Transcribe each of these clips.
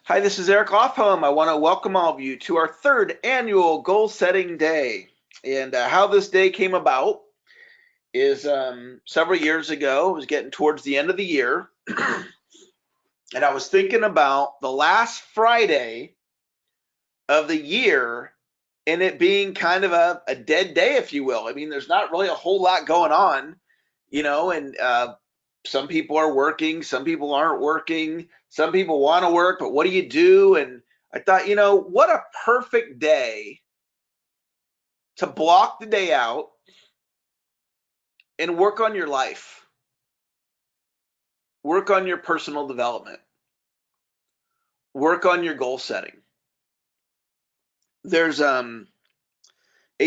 Hi, this is Eric Lofholm. I want to welcome all of you to our third annual goal setting day. And how this day came about is several years ago. It was getting towards the end of the year, and I was thinking about the last Friday of the year and it being kind of a dead day, if you will. I mean, there's not really a whole lot going on, and some people are working, some people aren't working, some people want to work, but what do you do? And I thought, what a perfect day to block the day out and work on your life, work on your personal development, work on your goal setting. There's a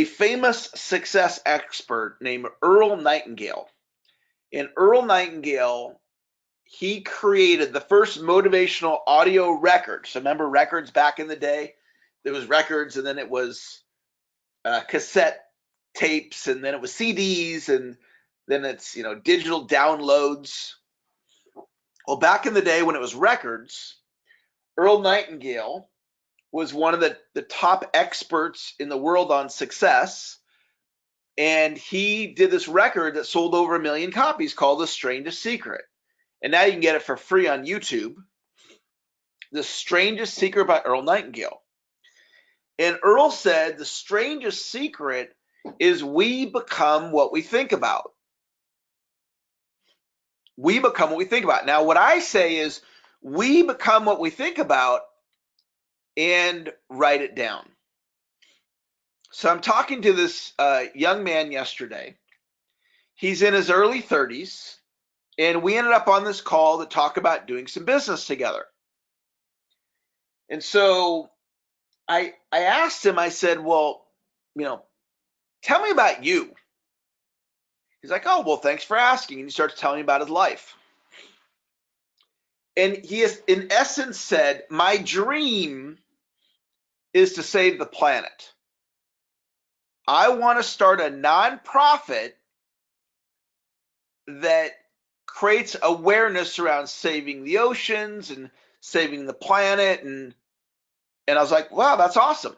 famous success expert named Earl Nightingale. And Earl Nightingale, he created the first motivational audio record. So remember records back in the day? There was records, and then it was cassette tapes, and then it was CDs, and then it's digital downloads. Well, back in the day when it was records, Earl Nightingale was one of the top experts in the world on success, and he did this record that sold over 1 million copies called The Strangest Secret. And now you can get it for free on YouTube. The Strangest Secret by Earl Nightingale. And Earl said the strangest secret is we become what we think about. We become what we think about. Now, what I say is we become what we think about and write it down. So I'm talking to this young man yesterday. He's in his early 30s, and we ended up on this call to talk about doing some business together. And so I asked him, I said, well, tell me about you. He's like, oh, well, thanks for asking. And he starts telling me about his life. And he has, in essence, said, my dream is to save the planet. I want to start a nonprofit that creates awareness around saving the oceans and saving the planet. And I was like, wow, that's awesome.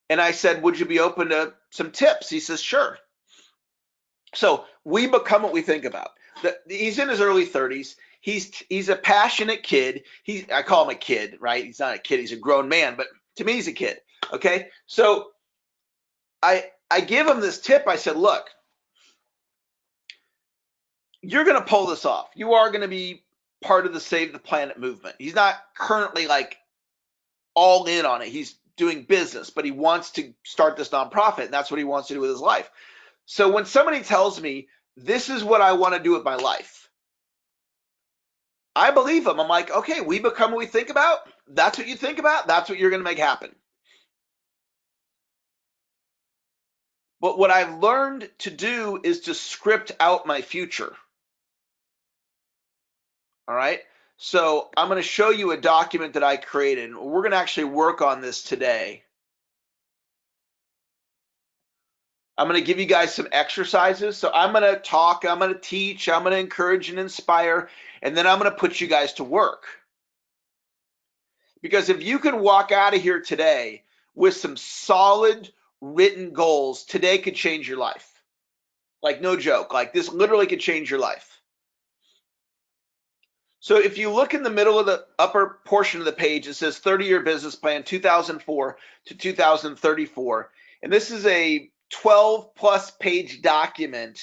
And I said, would you be open to some tips? He says, sure. So we become what we think about. He's in his early 30s. He's a passionate kid. I call him a kid, right? He's not a kid. He's a grown man, but to me, he's a kid. Okay. So I give him this tip. I said, look, you're going to pull this off. You are going to be part of the Save the Planet movement. He's not currently like all in on it. He's doing business, but he wants to start this nonprofit, and that's what he wants to do with his life. So when somebody tells me this is what I want to do with my life, I believe them. I'm like, okay, we become what we think about. That's what you think about. That's what you're going to make happen. But what I've learned to do is to script out my future. All right. So I'm going to show you a document that I created. We're going to actually work on this today. I'm going to give you guys some exercises. So I'm going to talk, I'm going to teach, I'm going to encourage and inspire, and then I'm going to put you guys to work. Because if you can walk out of here today with some solid written goals, today could change your life. Like no joke, like this literally could change your life. So if you look in the middle of the upper portion of the page, it says 30-year business plan, 2004 to 2034. And this is a 12+ page document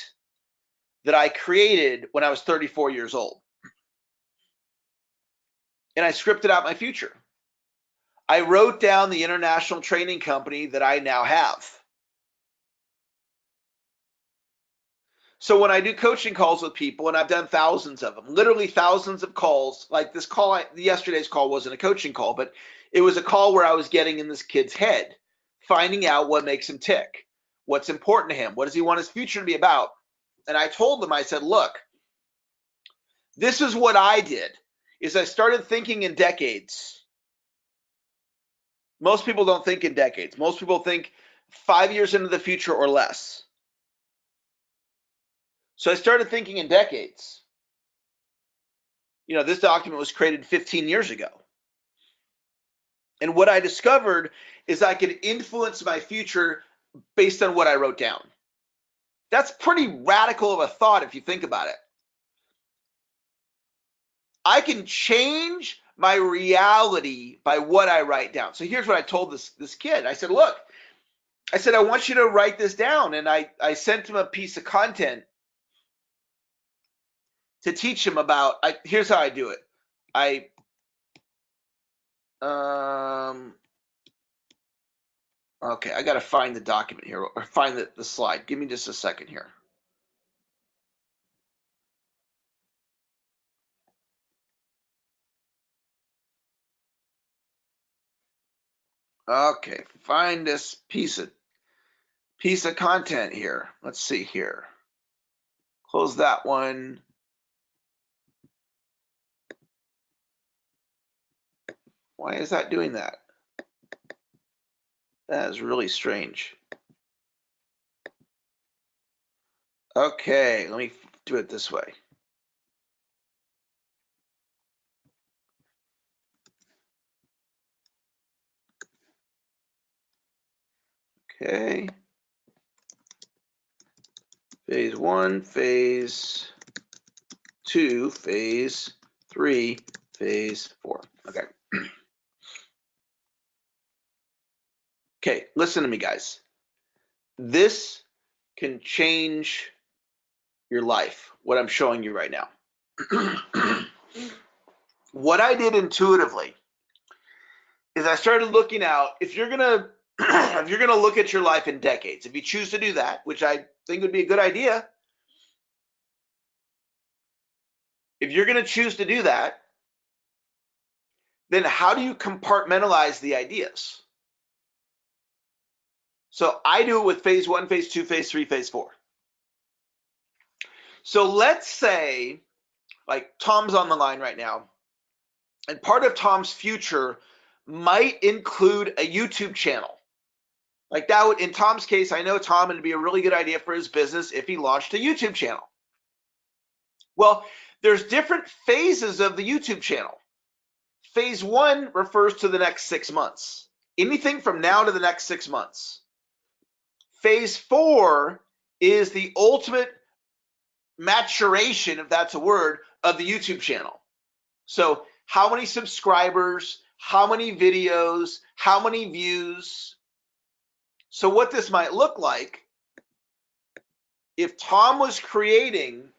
that I created when I was 34 years old. And I scripted out my future. I wrote down the international training company that I now have. So when I do coaching calls with people, and I've done thousands of them, literally thousands of calls, like this call, yesterday's call wasn't a coaching call, but it was a call where I was getting in this kid's head, finding out what makes him tick, what's important to him, what does he want his future to be about. And I told them, I said, look, this is what I did, is I started thinking in decades. Most people don't think in decades. Most people think 5 years into the future or less. So I started thinking in decades. This document was created 15 years ago. And what I discovered is I could influence my future based on what I wrote down. That's pretty radical of a thought if you think about it. I can change my reality by what I write down. So here's what I told this kid. I said, look, I want you to write this down. And I sent him a piece of content to teach him about, here's how I do it. Okay, I got to find the document here, or find the slide. Give me just a second here. Okay, find this piece of content here. Let's see here. Close that one. Why is that doing that? That is really strange. Okay, let me do it this way. Okay. Phase 1, phase 2, phase 3, phase 4. Okay. Okay, listen to me, guys. This can change your life, what I'm showing you right now. What I did intuitively is I started looking out, if you're gonna if you're gonna look at your life in decades, if you choose to do that, which I think would be a good idea, if you're gonna choose to do that, then how do you compartmentalize the ideas? So I do it with phase 1, phase 2, phase 3, phase 4. So let's say, like, Tom's on the line right now, and part of Tom's future might include a YouTube channel. Like that would, in Tom's case, I know Tom, it'd be a really good idea for his business if he launched a YouTube channel. Well, there's different phases of the YouTube channel. Phase 1 refers to the next 6 months. Anything from now to the next 6 months. Phase 4 is the ultimate maturation, if that's a word, of the YouTube channel. So how many subscribers, how many videos, how many views. So what this might look like, if Tom was creating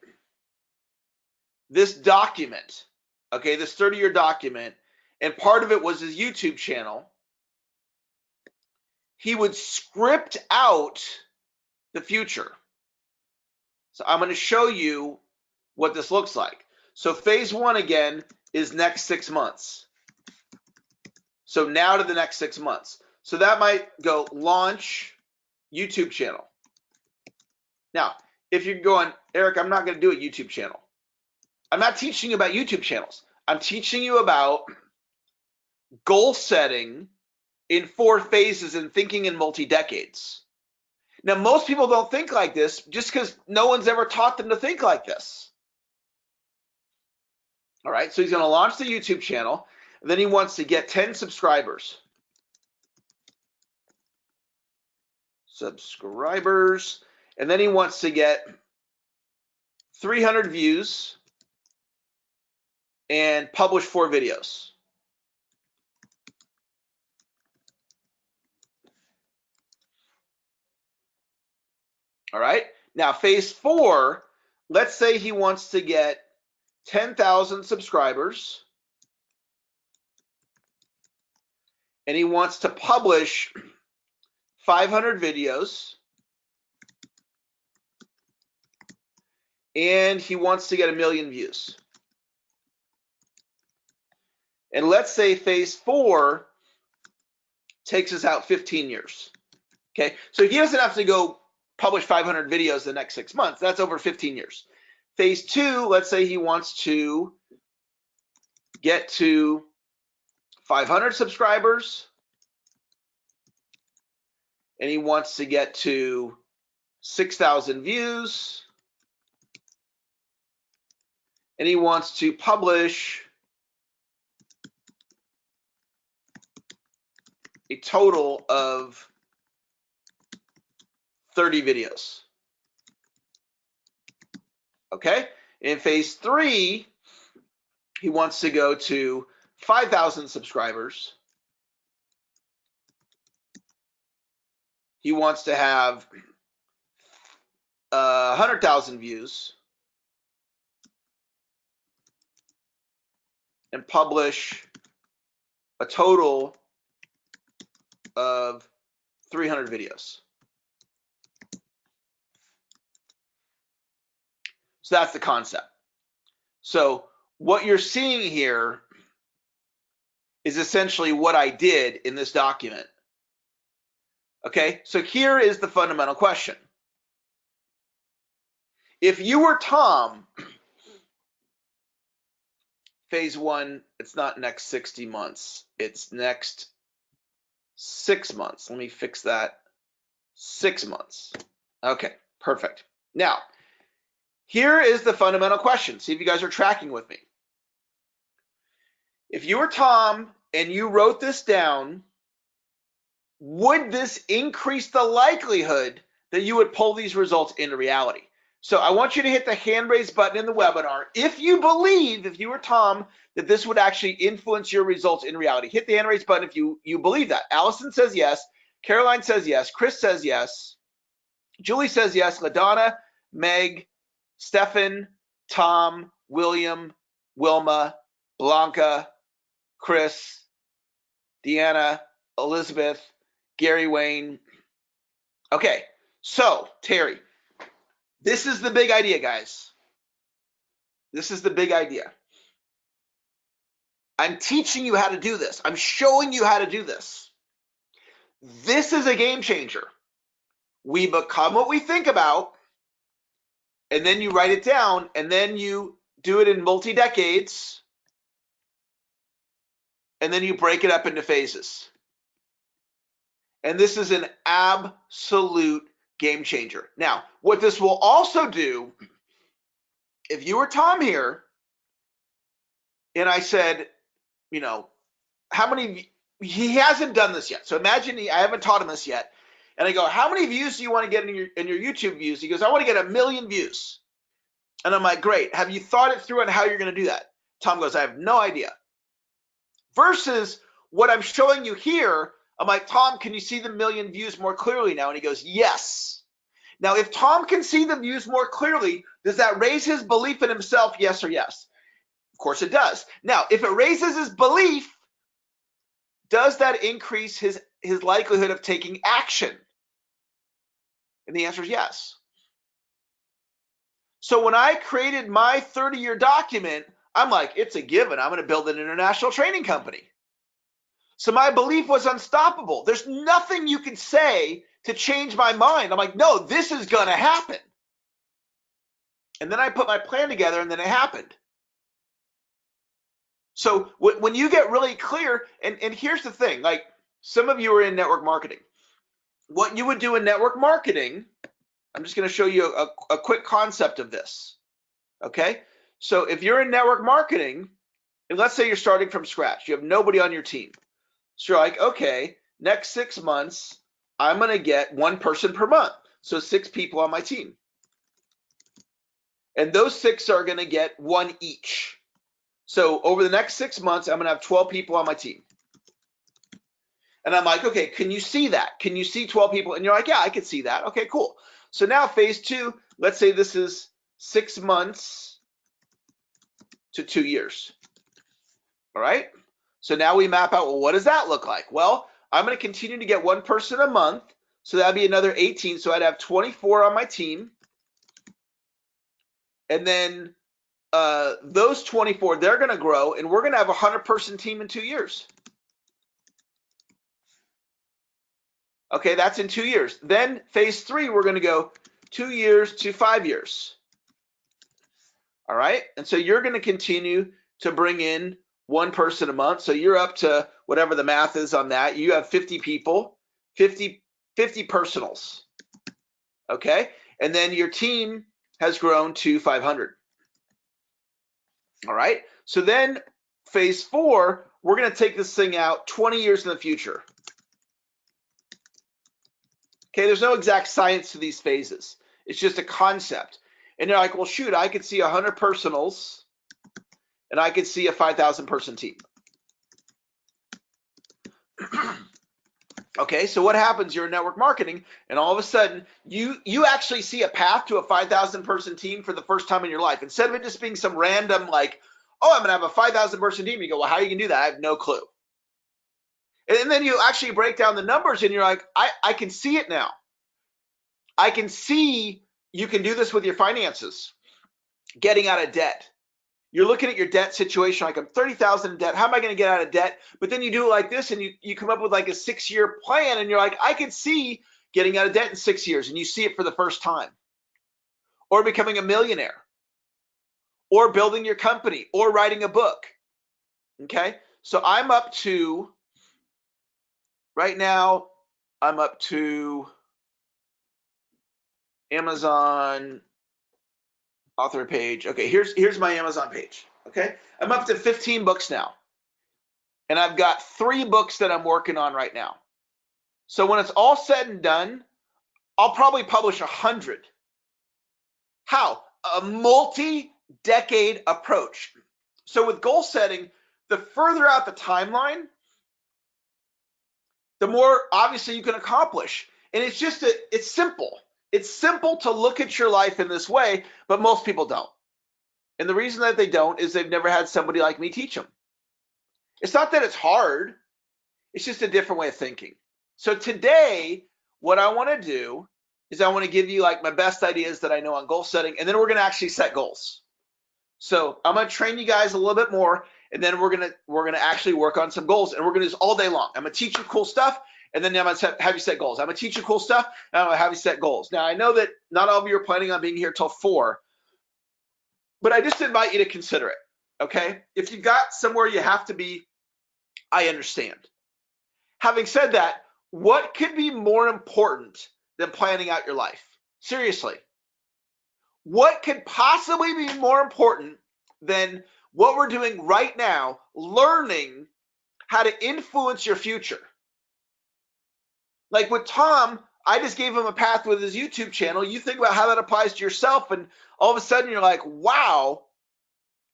this document, okay, this 30-year document, and part of it was his YouTube channel, he would script out the future. So I'm going to show you what this looks like. So phase 1 again is next 6 months. So now to the next 6 months. So that might go launch YouTube channel. Now, if you're going, Eric, I'm not going to do a YouTube channel. I'm not teaching you about YouTube channels. I'm teaching you about goal setting in 4 phases and thinking in multi-decades. Now, most people don't think like this just because no one's ever taught them to think like this. All right, so he's going to launch the YouTube channel. Then he wants to get 10 subscribers. And then he wants to get 300 views and publish 4 videos. All right, now phase 4, let's say he wants to get 10,000 subscribers and he wants to publish 500 videos and he wants to get 1 million views. And let's say phase 4 takes us out 15 years. Okay, so he doesn't have to go publish 500 videos the next 6 months. That's over 15 years. Phase 2, let's say he wants to get to 500 subscribers and he wants to get to 6,000 views and he wants to publish a total of 30 videos. Okay, in phase 3, he wants to go to 5,000 subscribers. He wants to have 100,000 views and publish a total of 300 videos. So that's the concept. So what you're seeing here is essentially what I did in this document. Okay, so here is the fundamental question. If you were Tom, phase 1, it's not next 60 months, it's next 6 months. Let me fix that. 6 months. Okay, perfect. Now, here is the fundamental question. See if you guys are tracking with me. If you were Tom and you wrote this down, would this increase the likelihood that you would pull these results into reality? So I want you to hit the hand raise button in the webinar if you believe, if you were Tom, that this would actually influence your results in reality. Hit the hand raise button if you believe that. Allison says yes. Caroline says yes. Chris says yes. Julie says yes. LaDonna, Meg, Stefan, Tom, William, Wilma, Blanca, Chris, Deanna, Elizabeth, Gary Wayne. Okay, so Terry, this is the big idea, guys. This is the big idea. I'm teaching you how to do this. I'm showing you how to do this. This is a game changer. We become what we think about, and then you write it down, and then you do it in multi-decades, and then you break it up into phases. And this is an absolute game changer. Now, what this will also do, if you were Tom here, and I said, you know, how many, he hasn't done this yet. So imagine I haven't taught him this yet. And I go, how many views do you want to get in your YouTube views? He goes, I want to get 1 million views. And I'm like, great. Have you thought it through on how you're going to do that? Tom goes, I have no idea. Versus what I'm showing you here, I'm like, Tom, can you see the 1 million views more clearly now? And he goes, yes. Now, if Tom can see the views more clearly, does that raise his belief in himself, yes or yes? Of course it does. Now, if it raises his belief, does that increase his likelihood of taking action? And the answer is yes. So when I created my 30-year document, I'm like, it's a given. I'm going to build an international training company. So my belief was unstoppable. There's nothing you can say to change my mind. I'm like, no, this is going to happen. And then I put my plan together, and then it happened. So when you get really clear, and here's the thing, like some of you are in network marketing. What you would do in network marketing, I'm just going to show you a quick concept of this. Okay? So if you're in network marketing, and let's say you're starting from scratch, you have nobody on your team. So you're like, okay, next 6 months, I'm going to get 1 person per month. So 6 people on my team. And those 6 are going to get 1 each. So over the next 6 months, I'm going to have 12 people on my team. And I'm like, okay, can you see that? Can you see 12 people? And you're like, yeah, I can see that. Okay, cool. So now phase 2, let's say this is 6 months to 2 years. All right. So now we map out, well, what does that look like? Well, I'm going to continue to get 1 person a month. So that'd be another 18. So I'd have 24 on my team. And then those 24, they're going to grow, and we're going to have a 100-person team in 2 years. Okay, that's in 2 years. Then phase 3, we're going to go 2 years to 5 years. All right, and so you're going to continue to bring in 1 person a month. So you're up to whatever the math is on that. You have 50 people, 50 personals. Okay, and then your team has grown to 500. All right, so then phase 4, we're going to take this thing out 20 years in the future. Okay, there's no exact science to these phases. It's just a concept. And you're like, well, shoot, I could see 100 personals and I could see a 5,000 person team. Okay, so what happens? You're in network marketing, and all of a sudden, you actually see a path to a 5,000 person team for the first time in your life. Instead of it just being some random like, oh, I'm gonna have a 5,000 person team. You go, well, how are you gonna do that? I have no clue. And then you actually break down the numbers, and you're like, I can see it now. I can see you can do this with your finances, getting out of debt. You're looking at your debt situation like, I'm 30,000 in debt. How am I going to get out of debt? But then you do it like this, and you come up with like a 6-year plan, and you're like, I can see getting out of debt in 6 years, and you see it for the first time. Or becoming a millionaire, or building your company, or writing a book. Okay, so I'm up to, right now, I'm up to Amazon author page. Okay, here's my Amazon page. Okay, I'm up to 15 books now. And I've got 3 books that I'm working on right now. So when it's all said and done, I'll probably publish 100. How? A multi-decade approach. So with goal setting, the further out the timeline, the more obviously you can accomplish. And it's simple. It's simple to look at your life in this way, but most people don't. And the reason that they don't is they've never had somebody like me teach them. It's not that it's hard. It's just a different way of thinking. So today, what I want to do is I want to give you like my best ideas that I know on goal setting, and then we're going to actually set goals. So I'm going to train you guys a little bit more, and then we're going to actually work on some goals, and we're going to do this all day long. I'm going to teach you cool stuff, and then I'm going to have you set goals. I'm going to teach you cool stuff, and I'm going to have you set goals. Now, I know that not all of you are planning on being here till 4, but I just invite you to consider it, okay? If you've got somewhere you have to be, I understand. Having said that, what could be more important than planning out your life? Seriously. What could possibly be more important than what we're doing right now, learning how to influence your future? Like with Tom, I just gave him a path with his YouTube channel. You think about how that applies to yourself, and all of a sudden you're like, wow,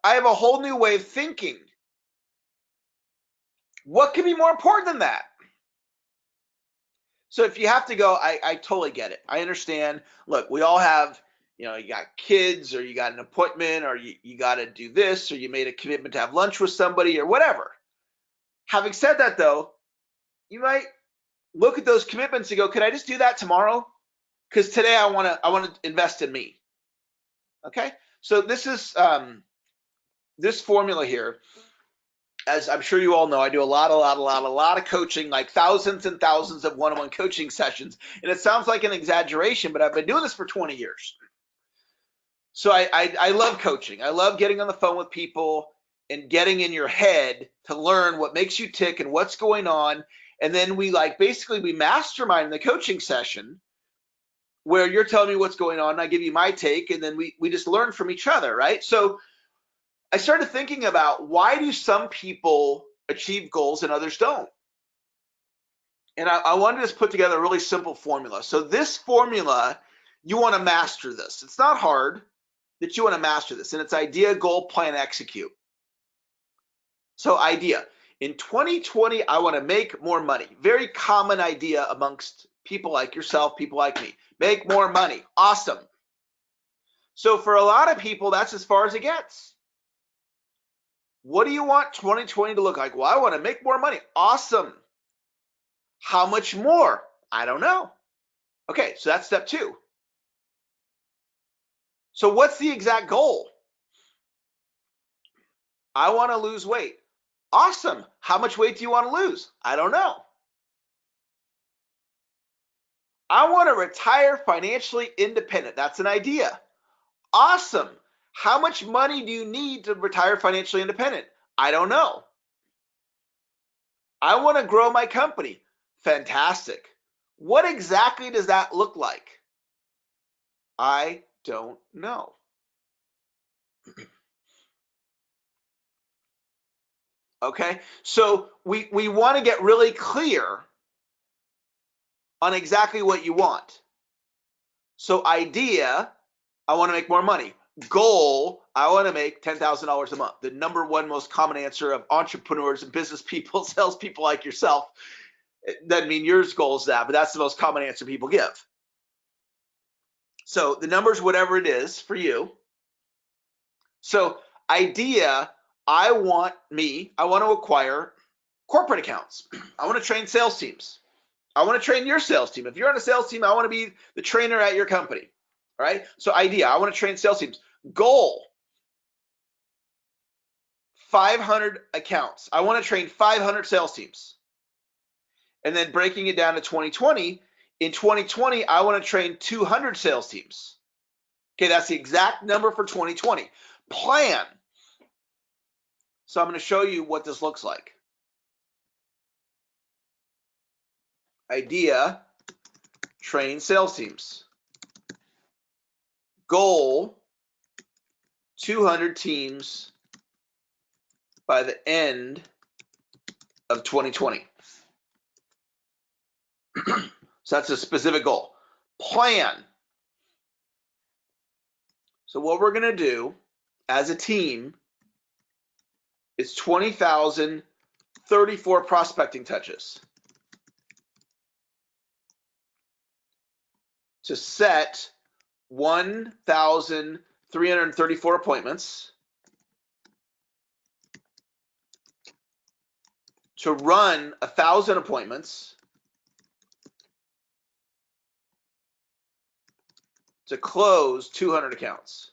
I have a whole new way of thinking. What could be more important than that? So if you have to go, I totally get it. I understand. Look, we all have, you got kids, or you got an appointment, or you got to do this, or you made a commitment to have lunch with somebody, or whatever. Having said that, though, you might look at those commitments and go, can I just do that tomorrow? Because today I want to invest in me. Okay. So this is this formula here. As I'm sure you all know, I do a lot of coaching, like thousands and thousands of one-on-one coaching sessions. And it sounds like an exaggeration, but I've been doing this for 20 years. So I love coaching. I love getting on the phone with people and getting in your head to learn what makes you tick and what's going on. And then we mastermind in the coaching session where you're telling me what's going on and I give you my take, and then we just learn from each other, right? So I started thinking about, why do some people achieve goals and others don't? And I wanted to just put together a really simple formula. So this formula, you want to master this. It's not hard, that you want to master this. And it's idea, goal, plan, execute. So idea. In 2020, I want to make more money. Very common idea amongst people like yourself, people like me. Make more money. Awesome. So for a lot of people, that's as far as it gets. What do you want 2020 to look like? Well, I want to make more money. Awesome. How much more? I don't know. Okay, so that's step 2. So what's the exact goal? I want to lose weight. Awesome. How much weight do you want to lose? I don't know. I want to retire financially independent. That's an idea. Awesome. How much money do you need to retire financially independent? I don't know. I want to grow my company. Fantastic. What exactly does that look like? I don't know. Okay, so we want to get really clear on exactly what you want. So idea, I want to make more money. Goal, I want to make $10,000 a month. The number one most common answer of entrepreneurs and business people, salespeople like yourself. It doesn't mean yours goal is that, but that's the most common answer people give. So the number's whatever it is for you. So idea, I want to acquire corporate accounts. I want to train sales teams. I want to train your sales team. If you're on a sales team, I want to be the trainer at your company. All right. So idea, I want to train sales teams. Goal, 500 accounts. I want to train 500 sales teams. And then breaking it down to 2020, in 2020, I want to train 200 sales teams. Okay, that's the exact number for 2020. Plan. So I'm going to show you what this looks like. Idea, train sales teams. Goal, 200 teams by the end of 2020. So that's a specific goal. Plan. So what we're going to do as a team is 20,034 prospecting touches to set 1,334 appointments to run 1,000 appointments to close 200 accounts.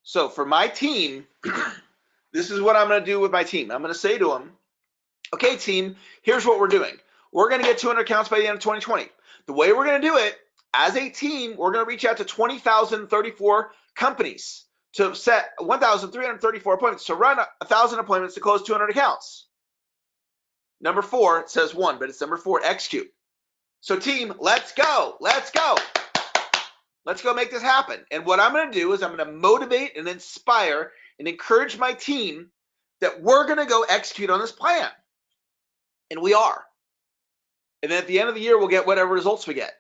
So for my team, this is what I'm going to do with my team. I'm going to say to them, okay, team, here's what we're doing. We're going to get 200 accounts by the end of 2020. The way we're going to do it, as a team, we're going to reach out to 20,034 companies to set 1,334 appointments, to run 1,000 appointments to close 200 accounts. Number 4, it says 1, but it's number 4, execute. So team, let's go. Let's go. Let's go make this happen. And what I'm going to do is I'm going to motivate and inspire and encourage my team that we're going to go execute on this plan. And we are. And then at the end of the year, we'll get whatever results we get.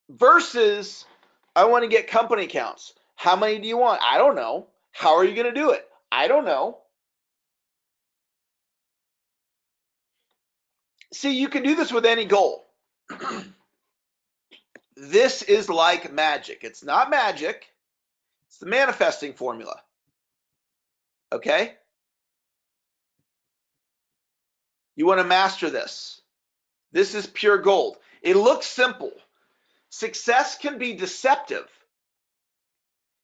Versus, I want to get company accounts. How many do you want? I don't know. How are you going to do it? I don't know. See, you can do this with any goal. This is like magic. It's not magic. It's the manifesting formula. Okay? You want to master this. This is pure gold. It looks simple. Success can be deceptive.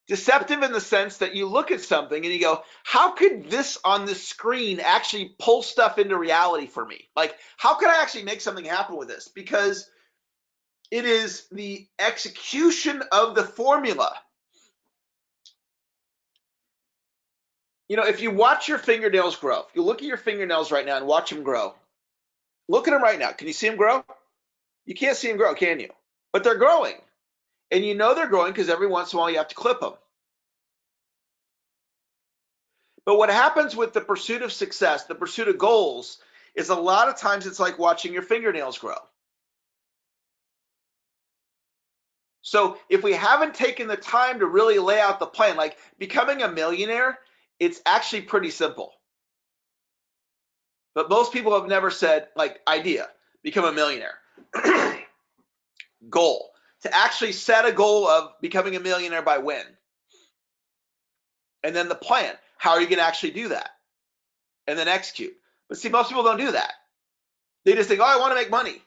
Deceptive in the sense that you look at something and you go, how could this on the screen actually pull stuff into reality for me? Like, how could I actually make something happen with this? Because it is the execution of the formula. You know, if you watch your fingernails grow, if you look at your fingernails right now and watch them grow, look at them right now. Can you see them grow? You can't see them grow, can you? But they're growing. And you know they're growing because every once in a while you have to clip them. But what happens with the pursuit of success, the pursuit of goals, is a lot of times it's like watching your fingernails grow. So if we haven't taken the time to really lay out the plan, like becoming a millionaire, it's actually pretty simple. But most people have never said, like, idea, become a millionaire. Goal, to actually set a goal of becoming a millionaire by when. And then the plan, how are you going to actually do that? And then execute. But see, most people don't do that. They just think, oh, I want to make money.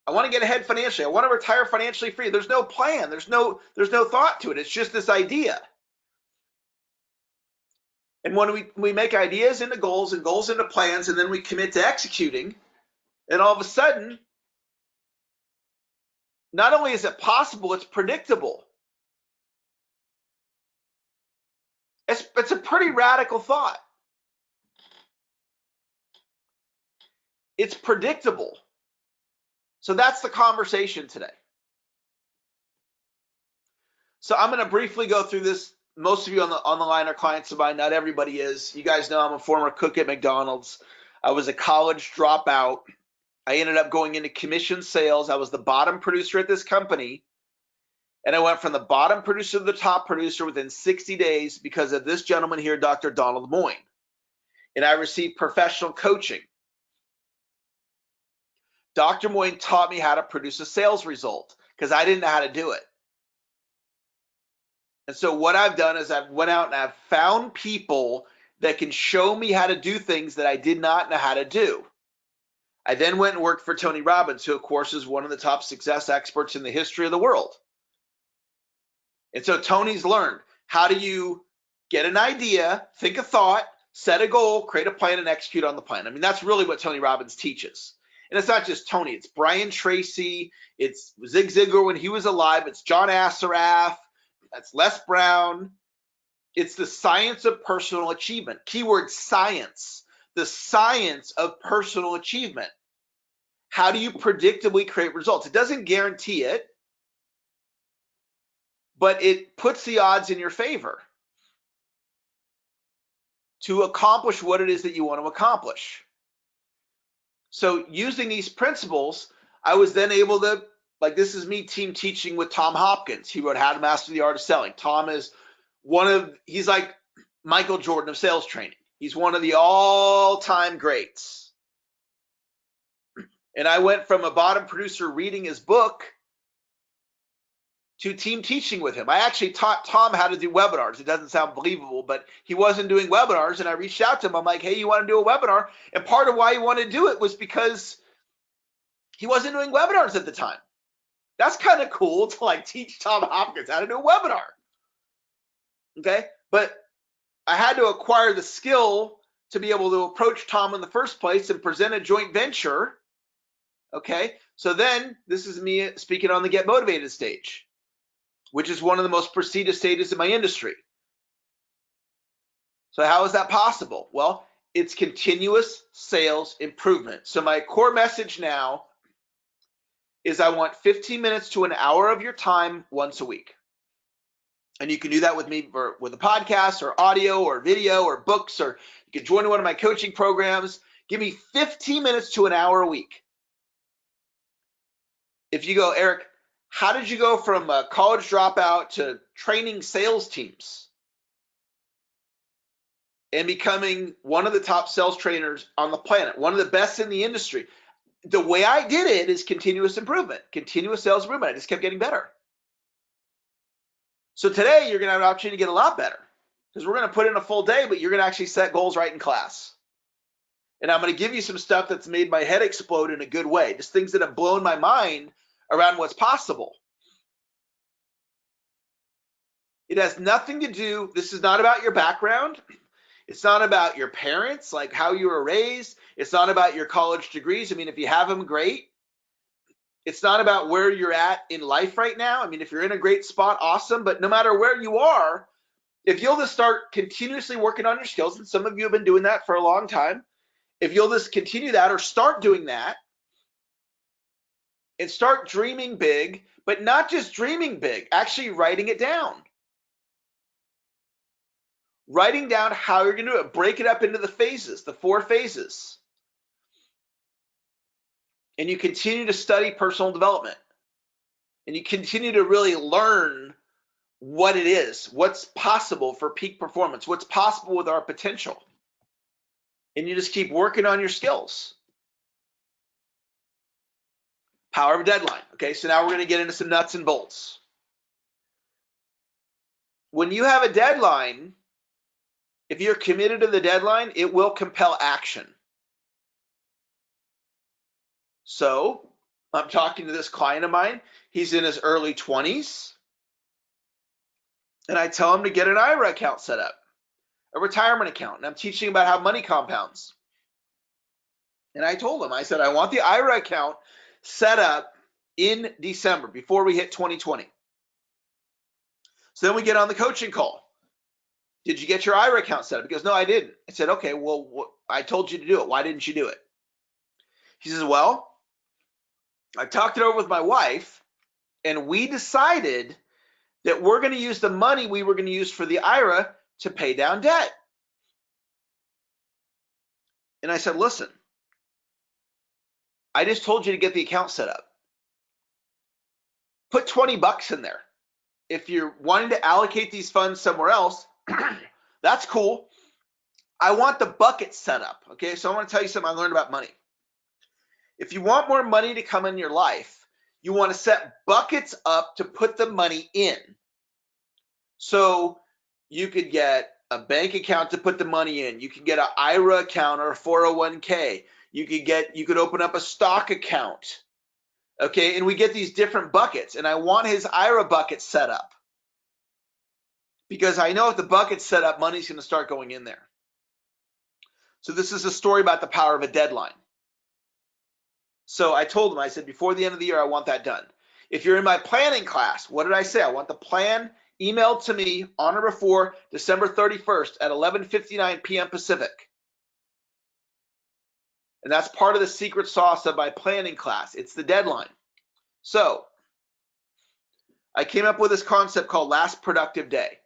I want to get ahead financially. I want to retire financially free. There's no plan. There's no thought to it. It's just this idea. And when we make ideas into goals and goals into plans, and then we commit to executing, and all of a sudden, not only is it possible, it's predictable. It's a pretty radical thought. It's predictable. So that's the conversation today. So I'm going to briefly go through this. Most of you on the line are clients of mine. Not everybody is. You guys know I'm a former cook at McDonald's. I was a college dropout. I ended up going into commission sales. I was the bottom producer at this company. And I went from the bottom producer to the top producer within 60 days because of this gentleman here, Dr. Donald Moyne. And I received professional coaching. Dr. Moyne taught me how to produce a sales result because I didn't know how to do it. And so what I've done is I've went out and I've found people that can show me how to do things that I did not know how to do. I then went and worked for Tony Robbins, who of course is one of the top success experts in the history of the world. And so Tony's learned, how do you get an idea, think a thought, set a goal, create a plan, and execute on the plan. I mean, that's really what Tony Robbins teaches. And it's not just Tony, it's Brian Tracy, it's Zig Ziglar when he was alive, it's John Assaraf, that's Les Brown. It's the science of personal achievement. Keyword science, the science of personal achievement. How do you predictably create results? It doesn't guarantee it, but it puts the odds in your favor to accomplish what it is that you want to accomplish. So using these principles, I was then able to, like, this is me team teaching with Tom Hopkins. He wrote How to Master the Art of Selling. Tom is he's like Michael Jordan of sales training. He's one of the all-time greats. And I went from a bottom producer reading his book to team teaching with him. I actually taught Tom how to do webinars. It doesn't sound believable, but he wasn't doing webinars, and I reached out to him. I'm like, hey, you want to do a webinar? And part of why he wanted to do it was because he wasn't doing webinars at the time. That's kind of cool to like teach Tom Hopkins how to do a webinar. Okay, but I had to acquire the skill to be able to approach Tom in the first place and present a joint venture. Okay, so then this is me speaking on the Get Motivated stage, which is one of the most prestigious stages in my industry. So how is that possible? Well, it's continuous sales improvement. So my core message now is I want 15 minutes to an hour of your time once a week. And you can do that with me with a podcast or audio or video or books, or you can join one of my coaching programs. Give me 15 minutes to an hour a week. If you go, Eric, how did you go from a college dropout to training sales teams and becoming one of the top sales trainers on the planet, one of the best in the industry? The way I did it is continuous improvement, continuous sales improvement. I just kept getting better. So today you're going to have an opportunity to get a lot better because we're going to put in a full day, but you're going to actually set goals right in class. And I'm going to give you some stuff that's made my head explode in a good way, just things that have blown my mind around what's possible. It has nothing to do, this is not about your background. It's not about your parents, like how you were raised. It's not about your college degrees. I mean, if you have them, great. It's not about where you're at in life right now. I mean, if you're in a great spot, awesome. But no matter where you are, if you'll just start continuously working on your skills, and some of you have been doing that for a long time, if you'll just continue that or start doing that and start dreaming big, but not just dreaming big, actually writing it down. Writing down how you're going to do it. Break it up into the phases, the 4 phases. And you continue to study personal development. And you continue to really learn what it is, what's possible for peak performance, what's possible with our potential. And you just keep working on your skills. Power of a deadline. Okay, so now we're going to get into some nuts and bolts. When you have a deadline, if you're committed to the deadline, it will compel action. So I'm talking to this client of mine. He's in his early 20s. And I tell him to get an IRA account set up, a retirement account. And I'm teaching about how money compounds. And I told him, I said, I want the IRA account set up in December before we hit 2020. So then we get on the coaching call. Did you get your IRA account set up? He goes, no, I didn't. I said, okay, well, I told you to do it. Why didn't you do it? He says, well, I talked it over with my wife, and we decided that we're going to use the money we were going to use for the IRA to pay down debt. And I said, listen, I just told you to get the account set up. Put 20 bucks in there. If you're wanting to allocate these funds somewhere else, that's cool. I want the bucket set up. Okay, so I want to tell you something I learned about money. If you want more money to come in your life, you want to set buckets up to put the money in. So you could get a bank account to put the money in. You could get an IRA account or a 401k. You could open up a stock account. Okay, and we get these different buckets, and I want his IRA bucket set up because I know if the bucket's set up, money's going to start going in there. So this is a story about the power of a deadline. So I told him, I said, before the end of the year, I want that done. If you're in my planning class, what did I say? I want the plan emailed to me on or before December 31st at 11:59 p.m. Pacific. And that's part of the secret sauce of my planning class. It's the deadline. So I came up with this concept called last productive day.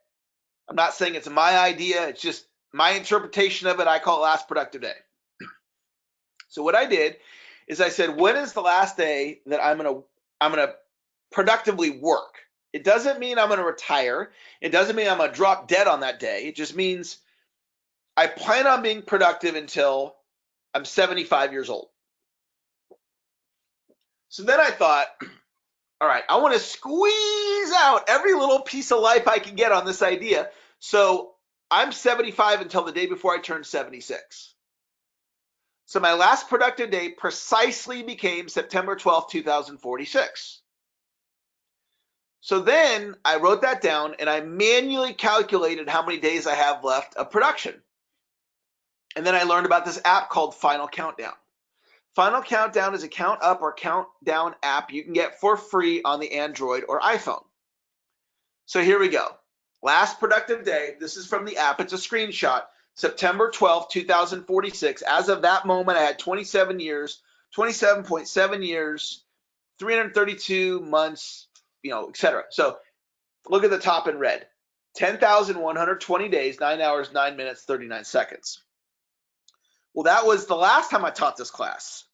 I'm not saying it's my idea. It's just my interpretation of it. I call it last productive day. So what I did is I said, when is the last day that I'm gonna productively work? It doesn't mean I'm gonna retire. It doesn't mean I'm gonna drop dead on that day. It just means I plan on being productive until I'm 75 years old. So then I thought, all right, I want to squeeze out every little piece of life I can get on this idea. So I'm 75 until the day before I turn 76. So my last productive day precisely became September 12th, 2046. So then I wrote that down and I manually calculated how many days I have left of production. And then I learned about this app called Final Countdown. Final Countdown is a count up or countdown app you can get for free on the Android or iPhone. So here we go. Last productive day. This is from the app. It's a screenshot. September 12th, 2046. As of that moment, I had 27 years, 27.7 years, 332 months, etc. So look at the top in red. 10,120 days, 9 hours, 9 minutes, 39 seconds. Well, that was the last time I taught this class.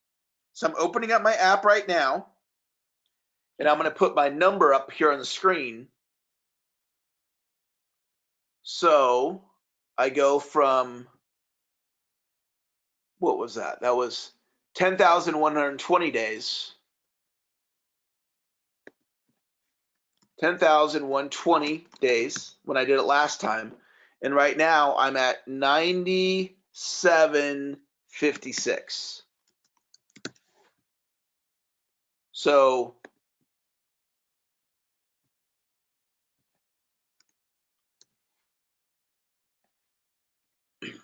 So I'm opening up my app right now, and I'm going to put my number up here on the screen. So I go from, what was that? That was 10,120 days. 10,120 days when I did it last time. And right now I'm at 97.56. So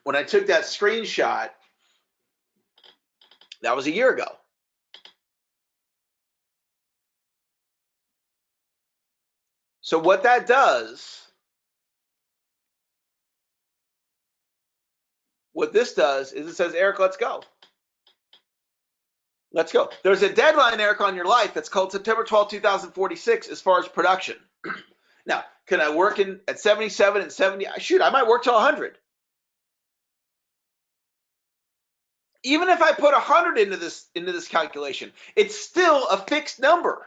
when I took that screenshot, that was a year ago. So what that does, what this does is it says, Eric, let's go. Let's go. There's a deadline, Eric, on your life that's called September 12, 2046 as far as production. Now, can I work at 77 and 70? Shoot, I might work till 100. Even if I put 100 into this calculation, it's still a fixed number.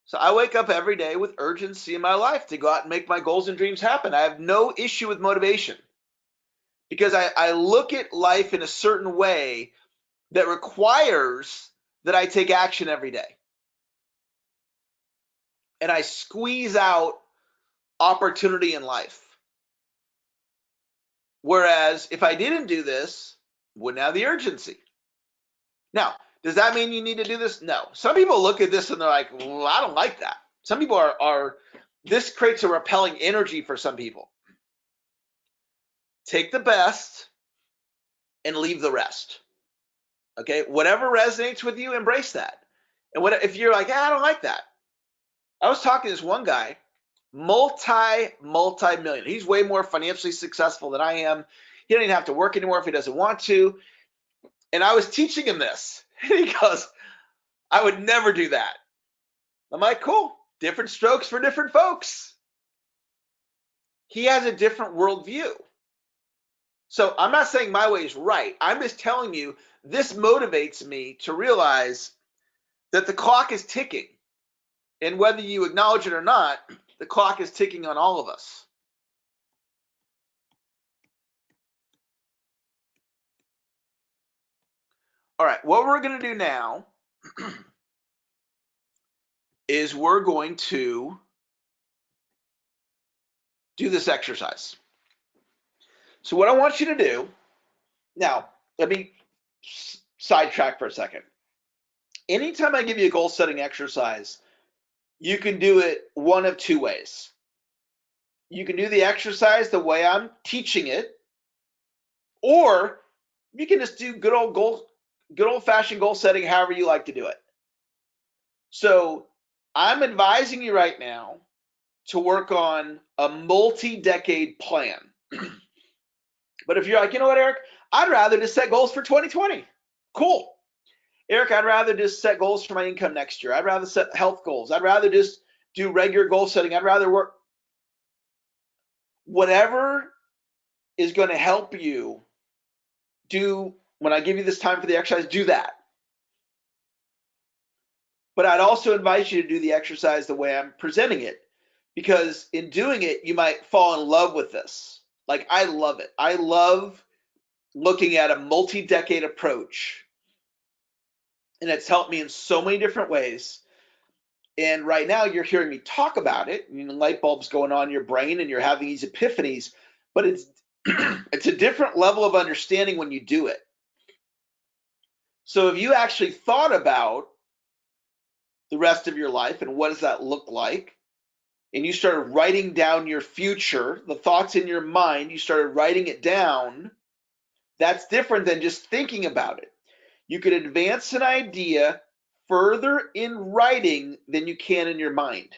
So I wake up every day with urgency in my life to go out and make my goals and dreams happen. I have no issue with motivation because I look at life in a certain way that requires that I take action every day. And I squeeze out opportunity in life. Whereas if I didn't do this, wouldn't have the urgency. Now, does that mean you need to do this? No. Some people look at this and they're like, well, I don't like that. Some people are this creates a repelling energy for some people. Take the best and leave the rest. Okay, whatever resonates with you, embrace that. And what if you're like, I don't like that? I was talking to this one guy, multi-million. He's way more financially successful than I am. He doesn't even have to work anymore if he doesn't want to. And I was teaching him this. And he goes, I would never do that. I'm like, cool. Different strokes for different folks. He has a different worldview. So I'm not saying my way is right. I'm just telling you this motivates me to realize that the clock is ticking. And whether you acknowledge it or not, the clock is ticking on all of us. All right, what we're going to do now is we're going to do this exercise. So what I want you to do, now, let me sidetrack for a second. Anytime I give you a goal setting exercise, you can do it one of two ways. You can do the exercise the way I'm teaching it, or you can just do good old fashioned goal setting however you like to do it. So I'm advising you right now to work on a multi-decade plan. But if you're like, you know what, Eric, I'd rather just set goals for 2020. Cool. Eric, I'd rather just set goals for my income next year. I'd rather set health goals. I'd rather just do regular goal setting. I'd rather work. Whatever is going to help you do, when I give you this time for the exercise, do that. But I'd also invite you to do the exercise the way I'm presenting it, because in doing it, you might fall in love with this. Like, I love it. I love looking at a multi-decade approach, and it's helped me in so many different ways. And right now you're hearing me talk about it, light bulbs going on in your brain and you're having these epiphanies, but it's it's a different level of understanding when you do it. So if you actually thought about the rest of your life and what does that look like, and you started writing down your future, the thoughts in your mind, you started writing it down, that's different than just thinking about it. You could advance an idea further in writing than you can in your mind.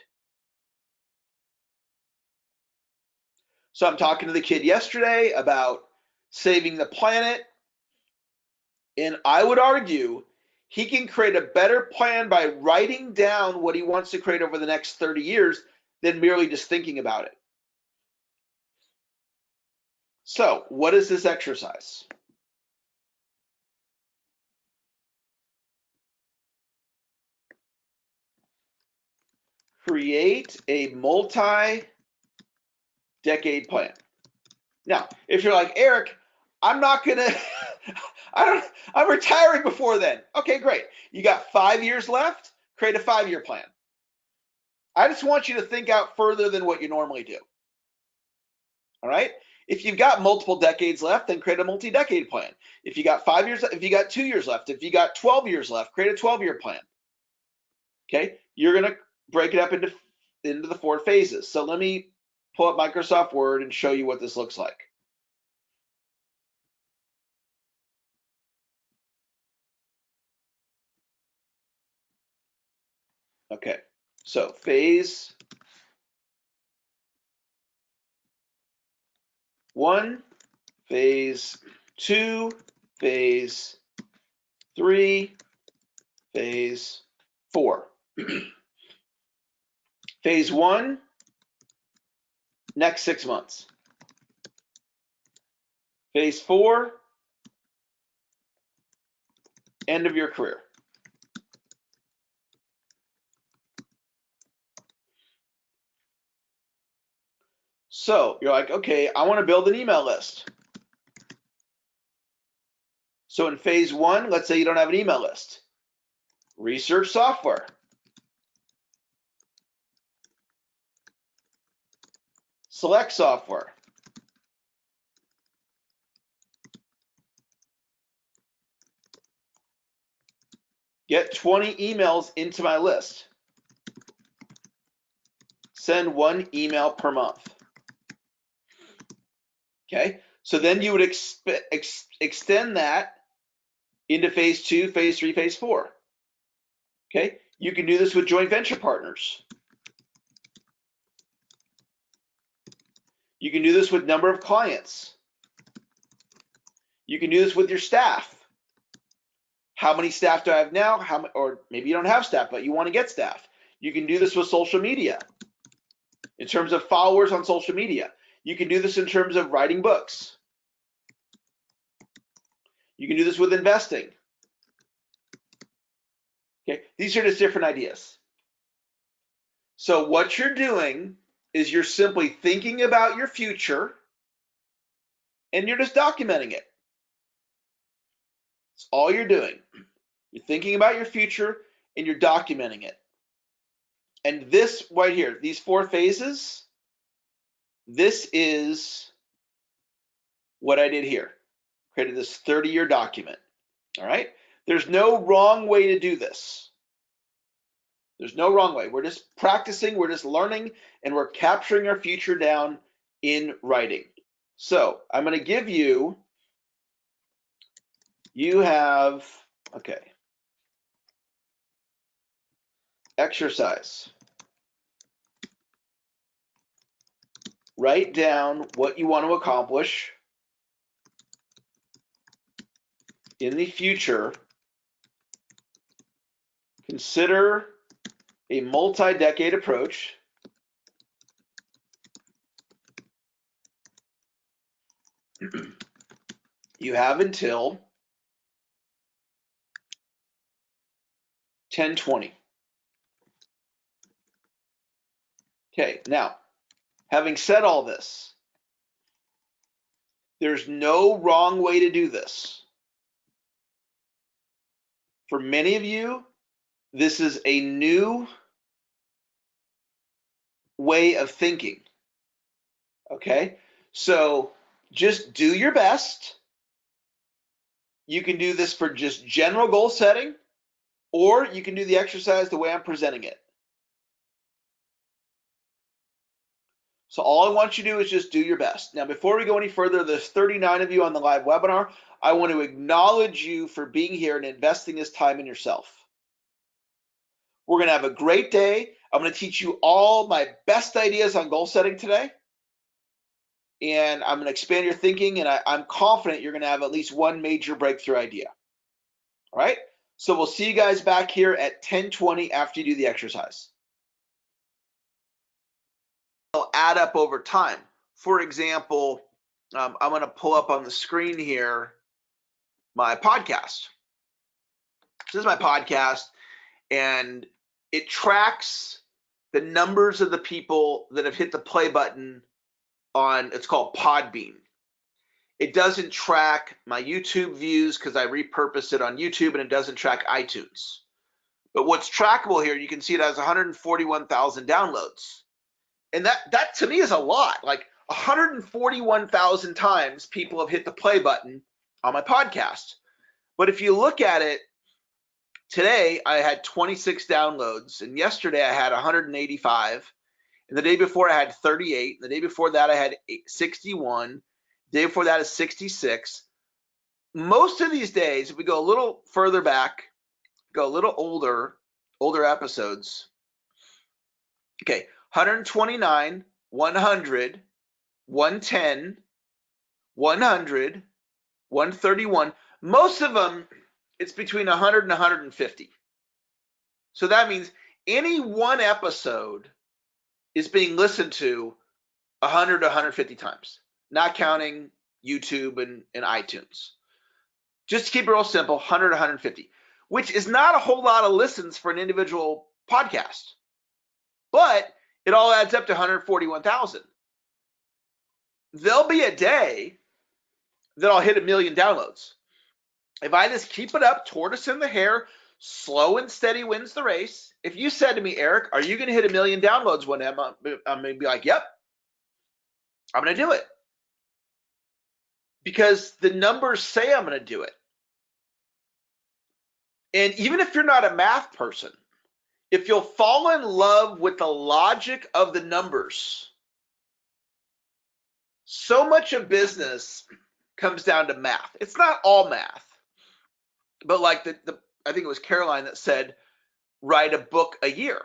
So I'm talking to the kid yesterday about saving the planet, and I would argue he can create a better plan by writing down what he wants to create over the next 30 years than merely just thinking about it. So what is this exercise? Create a multi-decade plan. Now, if you're like, Eric, I'm not gonna, I'm retiring before then. Okay, great. You got 5 years left, create a 5-year plan. I just want you to think out further than what you normally do. All right? If you've got multiple decades left, then create a multi-decade plan. If you got 5 years, if you got 2 years left, if you got 12 years left, create a 12-year plan. Okay? You're gonna break it up into the 4 phases. So let me pull up Microsoft Word and show you what this looks like. Okay, so phase 1, phase 2, phase 3, phase 4. Phase 1, next 6 months. Phase 4, end of your career. So you're like, okay, I want to build an email list. So in phase 1, let's say you don't have an email list. Research software. Select software. Get 20 emails into my list. Send 1 email per month. Okay, so then you would extend that into phase 2, phase 3, phase 4. Okay, you can do this with joint venture partners. You can do this with number of clients. You can do this with your staff. How many staff do I have now? Or maybe you don't have staff, but you want to get staff. You can do this with social media, in terms of followers on social media. You can do this in terms of writing books. You can do this with investing. Okay, these are just different ideas. So what you're doing is you're simply thinking about your future and you're just documenting it. That's all you're doing. You're thinking about your future and you're documenting it. And this right here, these 4 phases, this is what I did here. Created this 30-year document. All right? There's no wrong way to do this. There's no wrong way. We're just practicing, we're just learning, and we're capturing our future down in writing. So I'm going to give you have, okay, exercise. Write down what you want to accomplish in the future. Consider a multi-decade approach. You have until 10/20. Okay, now, having said all this, there's no wrong way to do this. For many of you, this is a new way of thinking. Okay, so just do your best. You can do this for just general goal setting, or you can do the exercise the way I'm presenting it. So all I want you to do is just do your best. Now, before we go any further, there's 39 of you on the live webinar. I want to acknowledge you for being here and investing this time in yourself. We're going to have a great day. I'm going to teach you all my best ideas on goal setting today. And I'm going to expand your thinking, and I'm confident you're going to have at least one major breakthrough idea. All right? So we'll see you guys back here at 10:20 after you do the exercise. They'll add up over time. For example, I'm going to pull up on the screen here my podcast. This is my podcast, and it tracks the numbers of the people that have hit the play button on, it's called Podbean. It doesn't track my YouTube views because I repurposed it on YouTube, and it doesn't track iTunes. But what's trackable here, you can see it has 141,000 downloads. And that to me is a lot. Like 141,000 times people have hit the play button on my podcast. But if you look at it, today I had 26 downloads, and yesterday I had 185, and the day before I had 38, and the day before that I had 61, the day before that is 66. Most of these days, if we go a little further back, go a little older episodes, okay, 129, 100, 110, 100, 131. Most of them, it's between 100 and 150. So that means any one episode is being listened to 100 to 150 times, not counting YouTube and iTunes. Just to keep it real simple, 100 to 150, which is not a whole lot of listens for an individual podcast. But it all adds up to 141,000. There'll be a day that I'll hit 1 million downloads. If I just keep it up, tortoise in the hare, slow and steady wins the race. If you said to me, Eric, are you going to hit 1 million downloads one day? I'm going to be like, yep, I'm going to do it. Because the numbers say I'm going to do it. And even if you're not a math person, if you'll fall in love with the logic of the numbers, so much of business comes down to math. It's not all math, but like I think it was Caroline that said, write a book a year.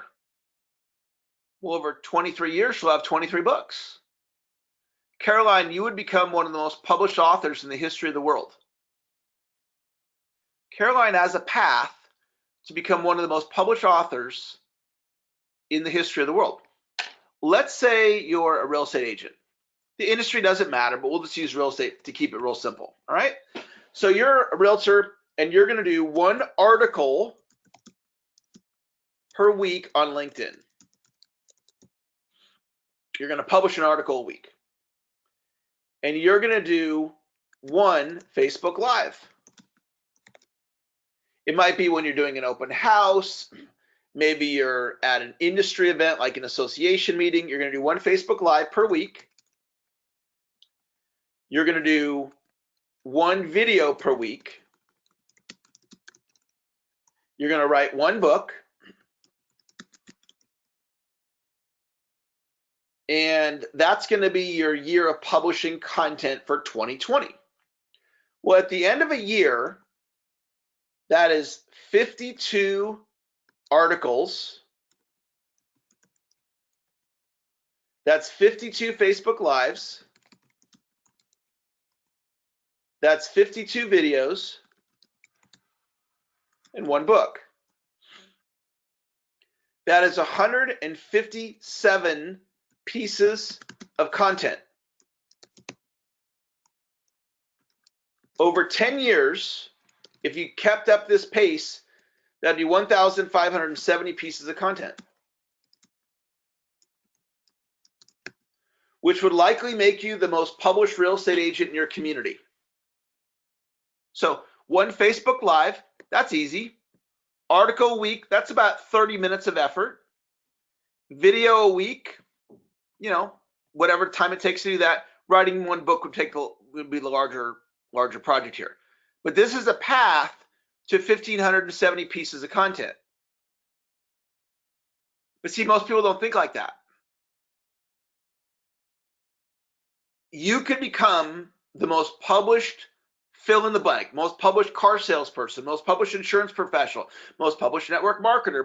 Well, over 23 years, she'll have 23 books. Caroline, you would become one of the most published authors in the history of the world. Caroline has a path to become one of the most published authors in the history of the world. Let's say you're a real estate agent. The industry doesn't matter, but we'll just use real estate to keep it real simple. All right. So you're a realtor and you're going to do one article per week on LinkedIn. You're going to publish an article a week. And you're going to do one Facebook Live. It might be when you're doing an open house. Maybe you're at an industry event like an association meeting. You're going to do one Facebook Live per week. You're going to do one video per week. You're going to write one book. And that's going to be your year of publishing content for 2020. Well, at the end of a year, that is 52 articles. That's 52 Facebook Lives. That's 52 videos and one book. That is 157 pieces of content. Over 10 years, if you kept up this pace, that'd be 1,570 pieces of content, which would likely make you the most published real estate agent in your community. So one Facebook Live, that's easy. Article a week, that's about 30 minutes of effort. Video a week, you know, whatever time it takes to do that. Writing one book would be the larger project here. But this is a path to 1,570 pieces of content. But see, most people don't think like that. You could become the most published fill in the blank, most published car salesperson, most published insurance professional, most published network marketer,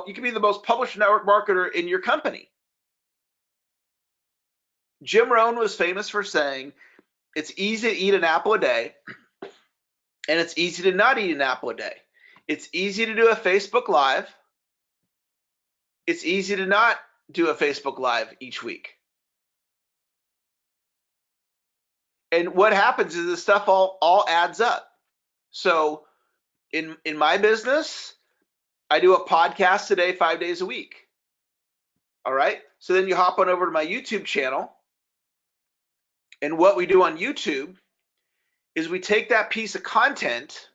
you can be the most published network marketer in your company. Jim Rohn was famous for saying, it's easy to eat an apple a day, and it's easy to not eat an apple a day. It's easy to do a Facebook Live. It's easy to not do a Facebook Live each week. And what happens is this stuff all adds up. So in my business, I do a podcast today, 5 days a week. All right. So then you hop on over to my YouTube channel. And what we do on YouTube is we take that piece of content,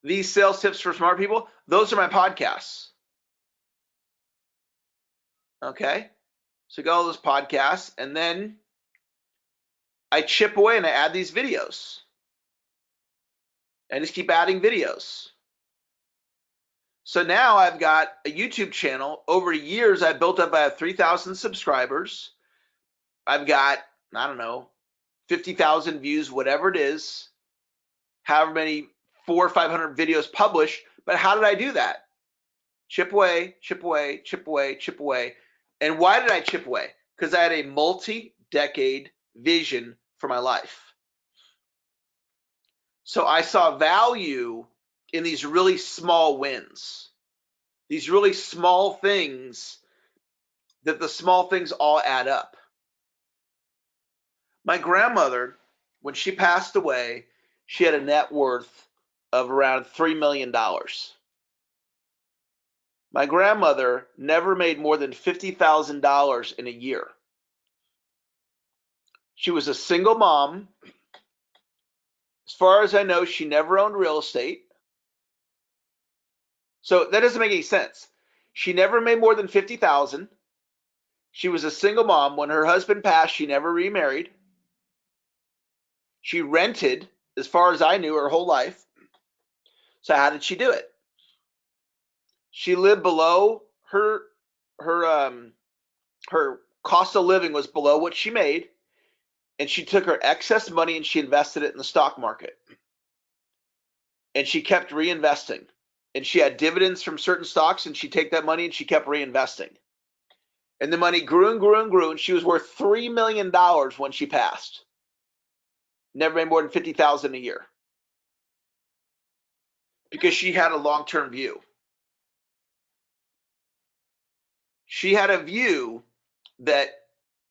these sales tips for smart people, those are my podcasts. Okay. So go all those podcasts, and then I chip away and I add these videos. I just keep adding videos. So now I've got a YouTube channel. Over years, I've built up, I have 3,000 subscribers. I've got, I don't know, 50,000 views, whatever it is, however many 400 or 500 videos published. But how did I do that? Chip away, chip away, chip away, chip away. And why did I chip away? Because I had a multi-decade vision for my life. So I saw value in these really small wins, these really small things, that the small things all add up. My grandmother, when she passed away, she had a net worth of around $3 million. My grandmother never made more than $50,000 in a year. She was a single mom. As far as I know, she never owned real estate. So that doesn't make any sense. She never made more than $50,000. She was a single mom. When her husband passed, she never remarried. She rented, as far as I knew, her whole life. So how did she do it? She lived below her cost of living was below what she made, and she took her excess money and she invested it in the stock market. And she kept reinvesting. And she had dividends from certain stocks, and she'd take that money and she kept reinvesting. And the money grew and grew and grew, and she was worth $3 million when she passed. never made more than $50,000 a year because she had a long-term view. She had a view that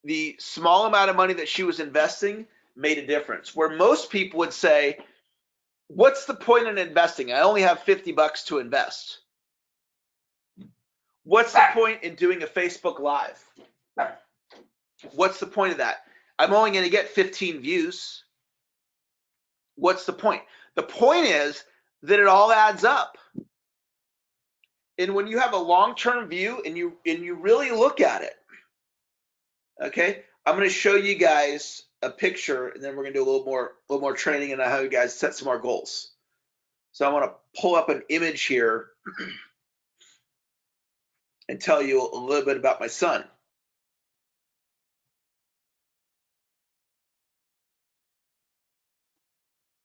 the small amount of money that she was investing made a difference. Where most people would say, what's the point in investing? I only have $50 to invest. What's the point in doing a Facebook Live? What's the point of that? I'm only going to get 15 views. What's the point? The point is that it all adds up. And when you have a long-term view and you really look at it, okay, I'm going to show you guys a picture, and then we're going to do a little more training and how you guys set some more goals. So I want to pull up an image here and tell you a little bit about my son.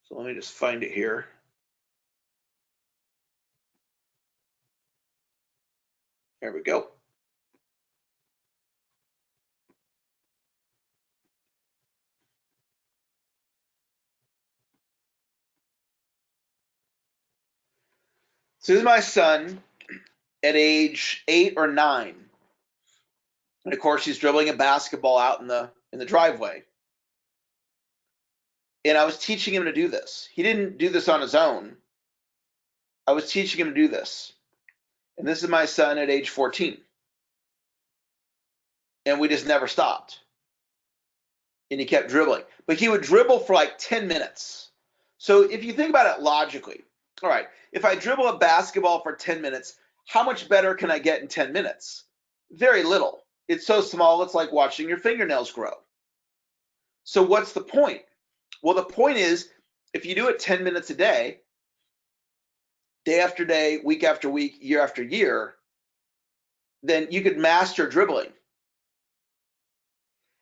So let me just find it here. There we go. So this is my son at age 8 or 9. And of course, he's dribbling a basketball out in the driveway. And I was teaching him to do this. He didn't do this on his own. I was teaching him to do this. And this is my son at age 14. And we just never stopped. And he kept dribbling. But he would dribble for like 10 minutes. So if you think about it logically, all right, if I dribble a basketball for 10 minutes, how much better can I get in 10 minutes? Very little. It's so small, it's like watching your fingernails grow. So what's the point? Well, the point is, if you do it 10 minutes a day after day, week after week, year after year, then you could master dribbling.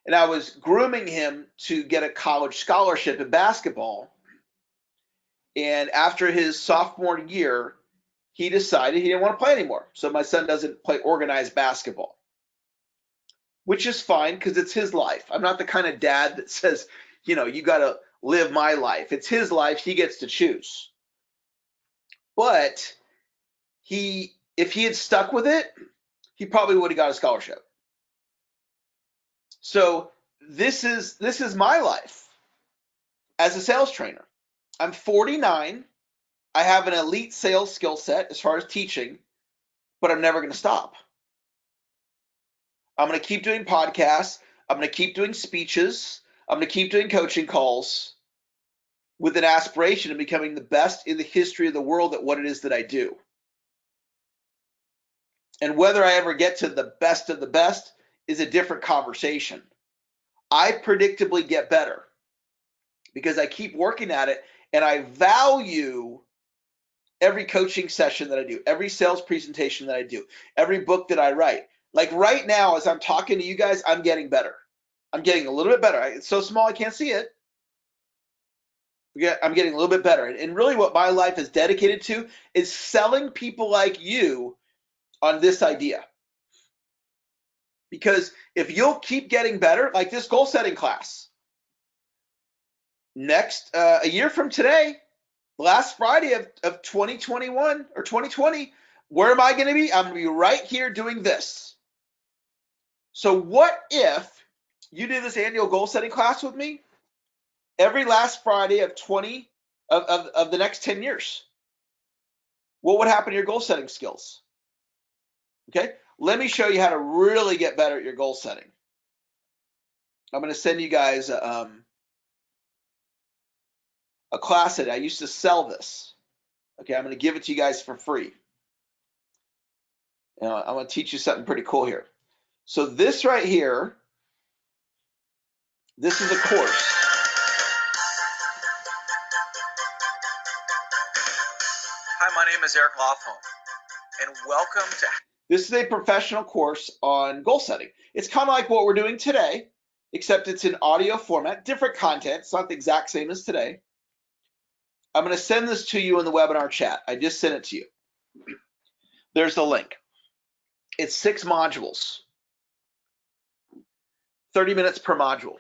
And I was grooming him to get a college scholarship in basketball. And after his sophomore year, he decided he didn't want to play anymore. So my son doesn't play organized basketball, which is fine because it's his life. I'm not the kind of dad that says, you know, you got to live my life. It's his life. He gets to choose. But if he had stuck with it, he probably would have got a scholarship. So this is my life as a sales trainer. I'm 49. I have an elite sales skill set as far as teaching, but I'm never going to stop. I'm going to keep doing podcasts. I'm going to keep doing speeches. I'm going to keep doing coaching calls with an aspiration of becoming the best in the history of the world at what it is that I do. And whether I ever get to the best of the best is a different conversation. I predictably get better because I keep working at it, and I value every coaching session that I do, every sales presentation that I do, every book that I write. Like right now, as I'm talking to you guys, I'm getting better. I'm getting a little bit better. It's so small I can't see it. I'm getting a little bit better. And really what my life is dedicated to is selling people like you on this idea. Because if you'll keep getting better, like this goal setting class, a year from today, last Friday of 2021 or 2020, where am I going to be? I'm going to be right here doing this. So what if you did this annual goal setting class with me every last Friday of the next 10 years? What would happen to your goal setting skills? Okay, let me show you how to really get better at your goal setting. I'm going to send you guys a class that I used to sell this. Okay, I'm going to give it to you guys for free. I'm going to teach you something pretty cool here. So this right here, this is a course. Hi, my name is Eric Lofholm, and welcome to... This is a professional course on goal setting. It's kind of like what we're doing today, except it's in audio format, different content. It's not the exact same as today. I'm going to send this to you in the webinar chat. I just sent it to you. There's the link. It's 6 modules, 30 minutes per module,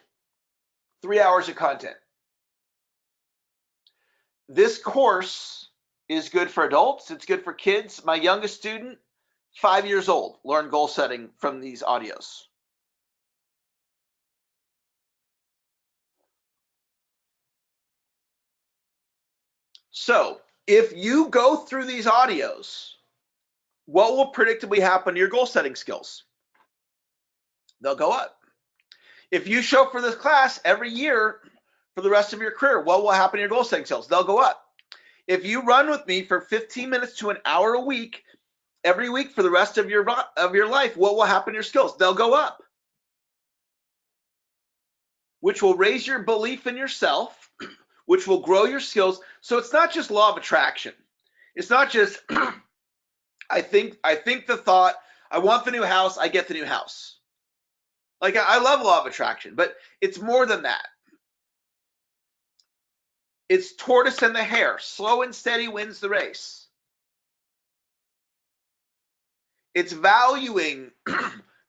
3 hours of content. This course is good for adults. It's good for kids. My youngest student, 5 years old, learned goal setting from these audios. So if you go through these audios, what will predictably happen to your goal setting skills? They'll go up. If you show up for this class every year for the rest of your career, what will happen to your goal setting skills? They'll go up. If you run with me for 15 minutes to an hour a week, every week for the rest of your life, what will happen to your skills? They'll go up, which will raise your belief in yourself, which will grow your skills. So it's not just law of attraction. It's not just I think the thought, I want the new house, I get the new house. Like, I love law of attraction, but it's more than that. It's tortoise and the hare. Slow and steady wins the race. It's valuing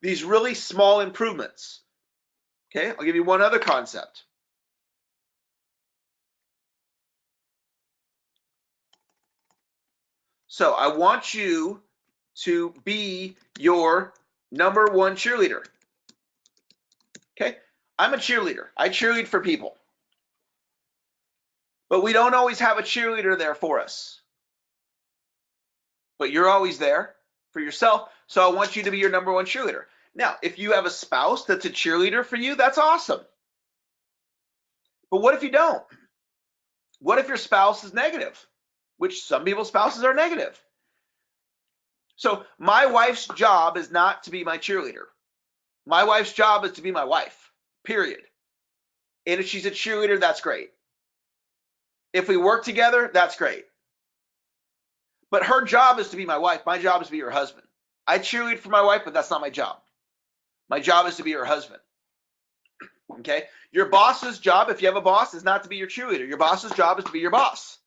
these really small improvements. Okay, I'll give you one other concept. So I want you to be your number one cheerleader. Okay, I'm a cheerleader. I cheerlead for people. But we don't always have a cheerleader there for us. But you're always there for yourself. So I want you to be your number one cheerleader. Now, if you have a spouse that's a cheerleader for you, that's awesome. But what if you don't? What if your spouse is negative? Which some people's spouses are negative. So my wife's job is not to be my cheerleader. My wife's job is to be my wife, period. And if she's a cheerleader, that's great. If we work together, that's great. But her job is to be my wife. My job is to be her husband. I cheerlead for my wife, but that's not my job. My job is to be her husband. Okay? Your boss's job, if you have a boss, is not to be your cheerleader. Your boss's job is to be your boss.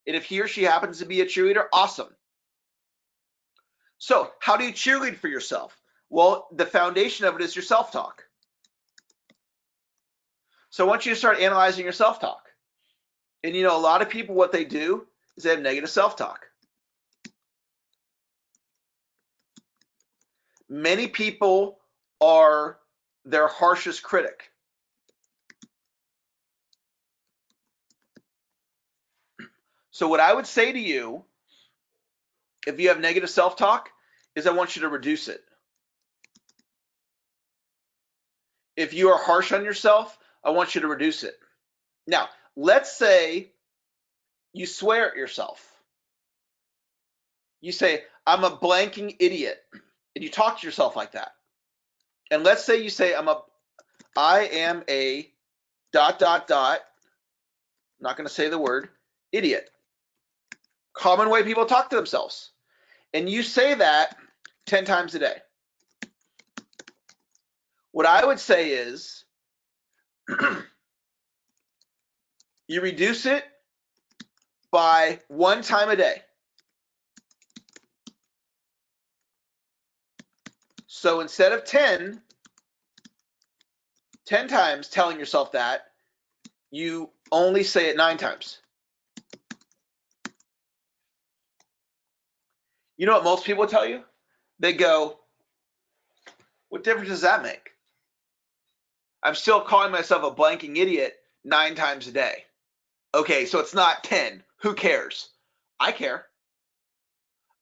And if he or she happens to be a cheerleader, awesome. So how do you cheerlead for yourself? Well, the foundation of it is your self-talk. So I want you to start analyzing your self-talk. And a lot of people, what they do is they have negative self-talk. Many people are their harshest critic. So what I would say to you, if you have negative self-talk, is I want you to reduce it. If you are harsh on yourself, I want you to reduce it. Now, let's say you swear at yourself. You say, I'm a blanking idiot. And you talk to yourself like that. And let's say you say, I am a ... I'm not going to say the word idiot. Common way people talk to themselves. And you say that 10 times a day. What I would say is you reduce it by 1 time a day. So instead of 10 times telling yourself that, you only say it 9 times. You know what most people tell you? They go, what difference does that make? I'm still calling myself a blanking idiot 9 times a day. Okay, so it's not 10. Who cares? I care.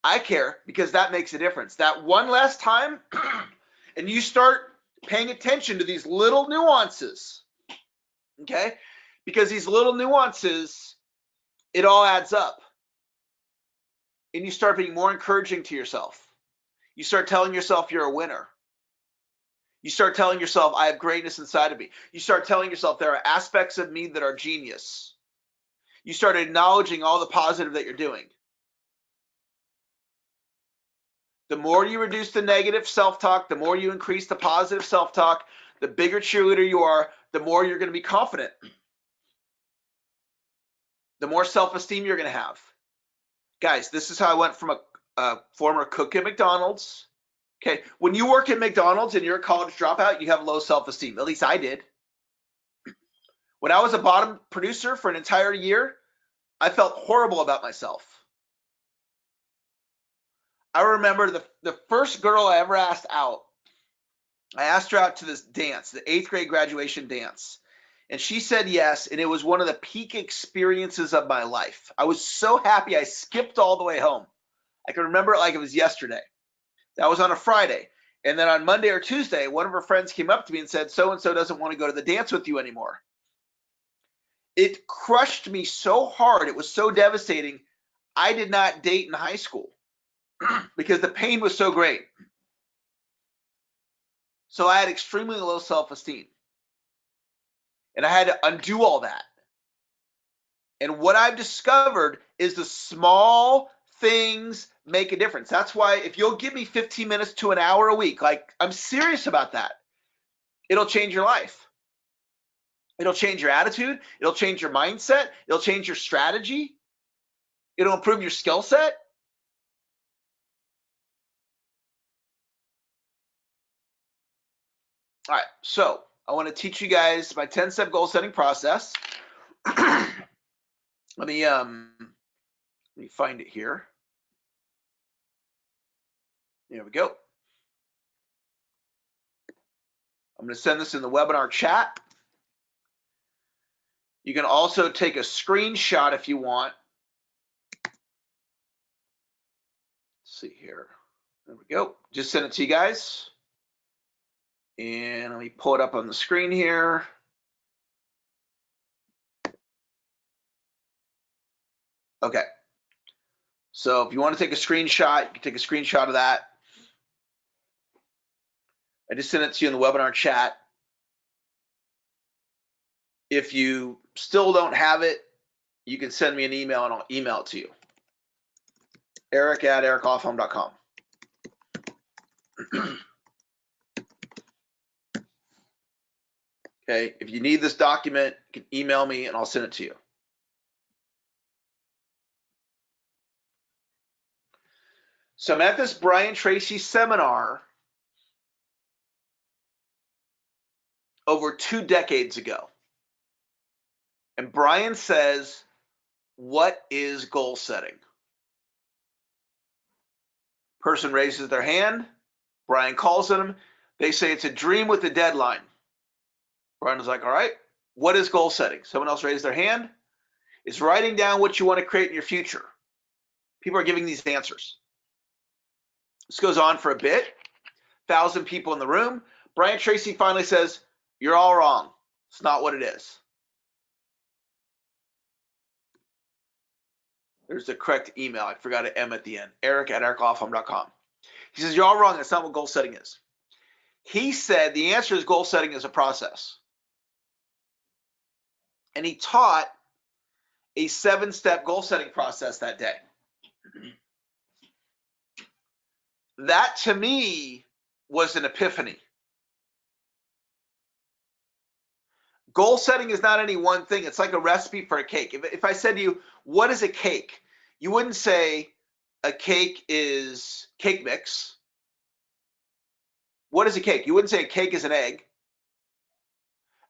I care because that makes a difference. That one last time, and you start paying attention to these little nuances, okay? Because these little nuances, it all adds up. And you start being more encouraging to yourself. You start telling yourself you're a winner. You start telling yourself, I have greatness inside of me. You start telling yourself there are aspects of me that are genius. You start acknowledging all the positive that you're doing. The more you reduce the negative self-talk, the more you increase the positive self-talk, the bigger cheerleader you are, the more you're going to be confident. The more self-esteem you're going to have. Guys, this is how I went from a former cook at McDonald's. Okay, when you work at McDonald's and you're a college dropout, you have low self-esteem. At least I did. When I was a bottom producer for an entire year, I felt horrible about myself. I remember the first girl I ever asked out, I asked her out to this dance, the 8th grade graduation dance. And she said yes, and it was one of the peak experiences of my life. I was so happy I skipped all the way home. I can remember it like it was yesterday. That was on a Friday. And then on Monday or Tuesday, one of her friends came up to me and said, so-and-so doesn't want to go to the dance with you anymore. It crushed me so hard. It was so devastating. I did not date in high school because the pain was so great. So I had extremely low self-esteem. And I had to undo all that. And what I've discovered is the small things make a difference. That's why if you'll give me 15 minutes to an hour a week, like I'm serious about that, it'll change your life. It'll change your attitude. It'll change your mindset. It'll change your strategy. It'll improve your skill set. All right, so I want to teach you guys my 10-step goal setting process. Let me find it here. There we go. I'm going to send this in the webinar chat. You can also take a screenshot if you want. Let's see here. There we go. Just send it to you guys. And let me pull it up on the screen here. Okay. So if you want to take a screenshot, you can take a screenshot of that. I just sent it to you in the webinar chat. If you still don't have it, you can send me an email and I'll email it to you. Eric@ericlofholm.com. Okay, if you need this document, you can email me and I'll send it to you. So I'm at this Brian Tracy seminar over 2 decades ago. And Brian says, what is goal setting? Person raises their hand. Brian calls them. They say it's a dream with a deadline. Brian is like, all right, what is goal setting? Someone else raised their hand. It's writing down what you want to create in your future. People are giving these answers. This goes on for a bit. 1,000 people in the room. Brian Tracy finally says, you're all wrong. It's not what it is. There's the correct email. I forgot an M at the end. Eric@ericlofholm.com. He says, you're all wrong. That's not what goal setting is. He said the answer is goal setting is a process. And he taught a 7-step goal setting process that day. That to me was an epiphany. Goal setting is not any one thing. It's like a recipe for a cake. If I said to you, what is a cake? You wouldn't say a cake is cake mix. What is a cake? You wouldn't say a cake is an egg.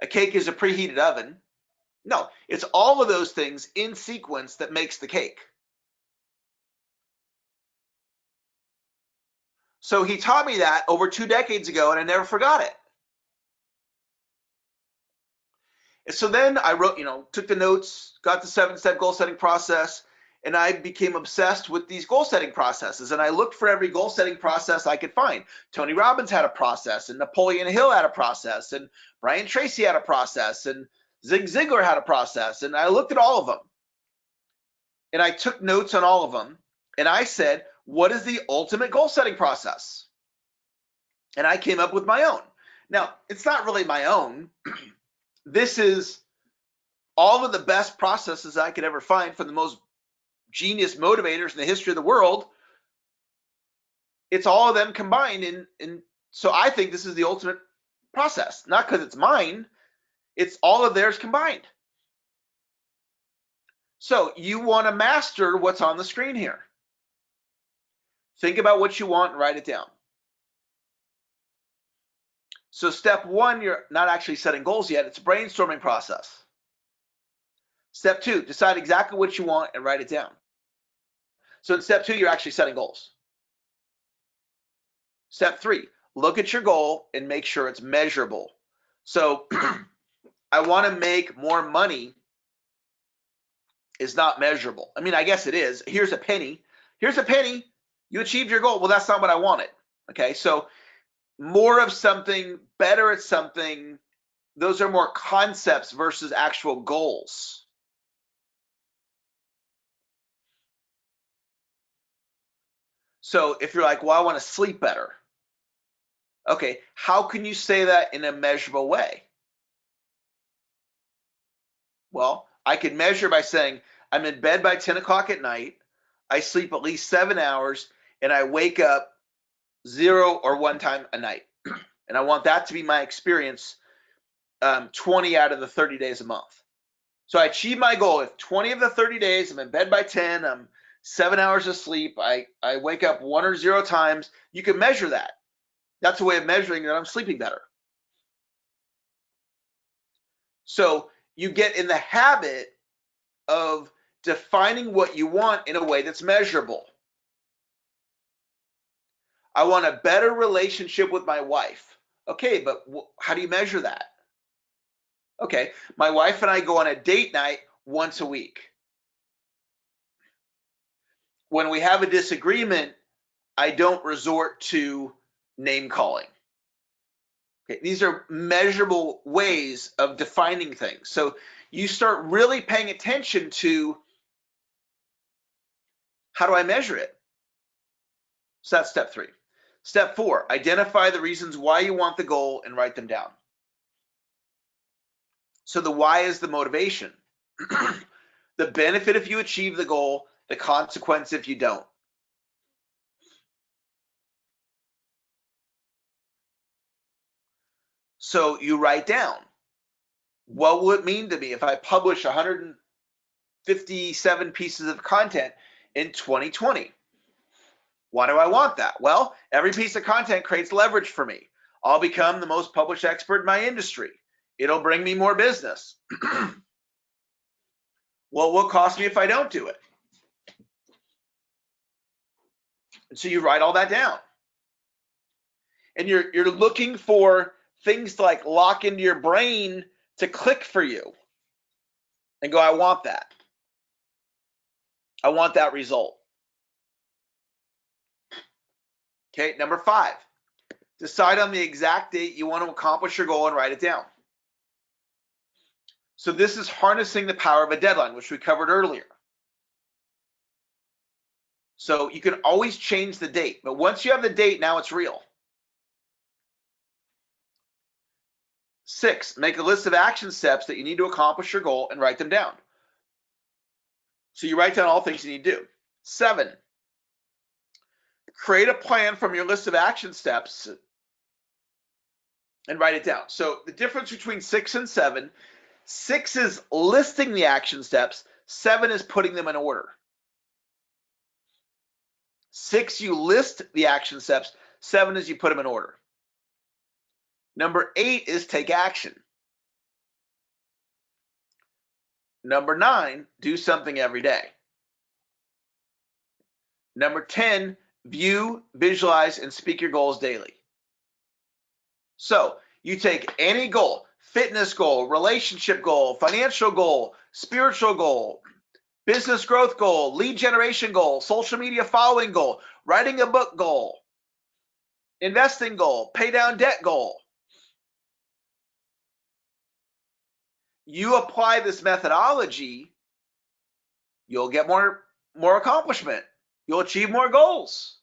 A cake is a preheated oven. No, it's all of those things in sequence that makes the cake. So he taught me that over 2 decades ago, and I never forgot it. And so then I wrote, took the notes, got the 7-step goal setting process, and I became obsessed with these goal setting processes. And I looked for every goal setting process I could find. Tony Robbins had a process, and Napoleon Hill had a process, and Brian Tracy had a process, and Zig Ziglar had a process. And I looked at all of them. And I took notes on all of them. And I said, what is the ultimate goal setting process? And I came up with my own. Now, it's not really my own. This is all of the best processes I could ever find from the most genius motivators in the history of the world. It's all of them combined. And so I think this is the ultimate process, not because it's mine. It's all of theirs combined. So you want to master what's on the screen here. Think about what you want and write it down. So step 1, you're not actually setting goals yet. It's a brainstorming process. Step 2, decide exactly what you want and write it down. So in step 2, you're actually setting goals. Step 3, look at your goal and make sure it's measurable. So I want to make more money is not measurable. I mean, I guess it is. Here's a penny. Here's a penny. You achieved your goal. Well, that's not what I wanted. Okay, so more of something, better at something, those are more concepts versus actual goals. So if you're like, well, I want to sleep better. Okay, how can you say that in a measurable way? Well, I can measure by saying I'm in bed by 10 o'clock at night, I sleep at least 7 hours, and I wake up 0 or 1 time a night. And I want that to be my experience 20 out of the 30 days a month. So I achieve my goal. If 20 of the 30 days, I'm in bed by 10, I'm 7 hours of sleep, I wake up 1 or 0 times, you can measure that. That's a way of measuring that I'm sleeping better. So you get in the habit of defining what you want in a way that's measurable. I want a better relationship with my wife. Okay, but how do you measure that? Okay, my wife and I go on a date night once a week. When we have a disagreement, I don't resort to name calling. Okay, these are measurable ways of defining things. So you start really paying attention to, how do I measure it? So that's step 3. Step 4, identify the reasons why you want the goal and write them down. So the why is the motivation. The benefit if you achieve the goal, the consequence if you don't. So you write down, what will it mean to me if I publish 157 pieces of content in 2020? Why do I want that? Well, every piece of content creates leverage for me. I'll become the most published expert in my industry. It'll bring me more business. Well, what will cost me if I don't do it? And so you write all that down. And you're looking for things to like lock into your brain to click for you and go, I want that. I want that result. Okay, number 5, decide on the exact date you want to accomplish your goal and write it down. So this is harnessing the power of a deadline, which we covered earlier. So you can always change the date, but once you have the date, now it's real. 6, make a list of action steps that you need to accomplish your goal and write them down. So you write down all things you need to do. 7, create a plan from your list of action steps and write it down. So the difference between 6 and 7, 6 is listing the action steps, 7 is putting them in order. 6, you list the action steps, 7 is you put them in order. Number 8 is take action. Number 9, do something every day. Number 10, view, visualize, and speak your goals daily. So you take any goal, fitness goal, relationship goal, financial goal, spiritual goal, business growth goal, lead generation goal, social media following goal, writing a book goal, investing goal, pay down debt goal. You apply this methodology, you'll get more accomplishment. You'll achieve more goals.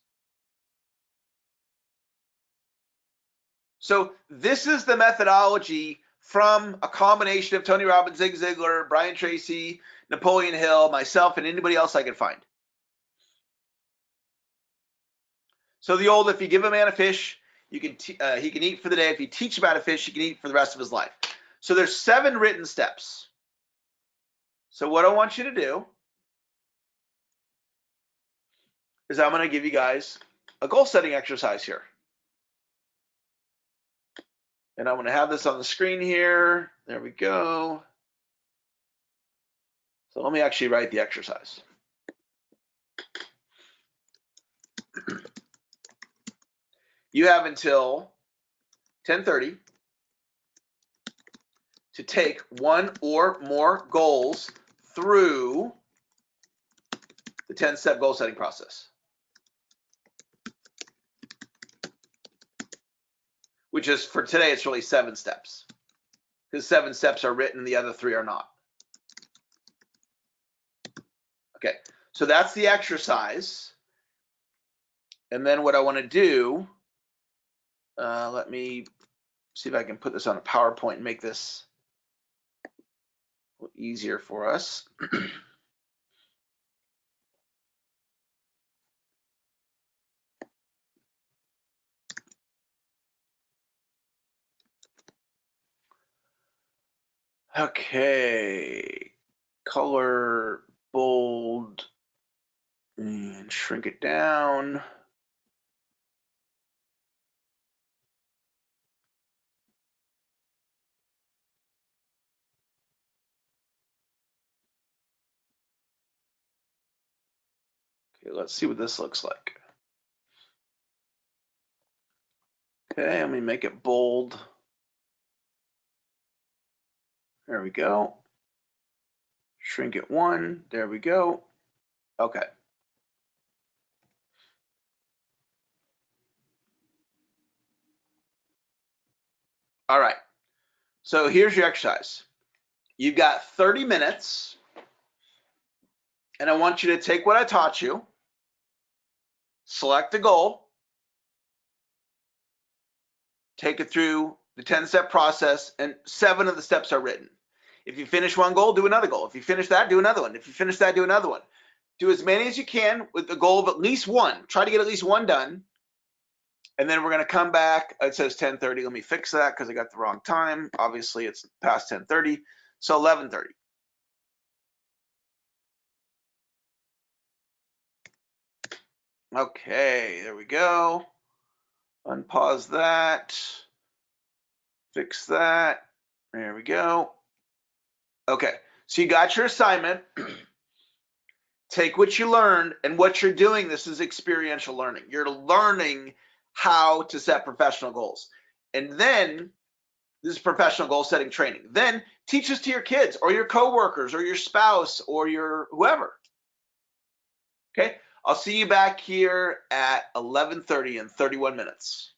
So this is the methodology from a combination of Tony Robbins, Zig Ziglar, Brian Tracy, Napoleon Hill, myself, and anybody else I could find. So the old, if you give a man a fish, he can eat for the day. If you teach him how to fish, he can eat for the rest of his life. So there's 7 written steps. So what I want you to do is I'm going to give you guys a goal setting exercise here. And I'm going to have this on the screen here. There we go. So let me actually write the exercise. You have until 10:30 to take one or more goals through the 10-step goal setting process, which is, for today, it's really 7 steps, because 7 steps are written, the other 3 are not. Okay, so that's the exercise. And then what I want to do, let me see if I can put this on a PowerPoint and make this a little easier for us. Okay, color, bold, and shrink it down. Okay, let's see what this looks like. Okay, let me make it bold. There we go. Shrink it 1. There we go. Okay. All right. So here's your exercise. You've got 30 minutes, and I want you to take what I taught you, select the goal, take it through the 10-step process, and 7 of the steps are written. If you finish one goal, do another goal. If you finish that, do another one. If you finish that, do another one. Do as many as you can with the goal of at least 1. Try to get at least 1 done. And then we're going to come back. It says 10:30. Let me fix that because I got the wrong time. Obviously, it's past 10:30. So 11:30. Okay, there we go. Unpause that. Fix that. There we go. Okay, so you got your assignment. Take what you learned, and what you're doing, this is experiential learning. You're learning how to set professional goals. And then, this is professional goal setting training. Then teach this to your kids or your coworkers or your spouse or your whoever. Okay, I'll see you back here at 11:30 in 31 minutes.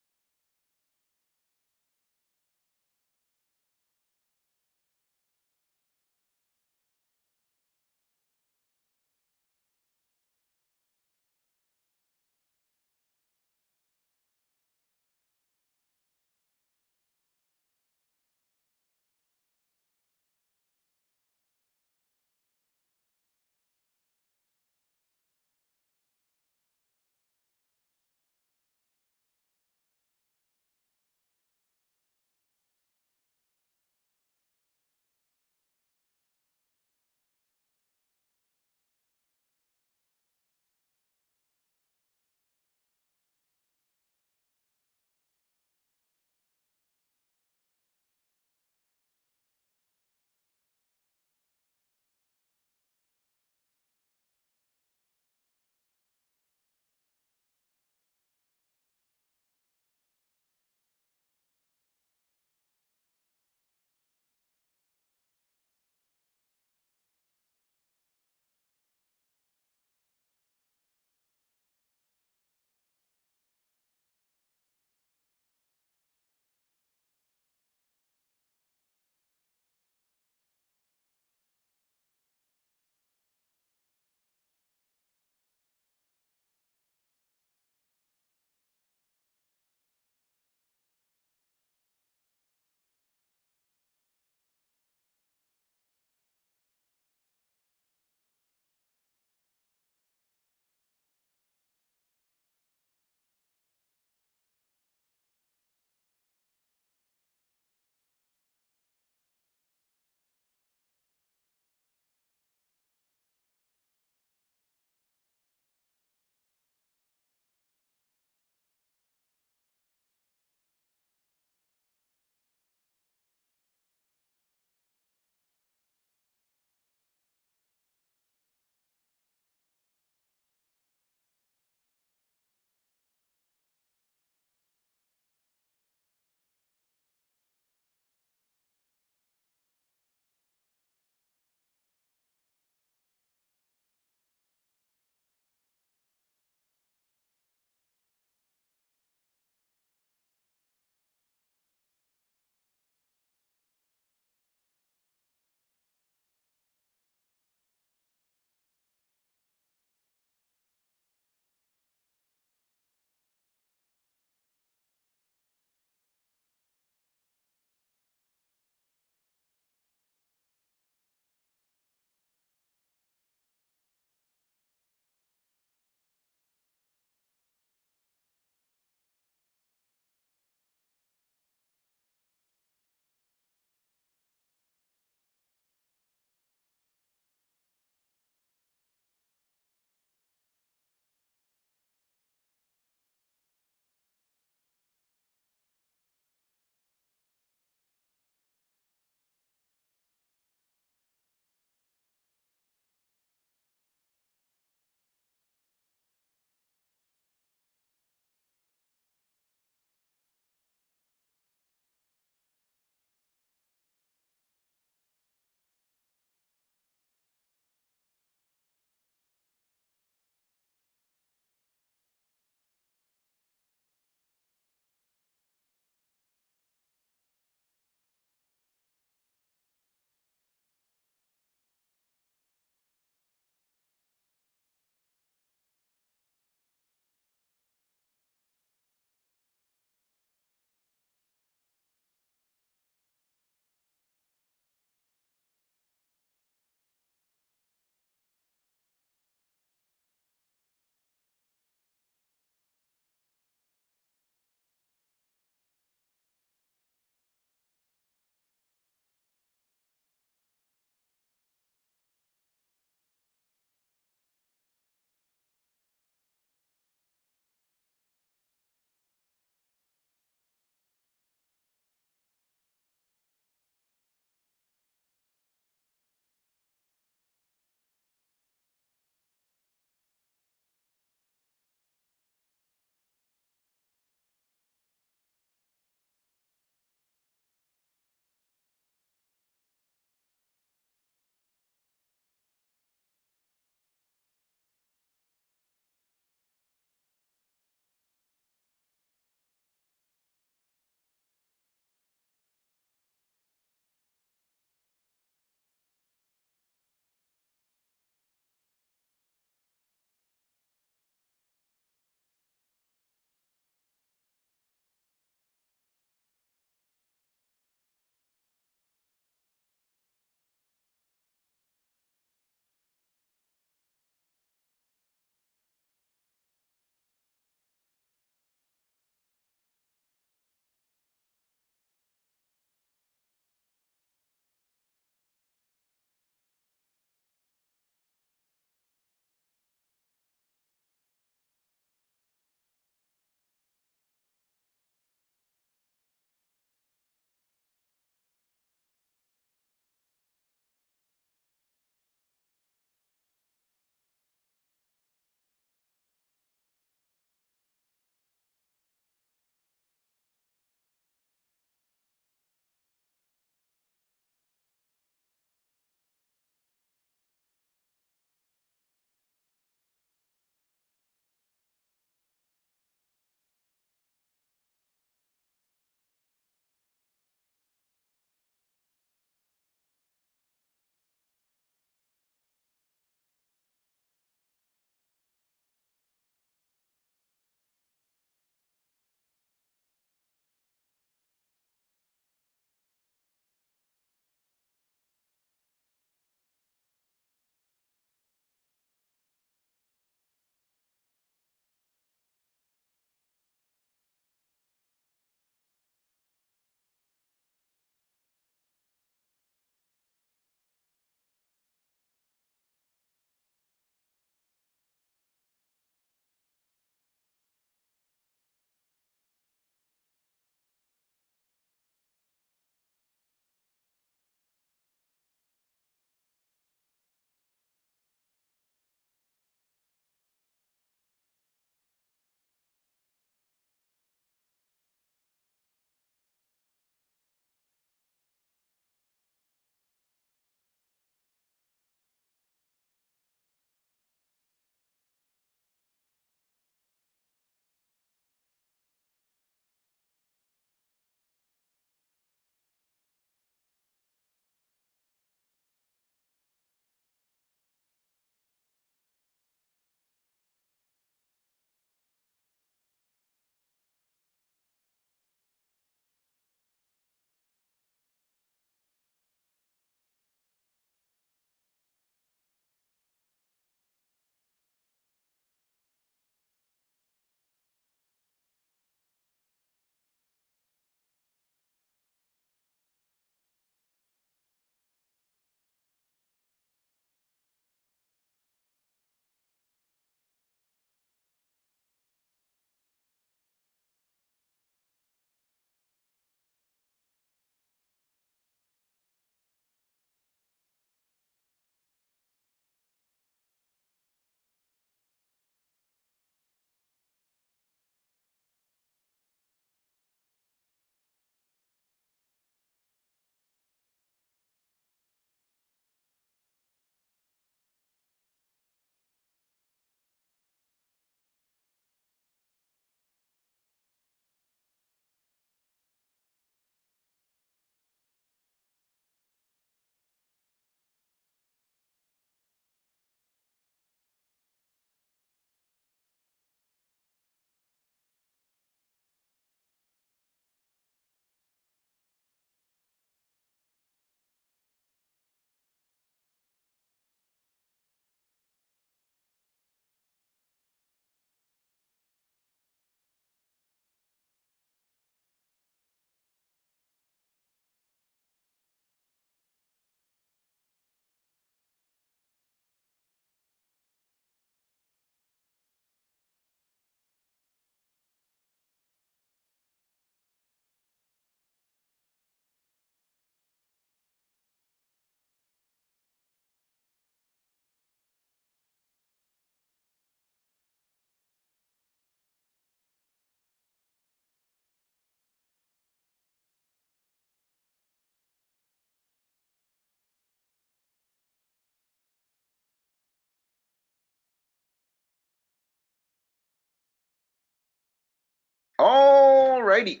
righty,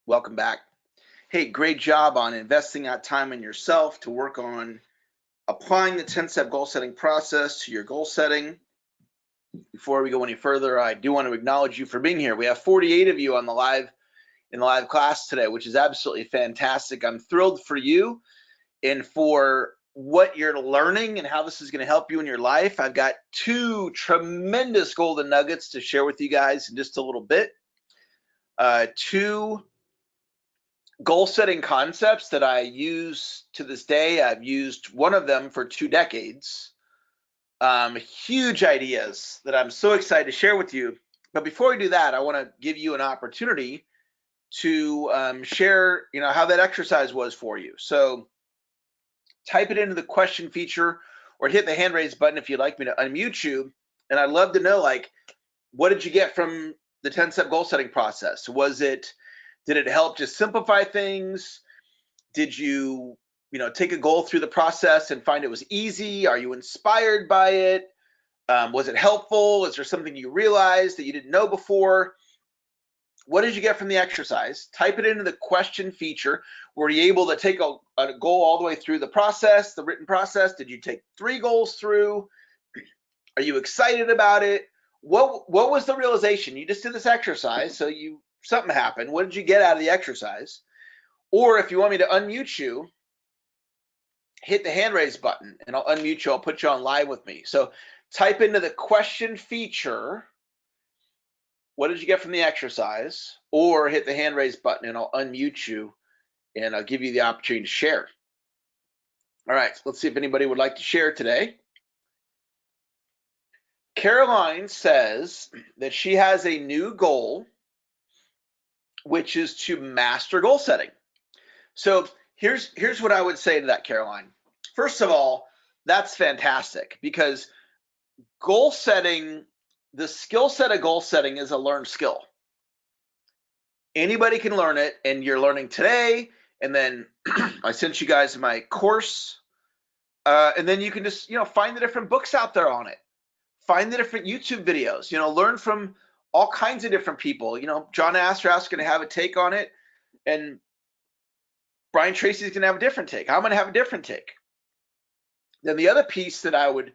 welcome back. Hey, great job on investing that time in yourself to work on applying the 10-step goal setting process to your goal setting. Before we go any further, I do want to acknowledge you for being here. We have 48 of you on the live class today, which is absolutely fantastic. I'm thrilled for you and for what you're learning and how this is going to help you in your life. I've got two tremendous golden nuggets to share with you guys in just a little bit. Two goal setting concepts that I use to this day. I've used one of them for 2 decades. Huge ideas that I'm so excited to share with you. But before we do that, I want to give you an opportunity to share, how that exercise was for you. So type it into the question feature or hit the hand raise button if you'd like me to unmute you. And I'd love to know, what did you get from the 10-step goal setting process? Did it help just simplify things? Did you, take a goal through the process and find it was easy? Are you inspired by it? Was it helpful? Is there something you realized that you didn't know before? What did you get from the exercise? Type it into the question feature. Were you able to take a goal all the way through the process, the written process? Did you take 3 goals through? Are you excited about it? What was the realization? You just did this exercise, so something happened. What did you get out of the exercise? Or if you want me to unmute you, hit the hand raise button and I'll unmute you. I'll put you on live with me. So type into the question feature, what did you get from the exercise? Or hit the hand raise button and I'll unmute you and I'll give you the opportunity to share. All right, so let's see if anybody would like to share today. Caroline says that she has a new goal, which is to master goal setting. So here's what I would say to that, Caroline. First of all, that's fantastic because goal setting, the skill set of goal setting is a learned skill. Anybody can learn it, and you're learning today. And then I sent you guys my course, and then you can just find the different books out there on it. Find the different YouTube videos. Learn from all kinds of different people. John Astro's going to have a take on it, and Brian Tracy's going to have a different take. I'm going to have a different take. Then the other piece that I would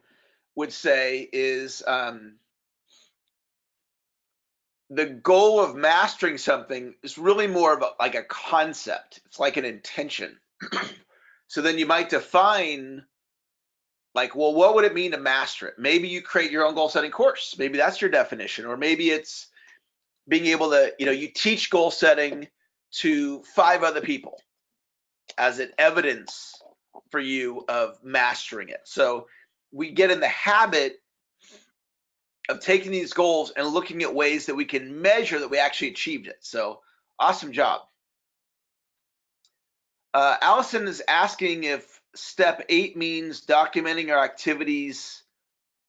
say is the goal of mastering something is really more of like a concept. It's like an intention. So then you might define, well, what would it mean to master it? Maybe you create your own goal setting course. Maybe that's your definition. Or maybe it's being able to, you teach goal setting to 5 other people as an evidence for you of mastering it. So we get in the habit of taking these goals and looking at ways that we can measure that we actually achieved it. So awesome job. Allison is asking if step 8 means documenting our activities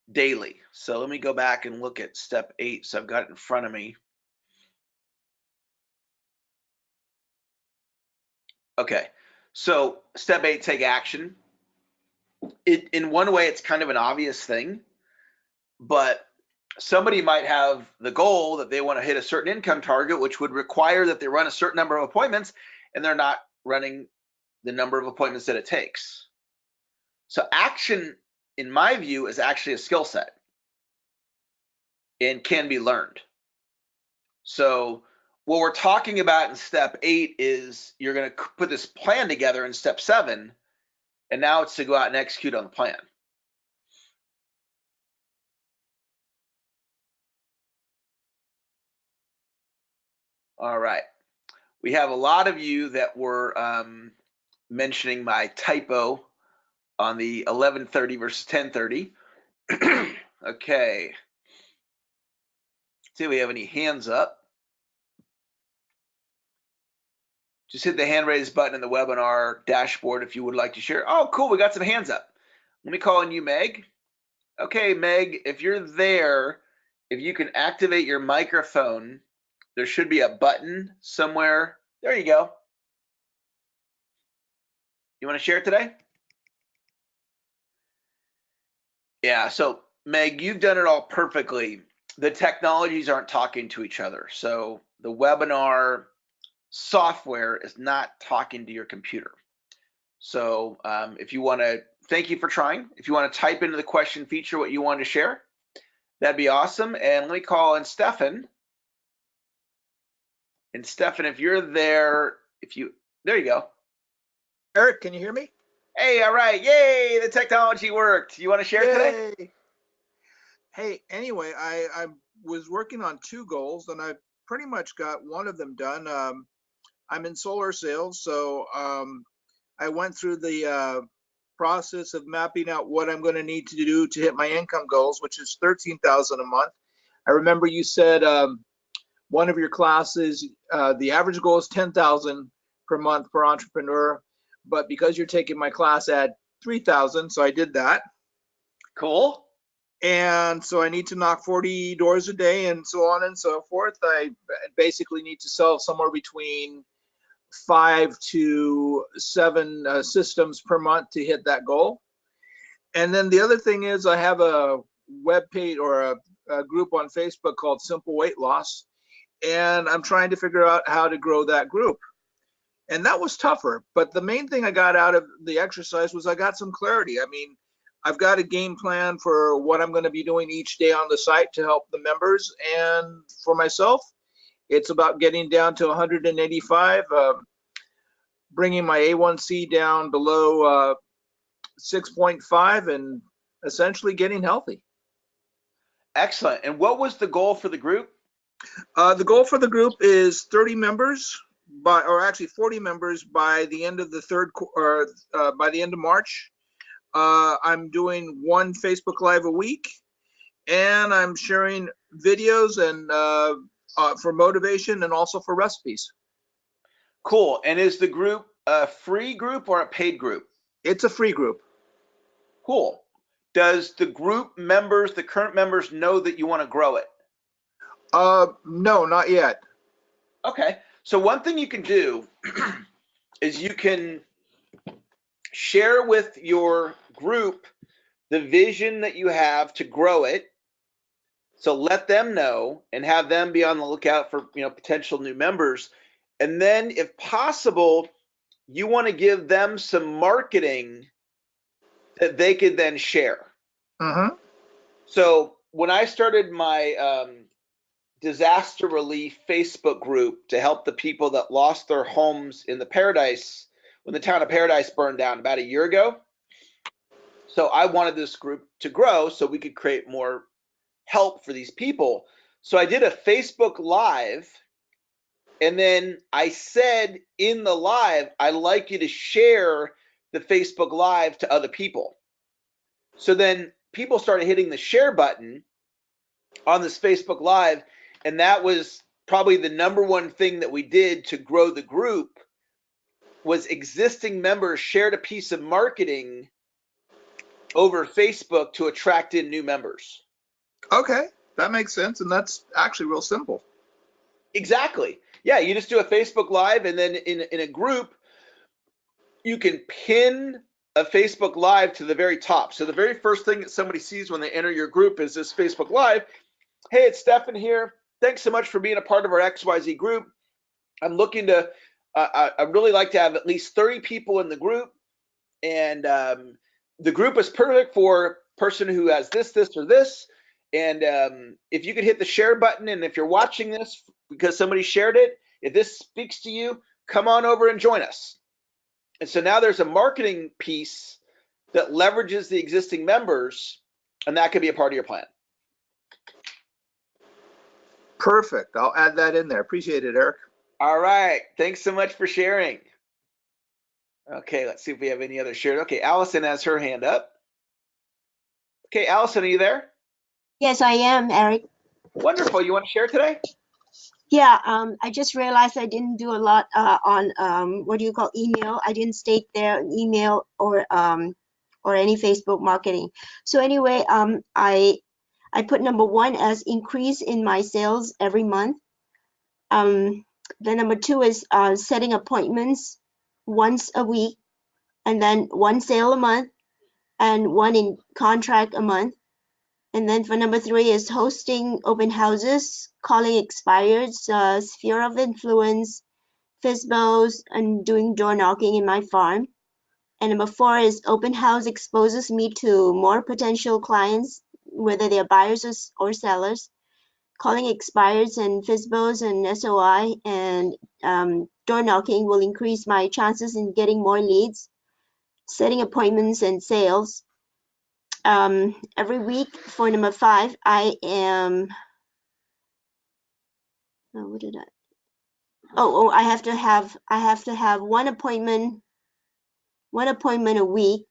daily. So let me go back and look at step 8. So I've got it in front of me. Okay, so step 8, take action. In one way, it's kind of an obvious thing, but somebody might have the goal that they want to hit a certain income target, which would require that they run a certain number of appointments, and they're not running the number of appointments that it takes. So action, in my view, is actually a skill set and can be learned. So what we're talking about in step 8 is you're going to put this plan together in step 7, and now it's to go out and execute on the plan. All right. We have a lot of you that were mentioning my typo on the 11:30 versus 10:30. Okay. See if we have any hands up. Just hit the hand raise button in the webinar dashboard if you would like to share. Oh, cool. We got some hands up. Let me call on you, Meg. Okay, Meg, if you're there, if you can activate your microphone, there should be a button somewhere. There you go. You want to share it today? Yeah, so Meg, you've done it all perfectly. the technologies aren't talking to each other. So the webinar software is not talking to your computer. So if you want to, thank you for trying. If you want to type into the question feature what you want to share, that'd be awesome. And let me call in Stefan. And Stefan, if you're there, there you go. Eric, can you hear me? Hey, all right, yay, the technology worked. You want to share today? Hey, anyway, I was working on 2 goals and I pretty much got one of them done. I'm in solar sales, so I went through the process of mapping out what I'm going to need to do to hit my income goals, which is $13,000 a month. I remember you said one of your classes, the average goal is $10,000 per month per entrepreneur, but because you're taking my class at $3,000, so I did that. Cool. And so I need to knock 40 doors a day and so on and so forth. I basically need to sell somewhere between 5 to 7 systems per month to hit that goal. And then the other thing is I have a web page or a group on Facebook called Simple Weight Loss, and I'm trying to figure out how to grow that group. And that was tougher, but the main thing I got out of the exercise was I got some clarity. I mean, I've got a game plan for what I'm going to be doing each day on the site to help the members, and for myself, it's about getting down to 185, bringing my A1C down below 6.5, and essentially getting healthy. Excellent. And what was the goal for the group? The goal for the group is 30 members or actually 40 members by the end of by the end of March. I'm doing 1 Facebook Live a week, and I'm sharing videos and for motivation and also for recipes. Cool. And is the group a free group or a paid group? It's a free group. Cool. Does the group members, the current members, know that you want to grow it? No, not yet. Okay. So one thing you can do is you can share with your group the vision that you have to grow it. So let them know and have them be on the lookout for, potential new members. And then if possible, you want to give them some marketing that they could then share. Mm-hmm. So when I started my disaster relief Facebook group to help the people that lost their homes in the Paradise, when the town of Paradise burned down about a year ago. So I wanted this group to grow so we could create more help for these people. So I did a Facebook Live, and then I said in the live, I'd like you to share the Facebook Live to other people. So then people started hitting the share button on this Facebook Live, and that was probably the #1 thing that we did to grow the group was existing members shared a piece of marketing over Facebook to attract in new members. Okay, that makes sense, and that's actually real simple. Exactly. Yeah, you just do a Facebook Live, and then in a group, you can pin a Facebook Live to the very top. So the very first thing that somebody sees when they enter your group is this Facebook Live. Hey, it's Stefan here. Thanks so much for being a part of our XYZ group. I'm looking to, I'd really like to have at least 30 people in the group. And the group is perfect for a person who has this, or this. And if you could hit the share button, and if you're watching this because somebody shared it, if this speaks to you, come on over and join us. And so now there's a marketing piece that leverages the existing members, and that could be a part of your plan. Perfect. I'll add that in there. Appreciate it, Eric. All right. Thanks so much for sharing. Okay, let's see if we have any other shared. Okay, Allison has her hand up. Okay, Allison, are you there? Yes, I am, Eric. Wonderful. You want to share today? Yeah, I just realized I didn't do a lot on what do you call email. I didn't state there email or any Facebook marketing. So anyway, I put #1 as increase in my sales every month. Then #2 is setting appointments once a week, and then 1 sale a month and 1 in contract a month. And then for number 3 is hosting open houses, calling expireds, sphere of influence, FISBOs, and doing door knocking in my farm. And number 4 is open house exposes me to more potential clients, whether they're buyers or sellers. Calling expireds and FISBOs and SOI and door knocking will increase my chances in getting more leads. Setting appointments and sales. Every week for number 5, I am. Oh, what did I? Oh, I have to have one appointment a week,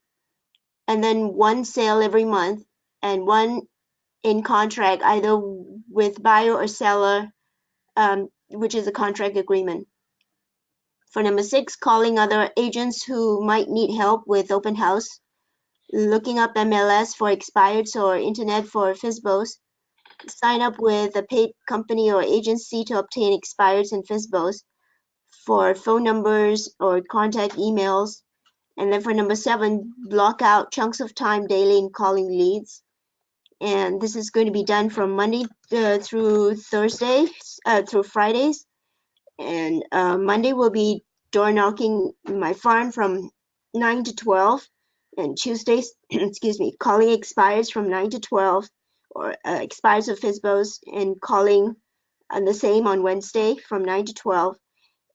and then one sale every month, and one in contract either with buyer or seller, which is a contract agreement. For number 6, calling other agents who might need help with open house, looking up MLS for expireds or internet for FISBOs, sign up with a paid company or agency to obtain expireds and FISBOs for phone numbers or contact emails. And then for number 7, block out chunks of time daily in calling leads. And this is going to be done from Monday through Fridays. And Monday will be door knocking my farm from 9 to 12. And Tuesdays, excuse me, calling expires from 9 to 12, or expires of FISBOs, and calling the same on Wednesday from 9 to 12.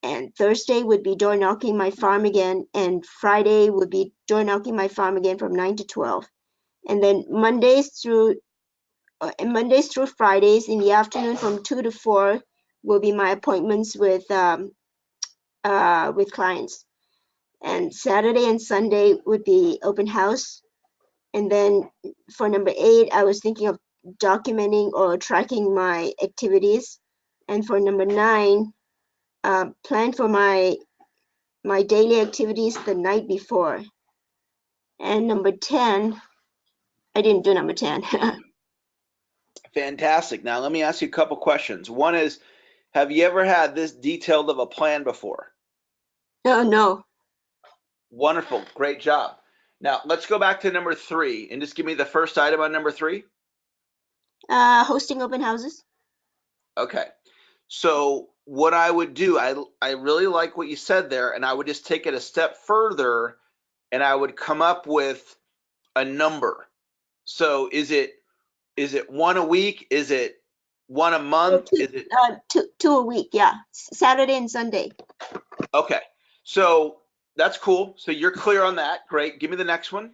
And Thursday would be door knocking my farm again, and Friday would be door knocking my farm again from 9 to 12. And then Mondays through Fridays in the afternoon from 2 to 4 will be my appointments with clients. And Saturday and Sunday would be open house. And then for number 8, I was thinking of documenting or tracking my activities. And for number 9, plan for my daily activities the night before. And number 10, I didn't do number 10. Fantastic. Now, let me ask you a couple questions. One is, have you ever had this detailed of a plan before? No. Wonderful. Great job. Now, let's go back to number 3 and just give me the first item on number 3. Hosting open houses. Okay. So what I would do, I really like what you said there, and I would just take it a step further, and I would come up with a number. So is it one a week? Is it one a month? Is it two a week? Yeah, Saturday and Sunday. okay? So that's cool. So you're clear on that. Great. Give me the next one.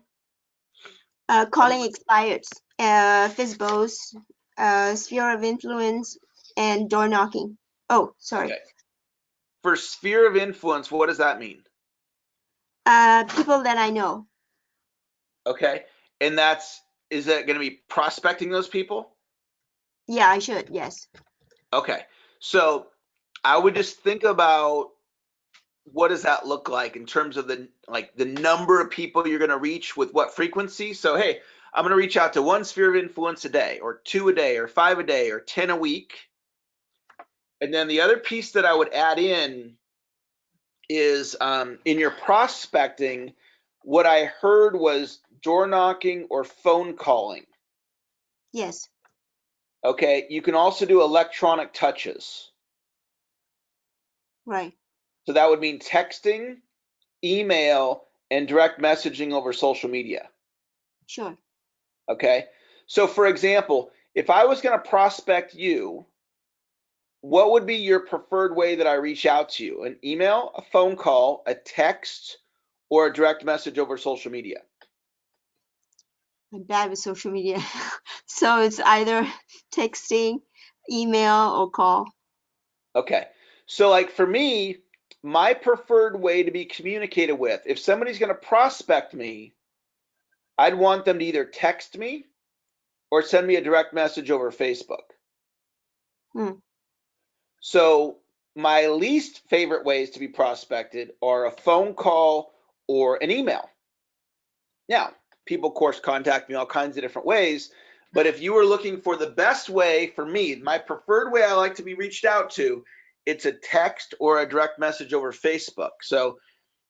Calling expireds, FISBOs, sphere of influence, and door knocking. Oh, sorry. Okay. For sphere of influence, what does that mean? People that I know. Okay. And is that going to be prospecting those people? Yeah, I should. Yes. Okay. So I would just think about what does that look like in terms of the number of people you're going to reach with what frequency. So, hey, I'm going to reach out to 1 sphere of influence a day, or 2 a day, or 5 a day, or 10 a week. And then the other piece that I would add in is in your prospecting, what I heard was door knocking or phone calling. Yes. Okay. You can also do electronic touches. Right. So that would mean texting, email, and direct messaging over social media. Sure. Okay. So for example, if I was going to prospect you, what would be your preferred way that I reach out to you? An email, a phone call, a text, or a direct message over social media? I'm bad with social media. So it's either texting, email, or call. Okay. So like for me, my preferred way to be communicated with, if somebody's going to prospect me, I'd want them to either text me or send me a direct message over Facebook. So my least favorite ways to be prospected are a phone call or an email. Now, people, of course, contact me all kinds of different ways, but if you were looking for the best way for me, my preferred way I like to be reached out to, it's a text or a direct message over Facebook. So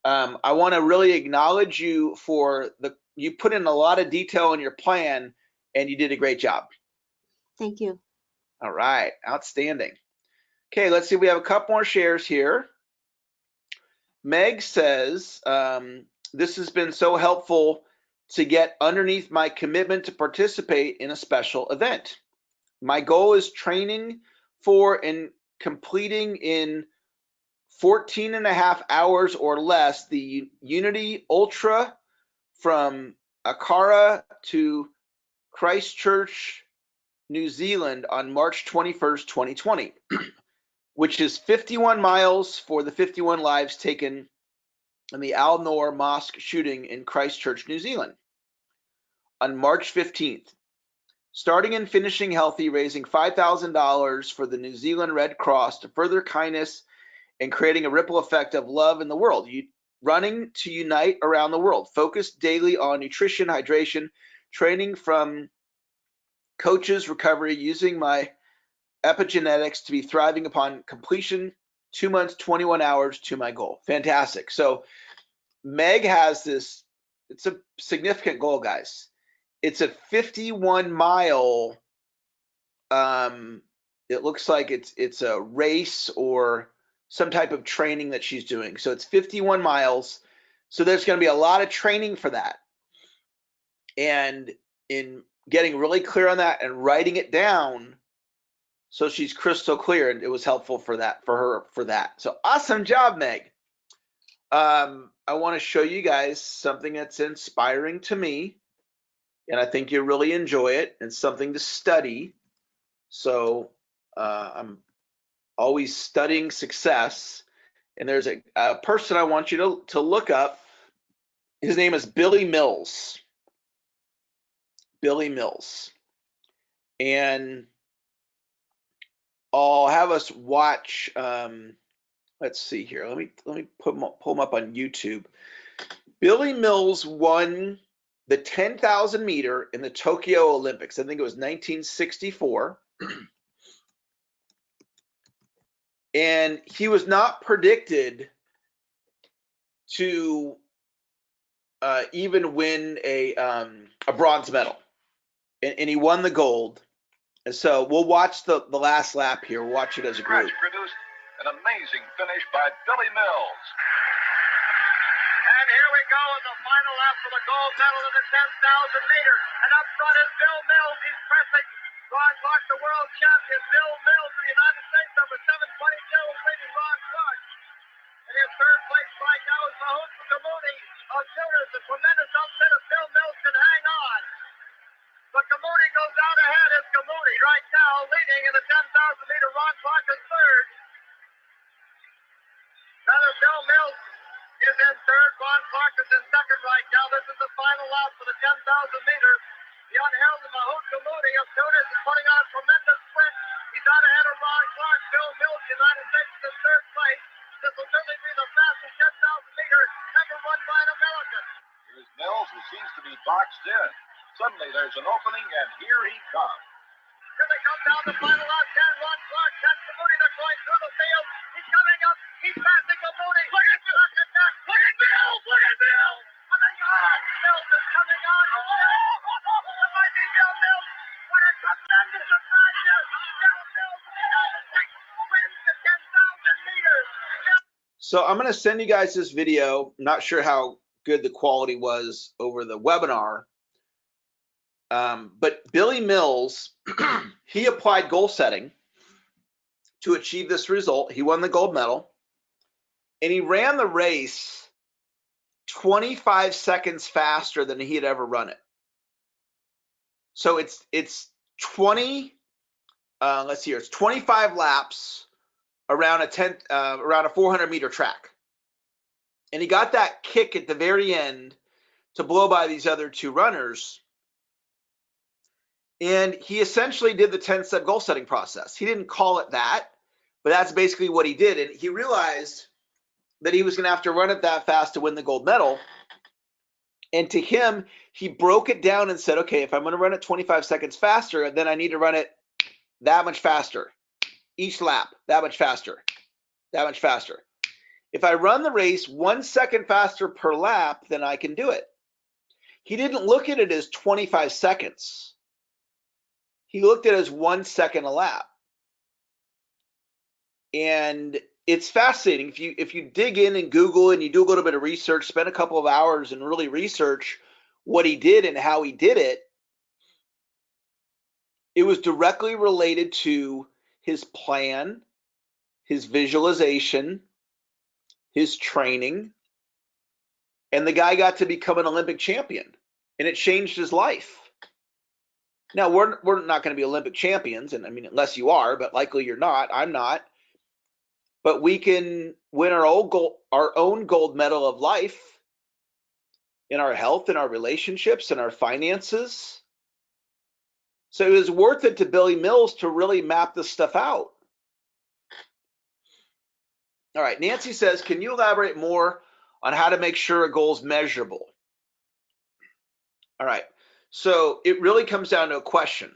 I want to really acknowledge you for you put in a lot of detail in your plan, and you did a great job. Thank you. All right, outstanding. Okay, let's see. We have a couple more shares here. Meg says, this has been so helpful to get underneath my commitment to participate in a special event. My goal is training for and completing in 14 and a half hours or less the Unity Ultra from Akara to Christchurch, New Zealand on March 21st, 2020, which is 51 miles for the 51 lives taken in the Al Noor Mosque shooting in Christchurch, New Zealand on March 15th. Starting and finishing healthy, raising $5,000 for the New Zealand Red Cross to further kindness and creating a ripple effect of love in the world. Running to unite around the world. Focus daily on nutrition, hydration, training from coaches, recovery, using my epigenetics to be thriving upon completion, 2 months, 21 hours to my goal. Fantastic. So Meg has this, it's a significant goal, guys. It's a 51 mile, it looks like it's a race or some type of training that she's doing. So it's 51 miles. So there's going to be a lot of training for that. And in getting really clear on that and writing it down so she's crystal clear, and it was helpful for that, for her, for that. So awesome job, Meg. I want to show you guys something that's inspiring to me, and I think you'll really enjoy it. It's something to study. So I'm always studying success. And there's a person I want you to look up. His name is Billy Mills. Billy Mills. And I'll have us watch, let's see here. Let me pull him up on YouTube. Billy Mills won the 10,000 meter in the Tokyo Olympics. I think it was 1964. And he was not predicted to even win a bronze medal, and he won the gold. And so we'll watch the last lap here. We'll watch it as a group. Produced an amazing finish by Billy Mills. And here we go in the final lap for the gold medal in the 10,000 meters. And up front is Bill Mills. He's pressing Ron Clark, the world champion. Bill Mills of the United States, number 722, leading Ron Clark. And in third place right now is Mahout Kamudi of Tunis. A tremendous upset if Bill Mills can hang on. But Kamudi goes out ahead. It's Kamudi right now leading in the 10,000 meter. Ron Clark is third. Rather, Bill Mills is in third. Ron Clark is in second right now. This is the final lap for the 10,000 meters. The unheralded Mahout Kamudi of Tunis is putting on a tremendous sprint. He's out ahead of Ron Clark. Bill Mills, United States, is in third place. This will certainly be the fastest 10,000 meters ever run by an American. Here's Mills, who seems to be boxed in. Suddenly there's an opening, and here he comes. Here they come down the final lap. Ron Clark, that's Kamudi. They're going through the field. He's coming up. He's passing Kamudi. Look at Mills. Look at Mills. Look at Mills. Oh my God. Mills is coming on. It might be Bill Mills. What a tremendous surprise here. Bill Mills wins the 10,000 meters. So I'm going to send you guys this video. I'm not sure how good the quality was over the webinar. But Billy Mills, he applied goal setting to achieve this result. He won the gold medal, and he ran the race 25 seconds faster than he had ever run it. So it's 20. Let's see here. It's 25 laps around a 400 meter track, and he got that kick at the very end to blow by these other two runners. And he essentially did the 10-step goal setting process. He didn't call it that, but that's basically what he did. And he realized that he was going to have to run it that fast to win the gold medal. And to him, he broke it down and said, okay, if I'm going to run it 25 seconds faster, then I need to run it that much faster. Each lap, that much faster, that much faster. If I run the race 1 second faster per lap, then I can do it. He didn't look at it as 25 seconds. he looked at it as 1 second a lap. And it's fascinating. If you dig in and Google and you do a little bit of research, spend a couple of hours and really research what he did and how he did it, it was directly related to his plan, his visualization, his training, and the guy got to become an Olympic champion, and it changed his life. Now, we're not going to be Olympic champions, and I mean, unless you are, but likely you're not. I'm not. But we can win our own gold medal of life in our health, in our relationships, in our finances. So it was worth it to Billy Mills to really map this stuff out. All right, Nancy says, can you elaborate more on how to make sure a goal is measurable? All right, so it really comes down to a question.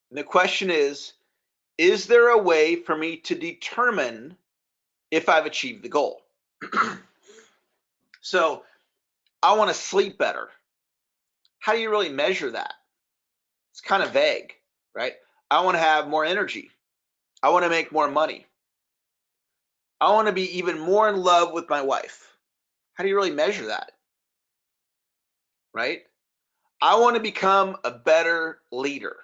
And the question is there a way for me to determine if I've achieved the goal? So I want to sleep better. How do you really measure that? It's kind of vague, right? I want to have more energy. I want to make more money. I want to be even more in love with my wife. How do you really measure that? Right? I want to become a better leader.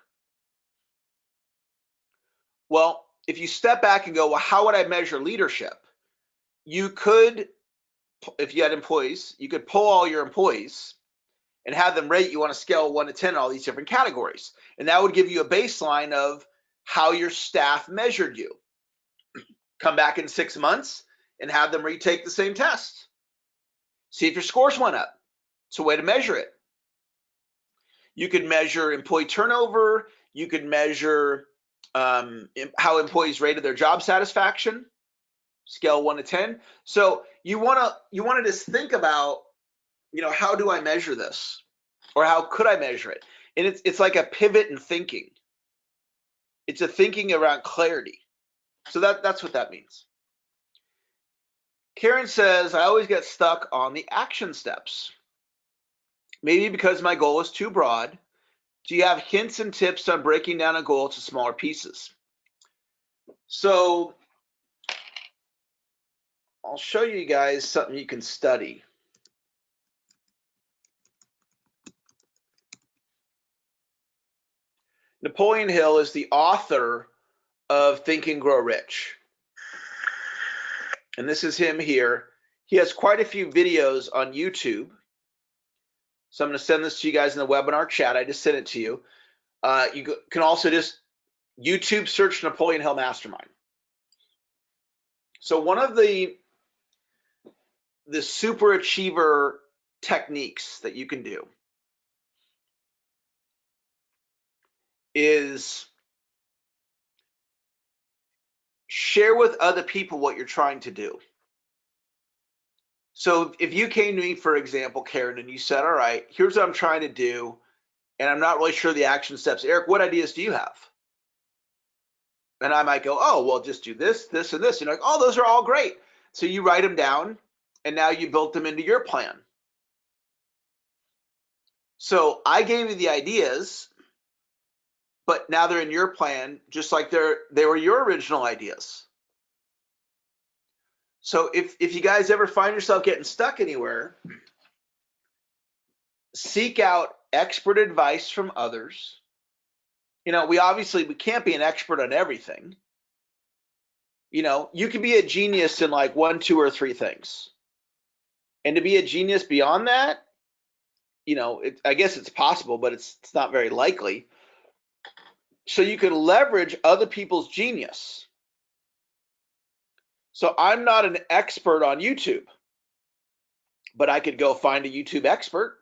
Well, if you step back and go, well, how would I measure leadership? You could, if you had employees, you could poll all your employees and have them rate you on a scale of 1 to 10 in all these different categories. And that would give you a baseline of how your staff measured you. Come back in 6 months and have them retake the same test. See if your scores went up. It's a way to measure it. You could measure employee turnover. You could measure how employees rated their job satisfaction, scale 1 to 10. So you want to just think about, how do I measure this, or how could I measure it? And it's like a pivot in thinking. It's a thinking around clarity. So that's what that means. Karen says, I always get stuck on the action steps. Maybe because my goal is too broad. Do you have hints and tips on breaking down a goal to smaller pieces? So I'll show you guys something you can study. Napoleon Hill is the author of Think and Grow Rich. And this is him here. He has quite a few videos on YouTube. So I'm going to send this to you guys in the webinar chat. I just sent it to you. You can also just YouTube search Napoleon Hill Mastermind. So one of the super achiever techniques that you can do is share with other people what you're trying to do. So if you came to me, for example, Karen, and you said, all right, here's what I'm trying to do, and I'm not really sure the action steps. Eric, what ideas do you have? And I might go, oh, well, just do this, this, and this. You're like, oh, those are all great. So you write them down, and now you built them into your plan. So I gave you the ideas, but now they're in your plan, just like they were your original ideas. So if you guys ever find yourself getting stuck anywhere, seek out expert advice from others. We can't be an expert on everything. You can be a genius in like 1, 2, or 3 things. And to be a genius beyond that, I guess it's possible, but it's not very likely. So you can leverage other people's genius. So I'm not an expert on YouTube, but I could go find a YouTube expert.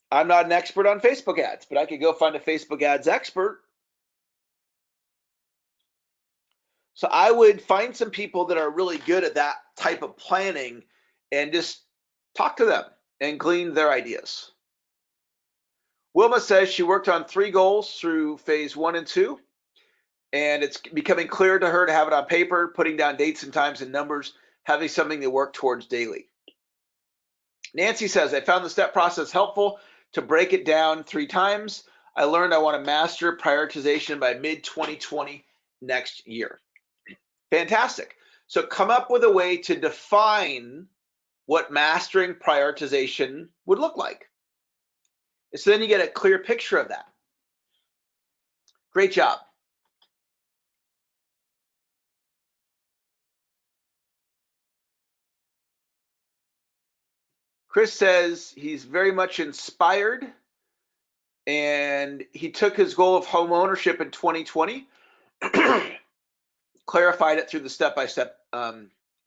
I'm not an expert on Facebook ads, but I could go find a Facebook ads expert. So I would find some people that are really good at that type of planning and just talk to them and glean their ideas. Wilma says she worked on 3 goals through phase 1 and 2, and it's becoming clear to her to have it on paper, putting down dates and times and numbers, having something to work towards daily. Nancy says, I found the step process helpful to break it down 3 times. I learned I want to master prioritization by mid-2020 next year. Fantastic. So come up with a way to define what mastering prioritization would look like. So then you get a clear picture of that. Great job. Chris says he's very much inspired, and he took his goal of home ownership in 2020, clarified it through the step-by-step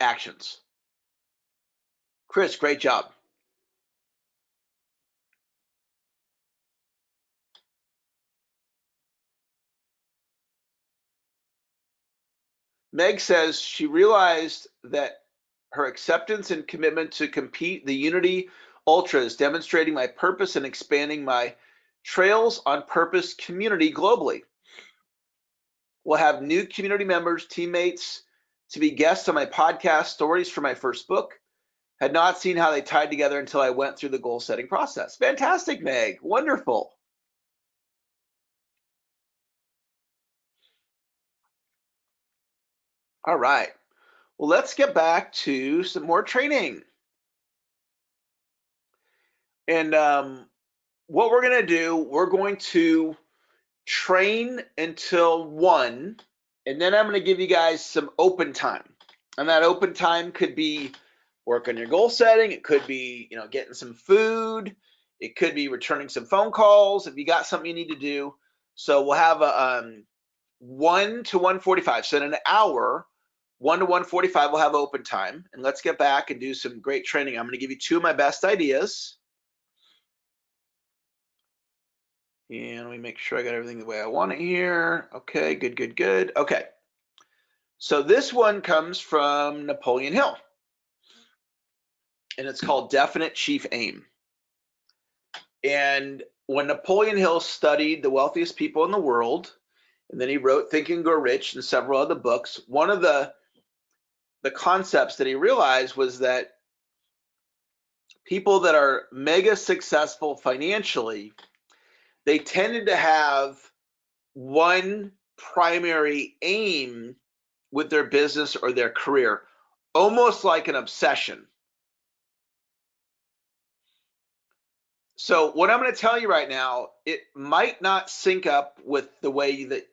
actions. Chris, great job. Meg says she realized that her acceptance and commitment to compete the Unity Ultra is demonstrating my purpose and expanding my Trails on Purpose community globally. We'll have new community members, teammates to be guests on my podcast, Stories from My First Book. Had not seen how they tied together until I went through the goal setting process. Fantastic, Meg. Wonderful. All right. Well, let's get back to some more training. And what we're going to do, we're going to train until 1, and then I'm going to give you guys some open time. And that open time could be work on your goal setting. It could be, getting some food. It could be returning some phone calls if you got something you need to do. So we'll have a 1 to 1:45. So in an hour, 1 to 1:45, we'll have open time. And let's get back and do some great training. I'm going to give you 2 of my best ideas. And let me make sure I got everything the way I want it here. Okay, good, good, good. Okay. So this one comes from Napoleon Hill. And it's called Definite Chief Aim. And when Napoleon Hill studied the wealthiest people in the world, and then he wrote Think and Grow Rich and several other books, one of the concepts that he realized was that people that are mega successful financially, they tended to have one primary aim with their business or their career, almost like an obsession. So what I'm going to tell you right now, it might not sync up with the way that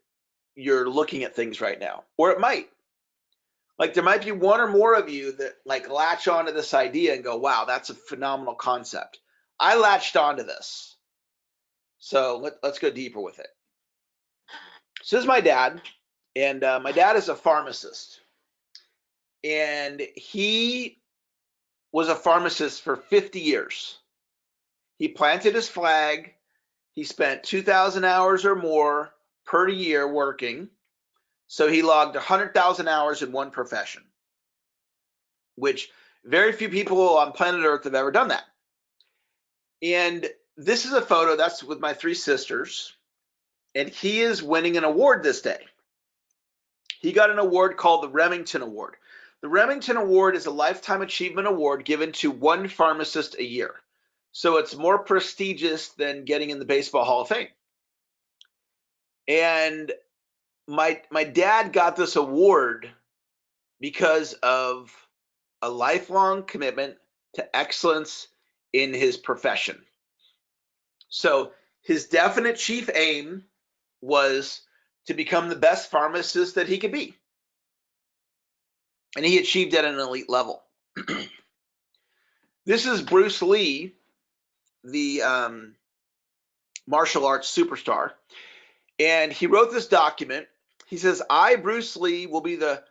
you're looking at things right now, or it might. Like there might be one or more of you that like latch onto this idea and go, wow, that's a phenomenal concept. I latched onto this. So let's go deeper with it. So this is my dad, and my dad is a pharmacist. And he was a pharmacist for 50 years. He planted his flag. He spent 2,000 hours or more per year working. So he logged 100,000 hours in one profession, which very few people on planet Earth have ever done that. And this is a photo that's with my 3 sisters, and he is winning an award this day. He got an award called the Remington Award. The Remington Award is a lifetime achievement award given to one pharmacist a year. So it's more prestigious than getting in the Baseball Hall of Fame. And my dad got this award because of a lifelong commitment to excellence in his profession. So his definite chief aim was to become the best pharmacist that he could be. And he achieved at an elite level. This is Bruce Lee, the martial arts superstar. And he wrote this document. He says, I, Bruce Lee, will be the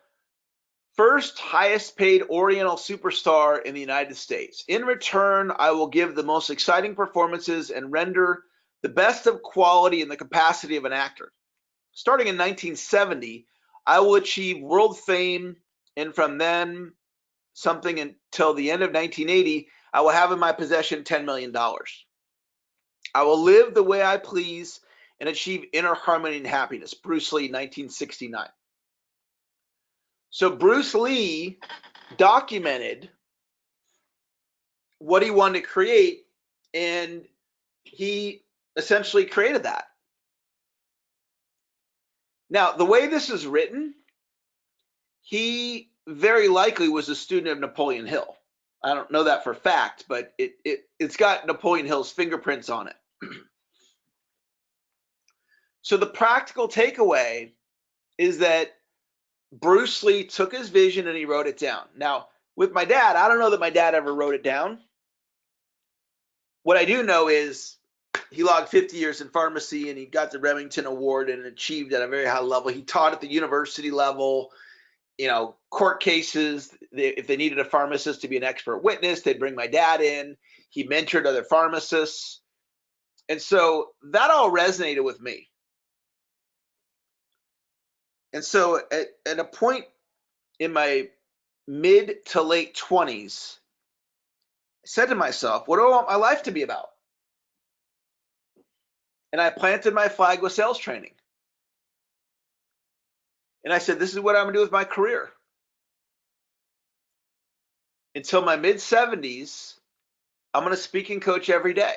first highest paid Oriental superstar in the United States. In return, I will give the most exciting performances and render the best of quality in the capacity of an actor. Starting in 1970, I will achieve world fame, and from then something until the end of 1980, I will have in my possession $10 million. I will live the way I please and achieve inner harmony and happiness. Bruce Lee, 1969. So Bruce Lee documented what he wanted to create, and he essentially created that. Now, the way this is written, he very likely was a student of Napoleon Hill. I don't know that for fact, but it's got Napoleon Hill's fingerprints on it. So the practical takeaway is that Bruce Lee took his vision and he wrote it down. Now, with my dad, I don't know that my dad ever wrote it down. What I do know is he logged 50 years in pharmacy and he got the Remington Award and achieved at a very high level. He taught at the university level, you know, court cases. If they needed a pharmacist to be an expert witness, they'd bring my dad in. He mentored other pharmacists. And so that all resonated with me. And so at a point in my mid to late 20s, I said to myself, what do I want my life to be about? And I planted my flag with sales training. And I said, this is what I'm going to do with my career. Until my mid 70s, I'm going to speak and coach every day.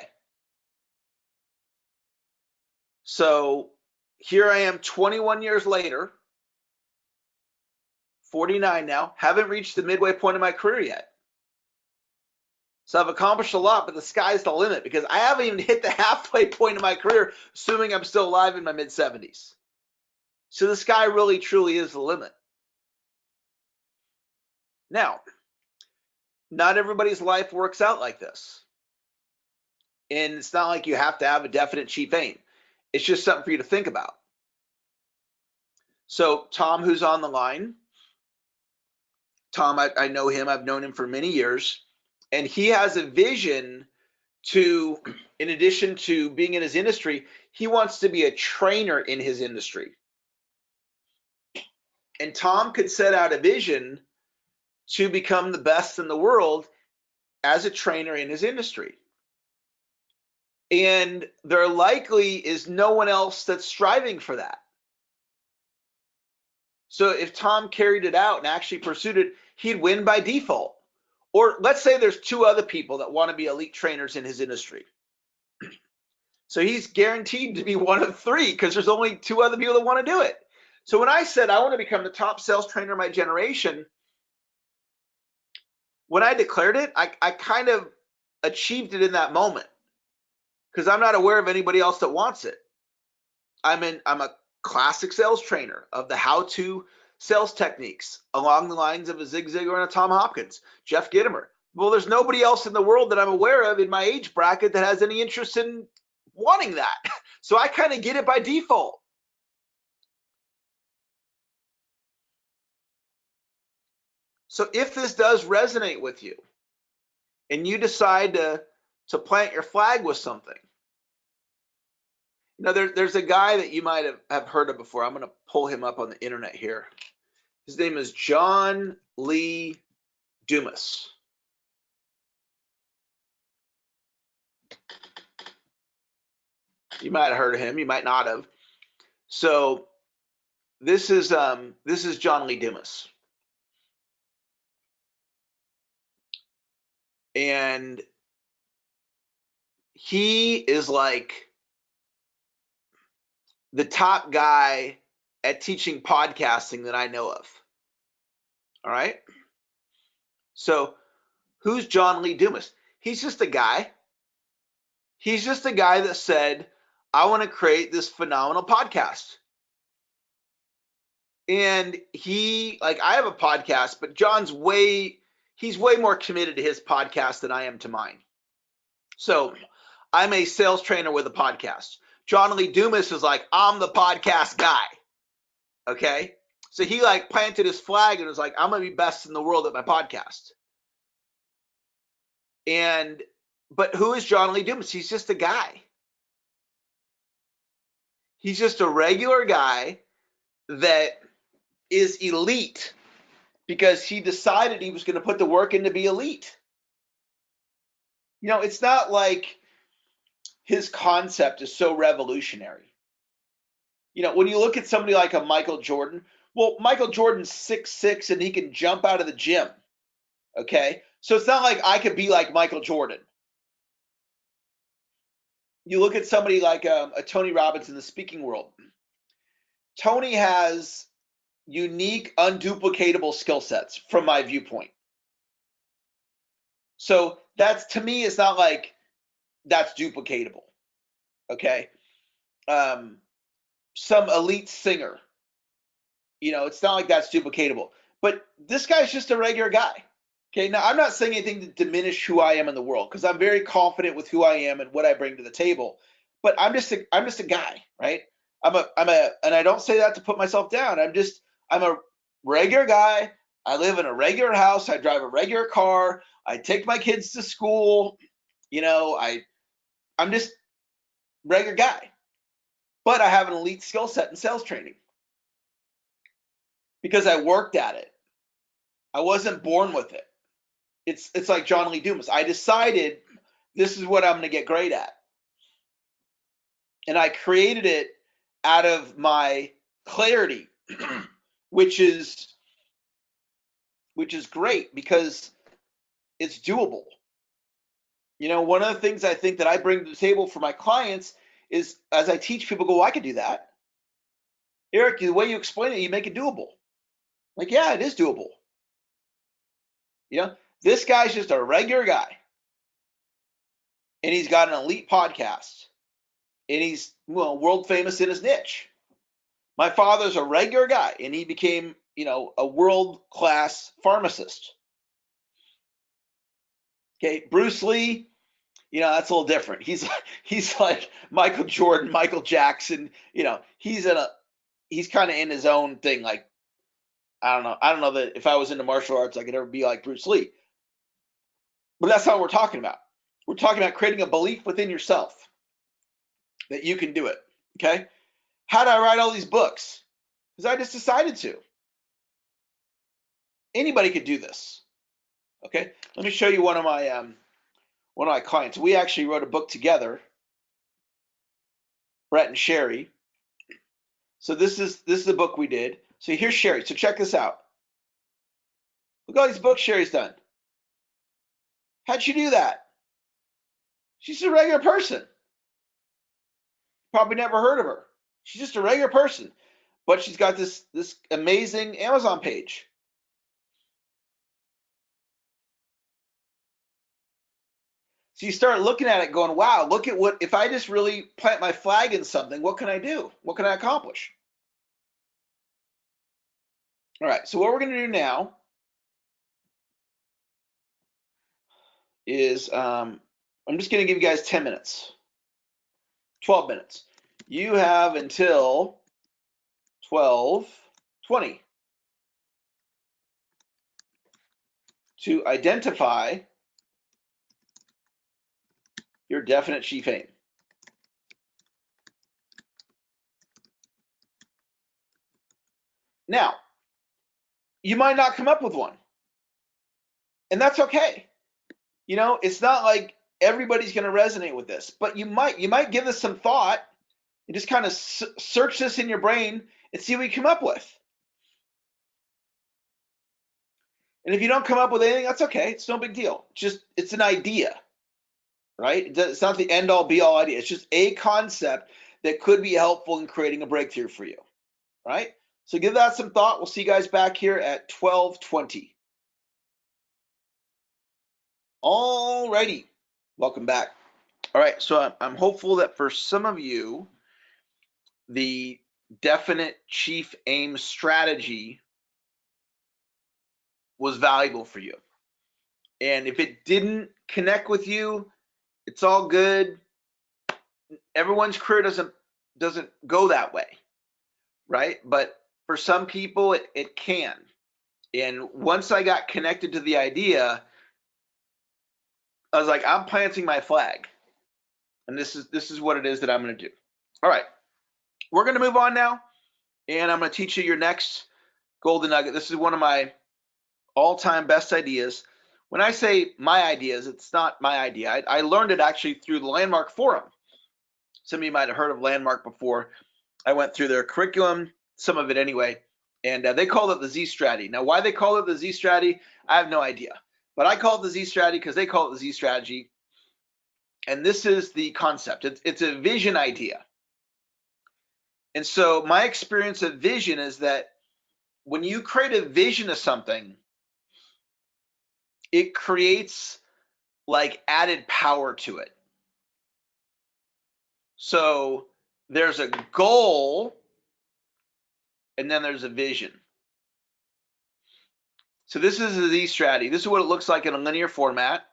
So here I am 21 years later, 49 now, haven't reached the midway point of my career yet. So I've accomplished a lot, but the sky's the limit because I haven't even hit the halfway point of my career, assuming I'm still alive in my mid 70s. So the sky really, truly is the limit. Now, not everybody's life works out like this. And it's not like you have to have a definite chief aim. It's just something for you to think about. So Tom, who's on the line, Tom, I know him. I've known him for many years. And he has a vision to, in addition to being in his industry, he wants to be a trainer in his industry. And Tom could set out a vision to become the best in the world as a trainer in his industry. And there likely is no one else that's striving for that. So if Tom carried it out and actually pursued it, he'd win by default. Or let's say there's two other people that want to be elite trainers in his industry. So he's guaranteed to be one of three because there's only two other people that want to do it. So when I said I want to become the top sales trainer of my generation, when I declared it, I kind of achieved it in that moment because I'm not aware of anybody else that wants it. I'm a classic sales trainer of the how-to sales techniques along the lines of a Zig Ziglar and a Tom Hopkins, Jeff Gitomer. Well, there's nobody else in the world that I'm aware of in my age bracket that has any interest in wanting that. So I kind of get it by default. So if this does resonate with you and you decide to plant your flag with something, you know, there's a guy that you might have heard of before. I'm going to pull him up on the internet here. His name is John Lee Dumas. You might have heard of him. You might not have. So this is John Lee Dumas. And he is like the top guy at teaching podcasting that I know of. All right. So who's John Lee Dumas? He's just a guy. He's just a guy that said, I want to create this phenomenal podcast. And I have a podcast, but he's way more committed to his podcast than I am to mine. So I'm a sales trainer with a podcast. John Lee Dumas is like, I'm the podcast guy. Okay. So he planted his flag and was like, I'm going to be best in the world at my podcast. But who is John Lee Dumas? He's just a guy. He's just a regular guy that is elite because he decided he was going to put the work in to be elite. You know, it's not like his concept is so revolutionary. You know, when you look at somebody like a Michael Jordan, well, Michael Jordan's 6'6" and he can jump out of the gym. Okay. So it's not like I could be like Michael Jordan. You look at somebody like a Tony Robbins in the speaking world. Tony has unique, unduplicatable skill sets from my viewpoint. So that's, to me, it's not like that's duplicatable. Okay. Some elite singer, it's not like that's duplicatable. But this guy's just a regular guy. Okay. Now, I'm not saying anything to diminish who I am in the world, because I'm very confident with who I am and what I bring to the table. But I'm just a guy, right? And I don't say that to put myself down. I'm a regular guy. I live in a regular house. I drive a regular car. I take my kids to school. I'm just a regular guy. But I have an elite skill set in sales training because I worked at it. I wasn't born with it. It's like John Lee Dumas. I decided this is what I'm going to get great at. And I created it out of my clarity, which is great because it's doable. One of the things I think that I bring to the table for my clients is, as I teach people, go, I could do that. Eric, the way you explain it, you make it doable. Like, yeah, it is doable. This guy's just a regular guy. And he's got an elite podcast. And he's, world famous in his niche. My father's a regular guy, and he became, a world-class pharmacist. Okay, Bruce Lee, that's a little different. He's like Michael Jordan, Michael Jackson. He's kind of in his own thing. Like, I don't know that if I was into martial arts, I could ever be like Bruce Lee. But that's not what we're talking about. We're talking about creating a belief within yourself that you can do it. Okay. How did I write all these books? Because I just decided to. Anybody could do this. Okay. Let me show you one of my clients. We actually wrote a book together, Brett and Sherry. So this is the book we did. So here's Sherry. So check this out. Look at all these books Sherry's done. How'd she do that? She's a regular person. Probably never heard of her. She's just a regular person, but she's got this amazing Amazon page. So you start looking at it going, wow, look at what, if I just really plant my flag in something, what can I do? What can I accomplish? All right, so what we're going to do now is I'm just going to give you guys 10 minutes, 12 minutes. You have until 12:20 to identify your definite chief aim. Now, you might not come up with one, and that's okay. It's not like everybody's going to resonate with this, but you might give this some thought and just kind of search this in your brain and see what you come up with. And if you don't come up with anything, that's okay. It's no big deal. It's an idea, right? It's not the end all be all idea. It's just a concept that could be helpful in creating a breakthrough for you, right? So give that some thought. We'll see you guys back here at 12:20. All righty. Welcome back. All right. So I'm hopeful that for some of you, the definite chief aim strategy was valuable for you. And if it didn't connect with you, it's all good. Everyone's career doesn't go that way, right? But for some people, it can. And once I got connected to the idea, I was like, I'm planting my flag. And this is what it is that I'm going to do. All right. We're going to move on now. And I'm going to teach you your next golden nugget. This is one of my all-time best ideas. When I say my ideas, it's not my idea. I learned it actually through the Landmark Forum. Some of you might have heard of Landmark before. I went through their curriculum, some of it anyway, and they called it the Z strategy. Now, why they call it the Z strategy, I have no idea. But I call it the Z strategy because they call it the Z strategy. And this is the concept. It's a vision idea. And so my experience of vision is that when you create a vision of something, it creates like added power to it. So there's a goal and then there's a vision. So this is the Z strategy. This is what it looks like in a linear format.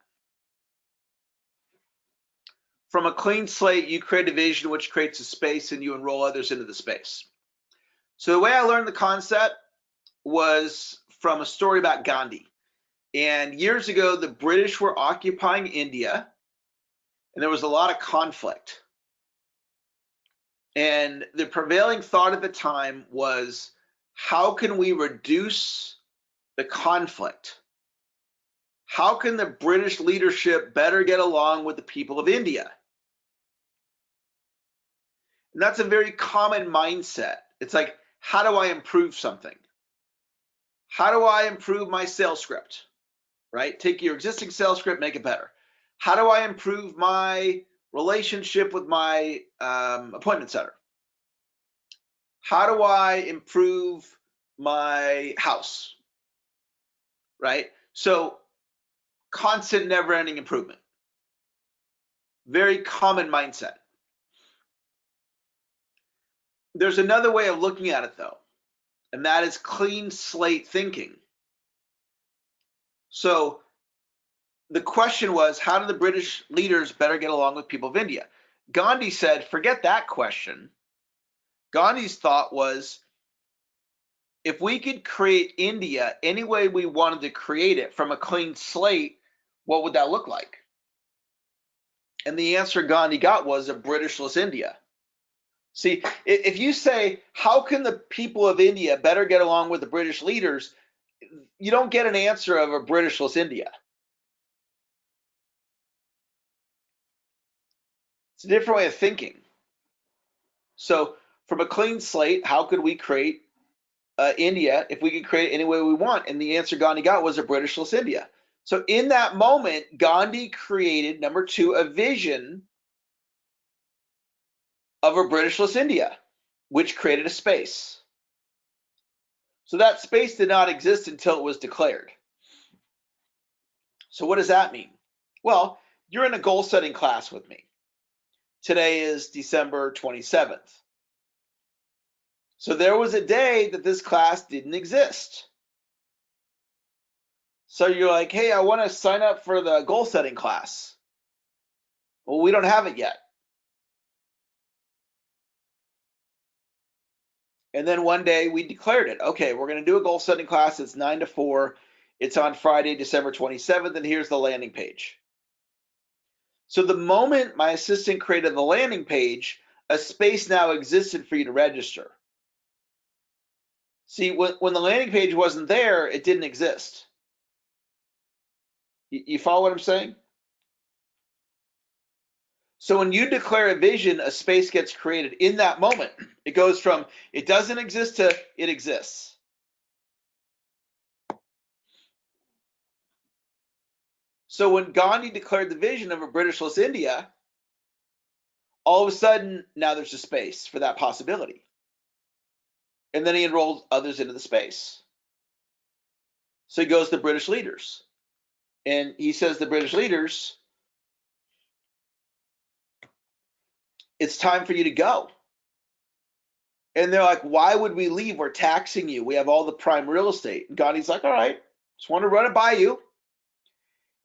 From a clean slate, you create a vision which creates a space and you enroll others into the space. So the way I learned the concept was from a story about Gandhi. And years ago, the British were occupying India and there was a lot of conflict. And the prevailing thought at the time was, how can we reduce the conflict? How can the British leadership better get along with the people of India? And that's a very common mindset. It's like, how do I improve something? How do I improve my sales script? Right? Take your existing sales script, make it better. How do I improve my relationship with my appointment setter? How do I improve my house? Right? So constant, never-ending improvement. Very common mindset. There's another way of looking at it, though, and that is clean slate thinking. So the question was, how do the British leaders better get along with people of India? Gandhi said, forget that question. Gandhi's thought was, if we could create India any way we wanted to create it from a clean slate, what would that look like? And the answer Gandhi got was a Britishless India. See, if you say, how can the people of India better get along with the British leaders, you don't get an answer of a Britishless India. It's a different way of thinking. So from a clean slate, how could we create India if we could create it any way we want? And the answer Gandhi got was a Britishless India. So in that moment, Gandhi created, number two, a vision of a Britishless India, which created a space. So that space did not exist until it was declared. So what does that mean? Well, you're in a goal setting class with me. Today is December 27th. So there was a day that this class didn't exist. So you're like, hey, I want to sign up for the goal setting class. Well, we don't have it yet. And then one day we declared it. Okay, we're going to do a goal setting class. It's 9 to 4. It's on Friday, December 27th, and here's the landing page. So the moment my assistant created the landing page, a space now existed for you to register. See, when the landing page wasn't there, it didn't exist. You follow what I'm saying? So when you declare a vision, a space gets created in that moment. It goes from it doesn't exist to it exists. So when Gandhi declared the vision of a Britishless India, all of a sudden now there's a space for that possibility. And then he enrolled others into the space. So he goes to British leaders. And he says to British leaders, it's time for you to go. And they're like, why would we leave? We're taxing you. We have all the prime real estate. And Gandhi's like, all right, just want to run it by you.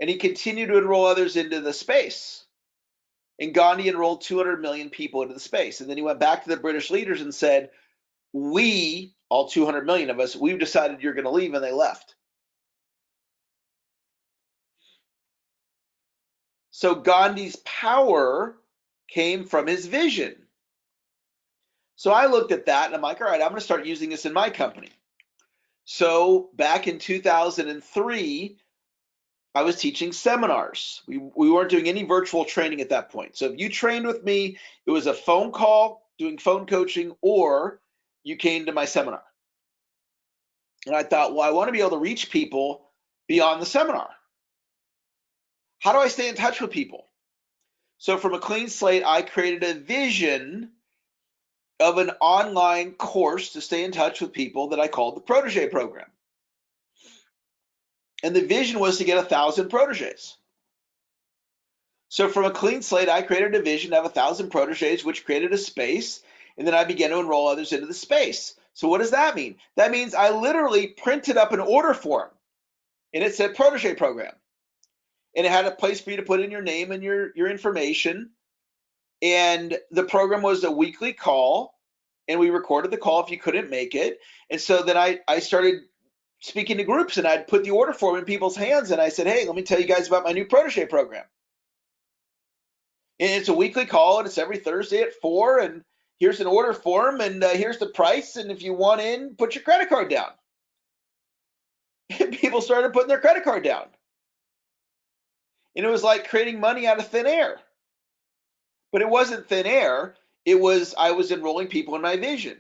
And he continued to enroll others into the space. And Gandhi enrolled 200 million people into the space. And then he went back to the British leaders and said, we, all 200 million of us, we've decided you're going to leave, and they left. So Gandhi's power came from his vision. So I looked at that and I'm like, all right, I'm going to start using this in my company. So back in 2003, I was teaching seminars. We weren't doing any virtual training at that point. So if you trained with me, it was a phone call, doing phone coaching, or you came to my seminar. And I thought, well, I want to be able to reach people beyond the seminar. How do I stay in touch with people? So from a clean slate, I created a vision of an online course to stay in touch with people that I called the Protege Program. And the vision was to get 1,000 proteges. So from a clean slate, I created a vision of 1,000 proteges, which created a space, and then I began to enroll others into the space. So what does that mean? That means I literally printed up an order form, and it said Protege Program. And it had a place for you to put in your name and your information. And the program was a weekly call, and we recorded the call if you couldn't make it. And so then I started speaking to groups, and I'd put the order form in people's hands, and I said, hey, let me tell you guys about my new Protege Program. And it's a weekly call, and it's every Thursday at 4, and here's an order form, and here's the price, and if you want in, put your credit card down. And people started putting their credit card down. And it was like creating money out of thin air. But it wasn't thin air. It was, I was enrolling people in my vision.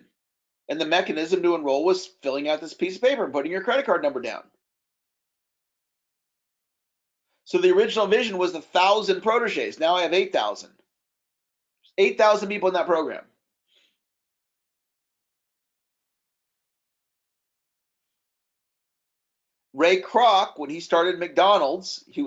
And the mechanism to enroll was filling out this piece of paper and putting your credit card number down. So the original vision was 1,000 proteges. Now I have 8,000. 8,000 people in that program. Ray Kroc, when he started McDonald's, he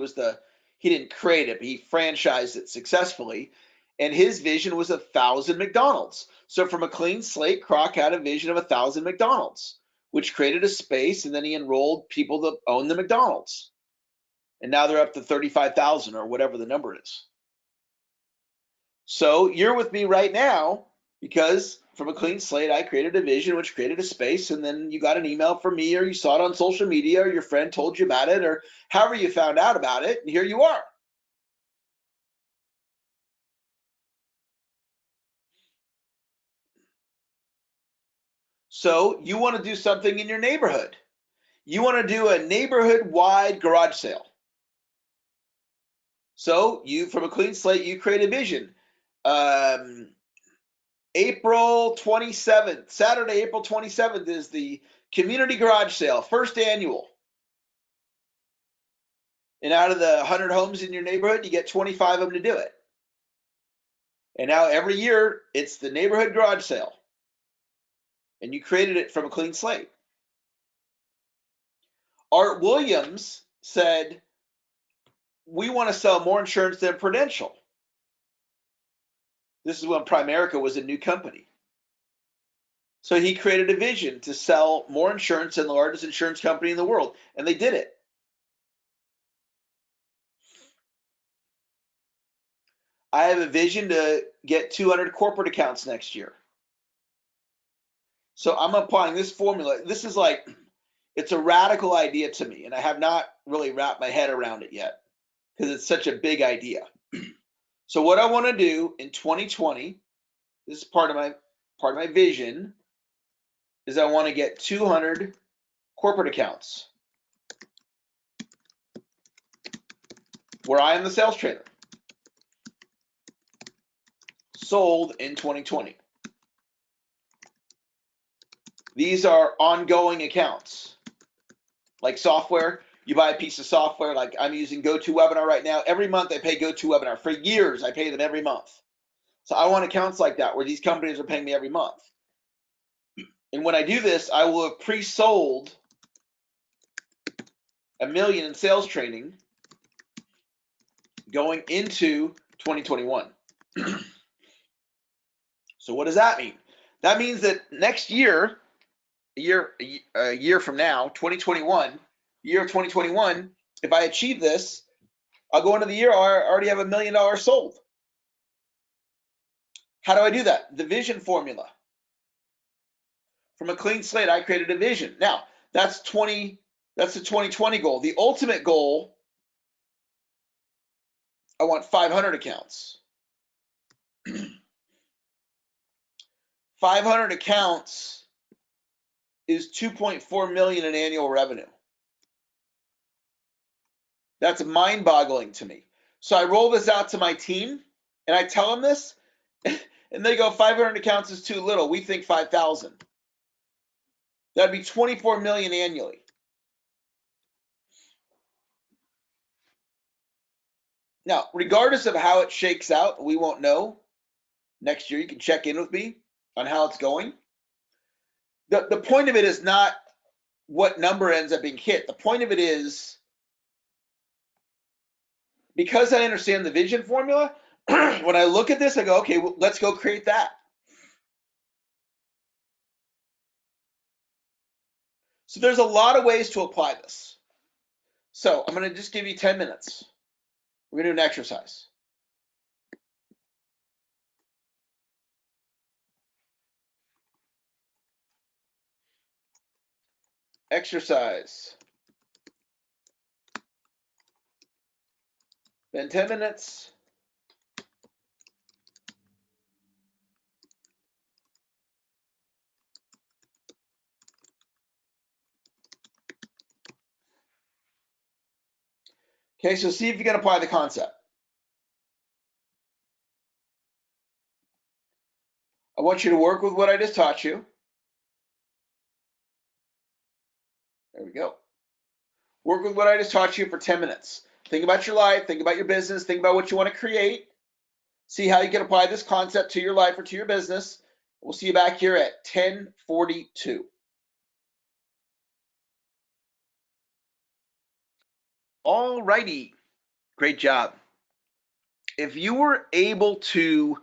didn't create it, but he franchised it successfully. And his vision was 1,000 McDonald's. So from a clean slate, Kroc had a vision of 1,000 McDonald's, which created a space, and then he enrolled people to own the McDonald's. And now they're up to 35,000 or whatever the number is. So you're with me right now because from a clean slate, I created a vision, which created a space, and then you got an email from me, or you saw it on social media, or your friend told you about it, or however you found out about it, and here you are. So you want to do something in your neighborhood. You want to do a neighborhood-wide garage sale. So you, from a clean slate, you create a vision. April 27th, Saturday, April 27th is the community garage sale, first annual. And out of the 100 homes in your neighborhood, you get 25 of them to do it. And now every year, it's the neighborhood garage sale. And you created it from a clean slate. Art Williams said, we want to sell more insurance than Prudential. This is when Primerica was a new company. So he created a vision to sell more insurance than the largest insurance company in the world. And they did it. I have a vision to get 200 corporate accounts next year. So I'm applying this formula. This is like, it's a radical idea to me, and I have not really wrapped my head around it yet because it's such a big idea. So what I want to do in 2020, this is part of my vision, is I want to get 200 corporate accounts where I am the sales trainer, sold in 2020. These are ongoing accounts, like software. You buy a piece of software, like I'm using GoToWebinar right now. Every month I pay GoToWebinar. For years, I pay them every month. So I want accounts like that where these companies are paying me every month. And when I do this, I will have pre-sold $1 million in sales training going into 2021. So what does that mean? That means that next year, a year from now, 2021, year of 2021, if I achieve this, I'll go into the year, I already have $1 million sold. How do I do that? The vision formula. From a clean slate, I created a vision. Now, that's the 2020 goal. The ultimate goal, I want 500 accounts. 500 accounts is 2.4 million in annual revenue. That's mind-boggling to me. So I roll this out to my team, and I tell them this, and they go, 500 accounts is too little. We think 5,000. That'd be 24 million annually. Now, regardless of how it shakes out, we won't know. Next year, you can check in with me. on how it's going. The point of it is not what number ends up being hit. The point of it is, because I understand the vision formula, when I look at this, I go, okay, well, let's go create that. So there's a lot of ways to apply this. So I'm going to just give you 10 minutes. We're going to do an exercise. Exercise. Then 10 minutes. Okay, so see if you can apply the concept. I want you to work with what I just taught you. There we go. Work with what I just taught you for 10 minutes. Think about your life, think about your business, think about what you want to create. See how you can apply this concept to your life or to your business. We'll see you back here at 10:42. All righty, great job. If you were able to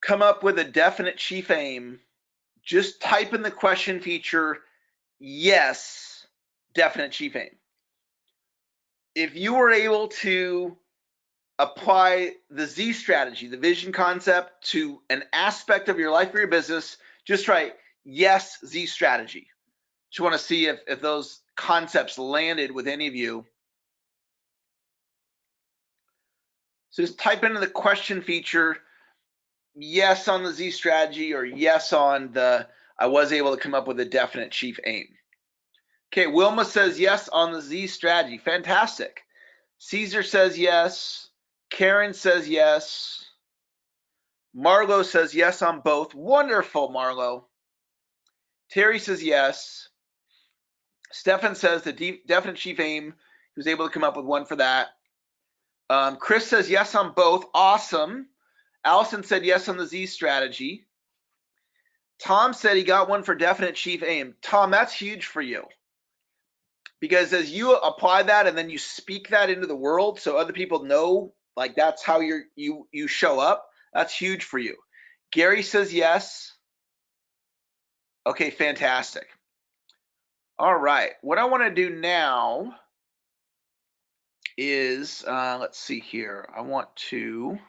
come up with a definite chief aim, just type in the question feature, yes, definite chief aim. If you were able to apply the Z strategy, the vision concept, to an aspect of your life or your business, just write yes, Z strategy. Just want to see if those concepts landed with any of you. So just type into the question feature, yes on the Z strategy, or yes on the I was able to come up with a definite chief aim. Okay, Wilma says yes on the Z strategy. Fantastic. Caesar says yes. Karen says yes. Marlo says yes on both. Wonderful, Marlo. Terry says yes. Stefan says the definite chief aim. He was able to come up with one for that. Chris says yes on both. Awesome. Allison said yes on the Z strategy. Tom said he got one for definite chief aim. Tom, that's huge for you. Because as you apply that and then you speak that into the world so other people know, like that's how you show up, that's huge for you. Gary says yes. Okay, fantastic. All right, what I want to do now is, let's see here. I want to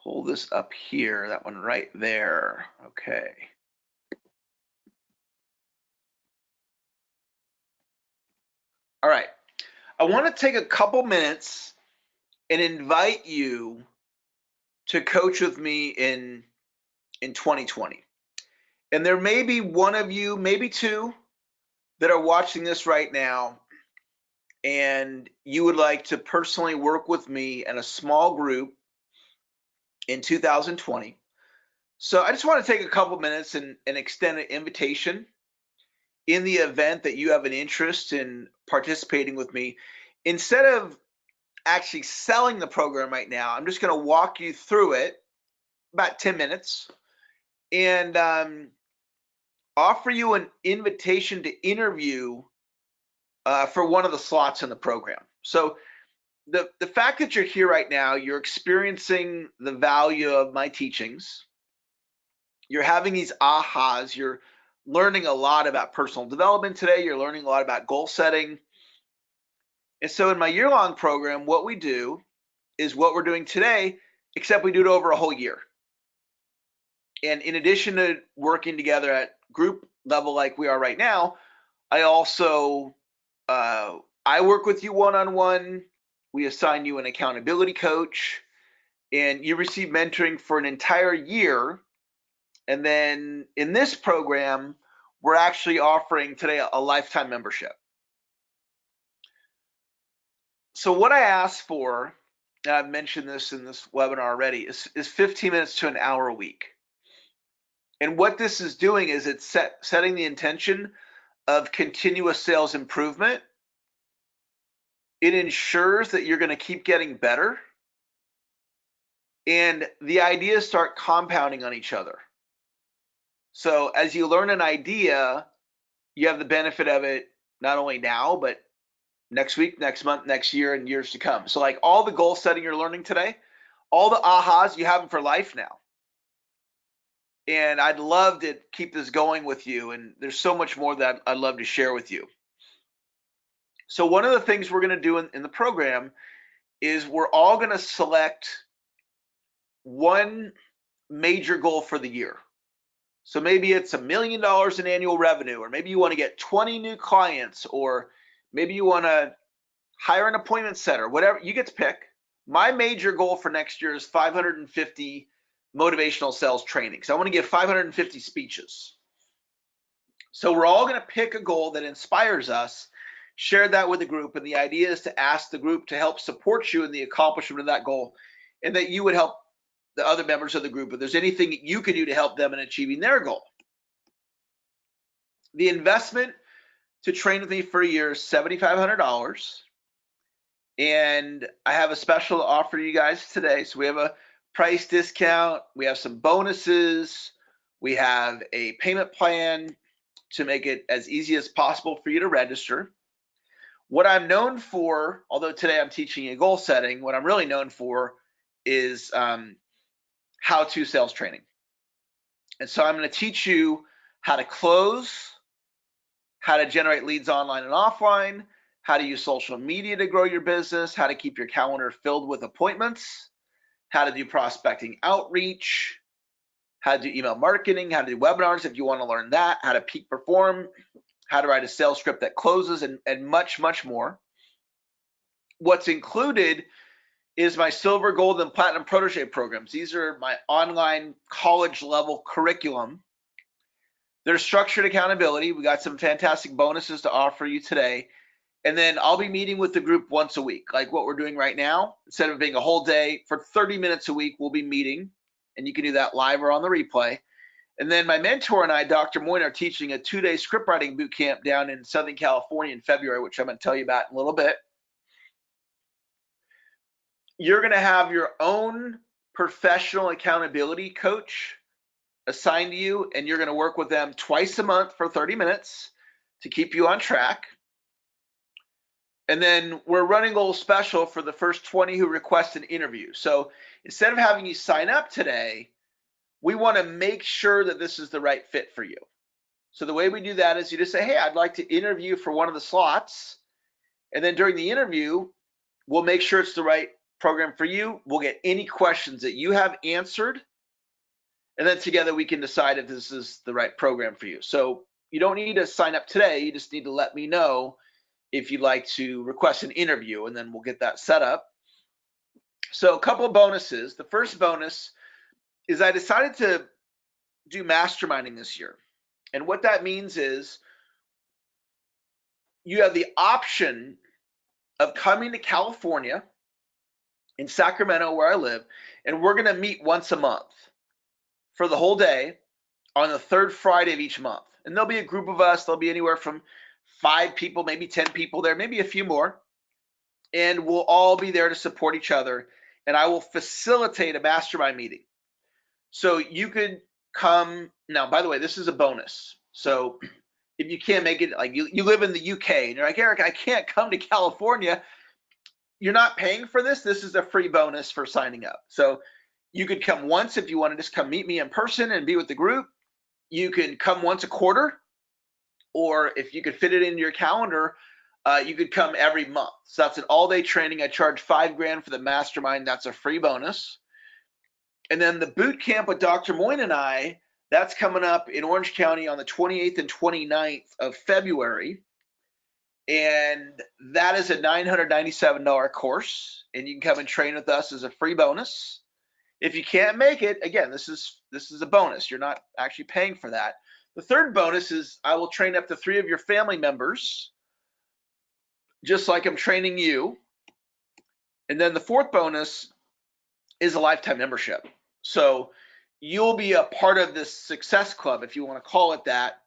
pull this up here, that one right there. Okay. All right, I want to take a couple minutes and invite you to coach with me in 2020. And there may be one of you, maybe two, that are watching this right now, and you would like to personally work with me in a small group in 2020. So I just want to take a couple minutes and extend an invitation in the event that you have an interest in participating with me. Instead of actually selling the program right now, I'm just going to walk you through it about 10 minutes and offer you an invitation to interview for one of the slots in the program. So the fact that you're here right now, you're experiencing the value of my teachings, you're having these ahas, you're learning a lot about personal development today, you're learning a lot about goal setting. And so in my year-long program, what we do is what we're doing today, except we do it over a whole year. And in addition to working together at group level like we are right now, I also I work with you one-on-one. We assign you an accountability coach, and you receive mentoring for an entire year. And then in this program, we're actually offering today a lifetime membership. So what I ask for, and I've mentioned this in this webinar already, is 15 minutes to an hour a week. And what this is doing is it's setting the intention of continuous sales improvement. It ensures that you're going to keep getting better. And the ideas start compounding on each other. So as you learn an idea, you have the benefit of it not only now, but next week, next month, next year, and years to come. So like all the goal setting you're learning today, all the ahas, you have them for life now. And I'd love to keep this going with you. And there's so much more that I'd love to share with you. So one of the things we're going to do in the program is we're all going to select one major goal for the year. So maybe it's $1 million in annual revenue, or maybe you want to get 20 new clients, or maybe you want to hire an appointment setter, whatever, you get to pick. My major goal for next year is 550 motivational sales trainings. I want to give 550 speeches. So we're all going to pick a goal that inspires us, share that with the group, and the idea is to ask the group to help support you in the accomplishment of that goal, and that you would help the other members of the group if there's anything you can do to help them in achieving their goal. The investment to train with me for a year is $7,500. And I have a special offer to you guys today. So we have a price discount, we have some bonuses, we have a payment plan to make it as easy as possible for you to register. What I'm known for, although today I'm teaching you goal setting, what I'm really known for is how-to sales training. And so I'm going to teach you how to close, how to generate leads online and offline, how to use social media to grow your business, how to keep your calendar filled with appointments, how to do prospecting outreach, how to do email marketing, how to do webinars if you want to learn that, how to peak perform, how to write a sales script that closes, and much, much more. What's included is my silver, gold, and platinum protege programs. These are my online college level curriculum. There's structured accountability. We got some fantastic bonuses to offer you today. And then I'll be meeting with the group once a week, like what we're doing right now. Instead of being a whole day, for 30 minutes a week, we'll be meeting. And you can do that live or on the replay. And then my mentor and I, Dr. Moyne, are teaching a 2-day script writing boot camp down in Southern California in February, which I'm going to tell you about in a little bit. You're going to have your own professional accountability coach assigned to you, and you're going to work with them twice a month for 30 minutes to keep you on track. And then we're running a little special for the first 20 who request an interview. So instead of having you sign up today, we want to make sure that this is the right fit for you. So the way we do that is you just say, hey, I'd like to interview for one of the slots. And then during the interview, we'll make sure it's the right program for you. We'll get any questions that you have answered. And then together we can decide if this is the right program for you. So you don't need to sign up today. You just need to let me know if you'd like to request an interview, and then we'll get that set up. So a couple of bonuses. The first bonus is I decided to do masterminding this year. And what that means is you have the option of coming to California in Sacramento, where I live, and we're going to meet once a month for the whole day on the third Friday of each month. And there'll be a group of us. There'll be anywhere from 5 people, maybe 10 people there, maybe a few more. And we'll all be there to support each other. And I will facilitate a mastermind meeting. So you could come. Now, by the way, this is a bonus. So if you can't make it, like you live in the UK and you're like, Eric, I can't come to California. You're not paying for this. This is a free bonus for signing up. So you could come once if you want to just come meet me in person and be with the group. You can come once a quarter, or if you could fit it into your calendar, you could come every month. So that's an all-day training. I charge $5,000 for the mastermind. That's a free bonus. And then the boot camp with Dr. Moyne and I, that's coming up in Orange County on the 28th and 29th of February. And that is a $997 course. And you can come and train with us as a free bonus. If you can't make it, again, this is a bonus. You're not actually paying for that. The third bonus is I will train up to 3 of your family members, just like I'm training you. And then the fourth bonus is a lifetime membership. So you'll be a part of this success club, if you want to call it that,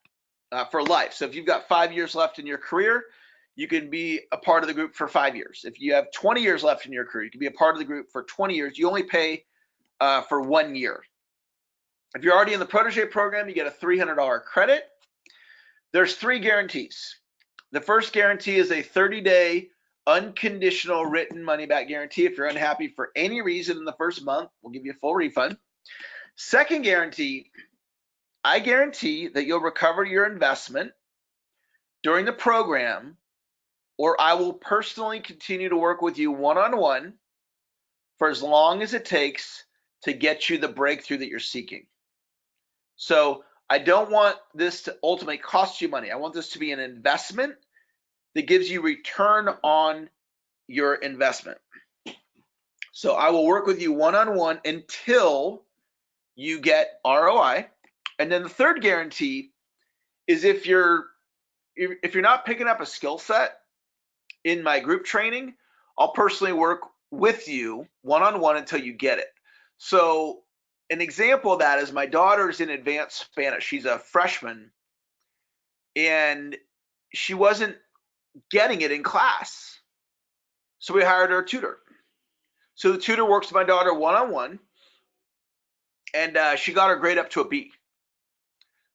for life. So if you've got 5 years left in your career, you can be a part of the group for 5 years. If you have 20 years left in your career, you can be a part of the group for 20 years. You only pay for 1 year. If you're already in the protege program, you get a $300 credit. There's 3 guarantees. The first guarantee is a 30-day unconditional written money-back guarantee. If you're unhappy for any reason in the first month, we'll give you a full refund. Second guarantee, I guarantee that you'll recover your investment during the program, or I will personally continue to work with you one-on-one for as long as it takes to get you the breakthrough that you're seeking. So I don't want this to ultimately cost you money. I want this to be an investment that gives you return on your investment. So I will work with you one-on-one until you get ROI. And then the third guarantee is if you're not picking up a skill set in my group training, I'll personally work with you one-on-one until you get it. So an example of that is my daughter's in advanced Spanish. She's a freshman and she wasn't getting it in class. So we hired her a tutor. So the tutor works with my daughter one-on-one, and she got her grade up to a B.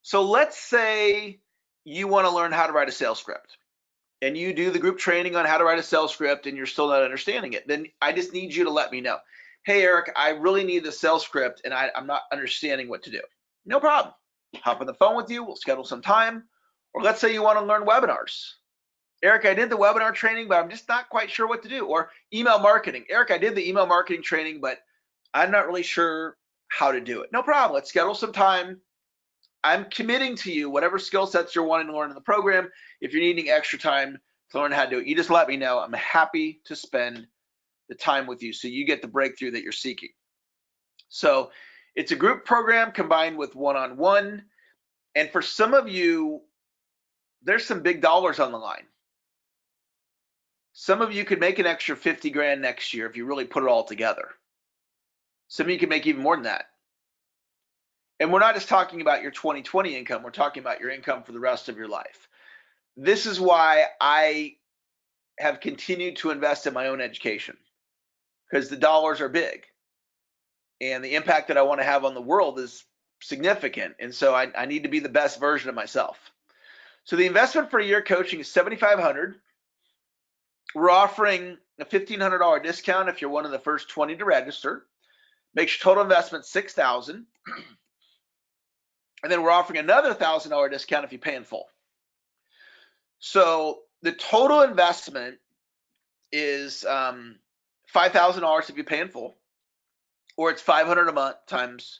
So let's say you want to learn how to write a sales script, and you do the group training on how to write a sales script and you're still not understanding it. Then I just need you to let me know. Hey, Eric, I really need the sales script and I'm not understanding what to do. No problem. Hop on the phone with you. We'll schedule some time. Or let's say you want to learn webinars. Eric, I did the webinar training, but I'm just not quite sure what to do. Or email marketing. Eric, I did the email marketing training, but I'm not really sure how to do it. No problem. Let's schedule some time. I'm committing to you whatever skill sets you're wanting to learn in the program. If you're needing extra time to learn how to do it, you just let me know. I'm happy to spend the time with you so you get the breakthrough that you're seeking. So it's a group program combined with one-on-one. And for some of you, there's some big dollars on the line. Some of you could make an extra 50 grand next year if you really put it all together. Some of you can make even more than that. And we're not just talking about your 2020 income, we're talking about your income for the rest of your life. This is why I have continued to invest in my own education, because the dollars are big and the impact that I want to have on the world is significant. And so I need to be the best version of myself. So the investment for a year coaching is $7,500. We're offering a $1,500 discount if you're one of the first 20 to register. Makes your total investment $6,000. And then we're offering another $1,000 discount if you pay in full. So the total investment is $5,000 if you pay in full, or it's $500 a month times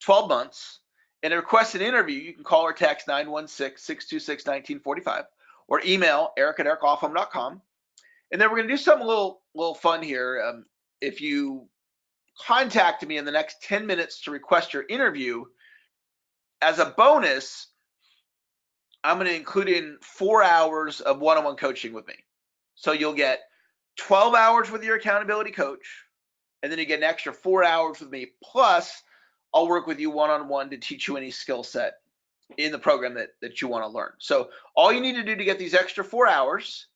12 months. And to request an interview, you can call or text 916-626-1945 or email eric@ericlofholm.com. And then we're going to do something a little fun here. If you contact me in the next 10 minutes to request your interview, as a bonus, I'm going to include in 4 hours of one-on-one coaching with me. So you'll get 12 hours with your accountability coach, and then you get an extra 4 hours with me. Plus, I'll work with you one-on-one to teach you any skill set in the program that you want to learn. So all you need to do to get these extra 4 hours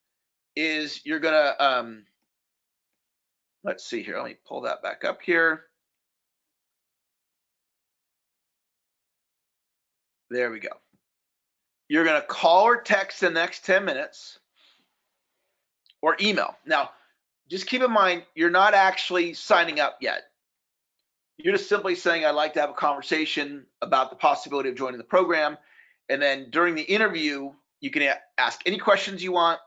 is you're going to, let's see here. Let me pull that back up here. There we go. You're going to call or text in the next 10 minutes or email. Now, just keep in mind, you're not actually signing up yet. You're just simply saying, I'd like to have a conversation about the possibility of joining the program. And then during the interview, you can ask any questions you want.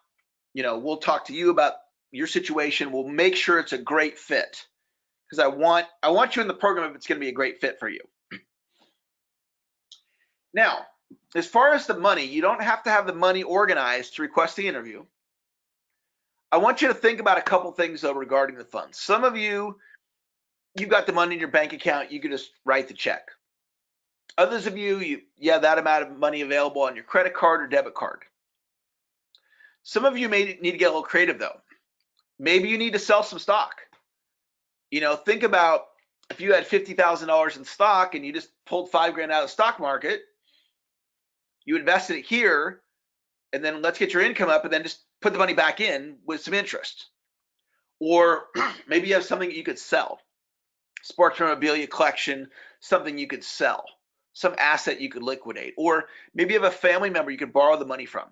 You know, we'll talk to you about your situation. We'll make sure it's a great fit, because I want you in the program if it's going to be a great fit for you. Now, as far as the money, you don't have to have the money organized to request the interview. I want you to think about a couple things, though, regarding the funds. Some of you, you've got the money in your bank account. You can just write the check. Others of you, have that amount of money available on your credit card or debit card. Some of you may need to get a little creative, though. Maybe you need to sell some stock. You know, think about if you had $50,000 in stock and you just pulled $5 grand out of the stock market, you invested it here, and then let's get your income up and then just put the money back in with some interest. Or maybe you have something that you could sell. sports memorabilia collection, something you could sell, some asset you could liquidate, or maybe you have a family member you could borrow the money from,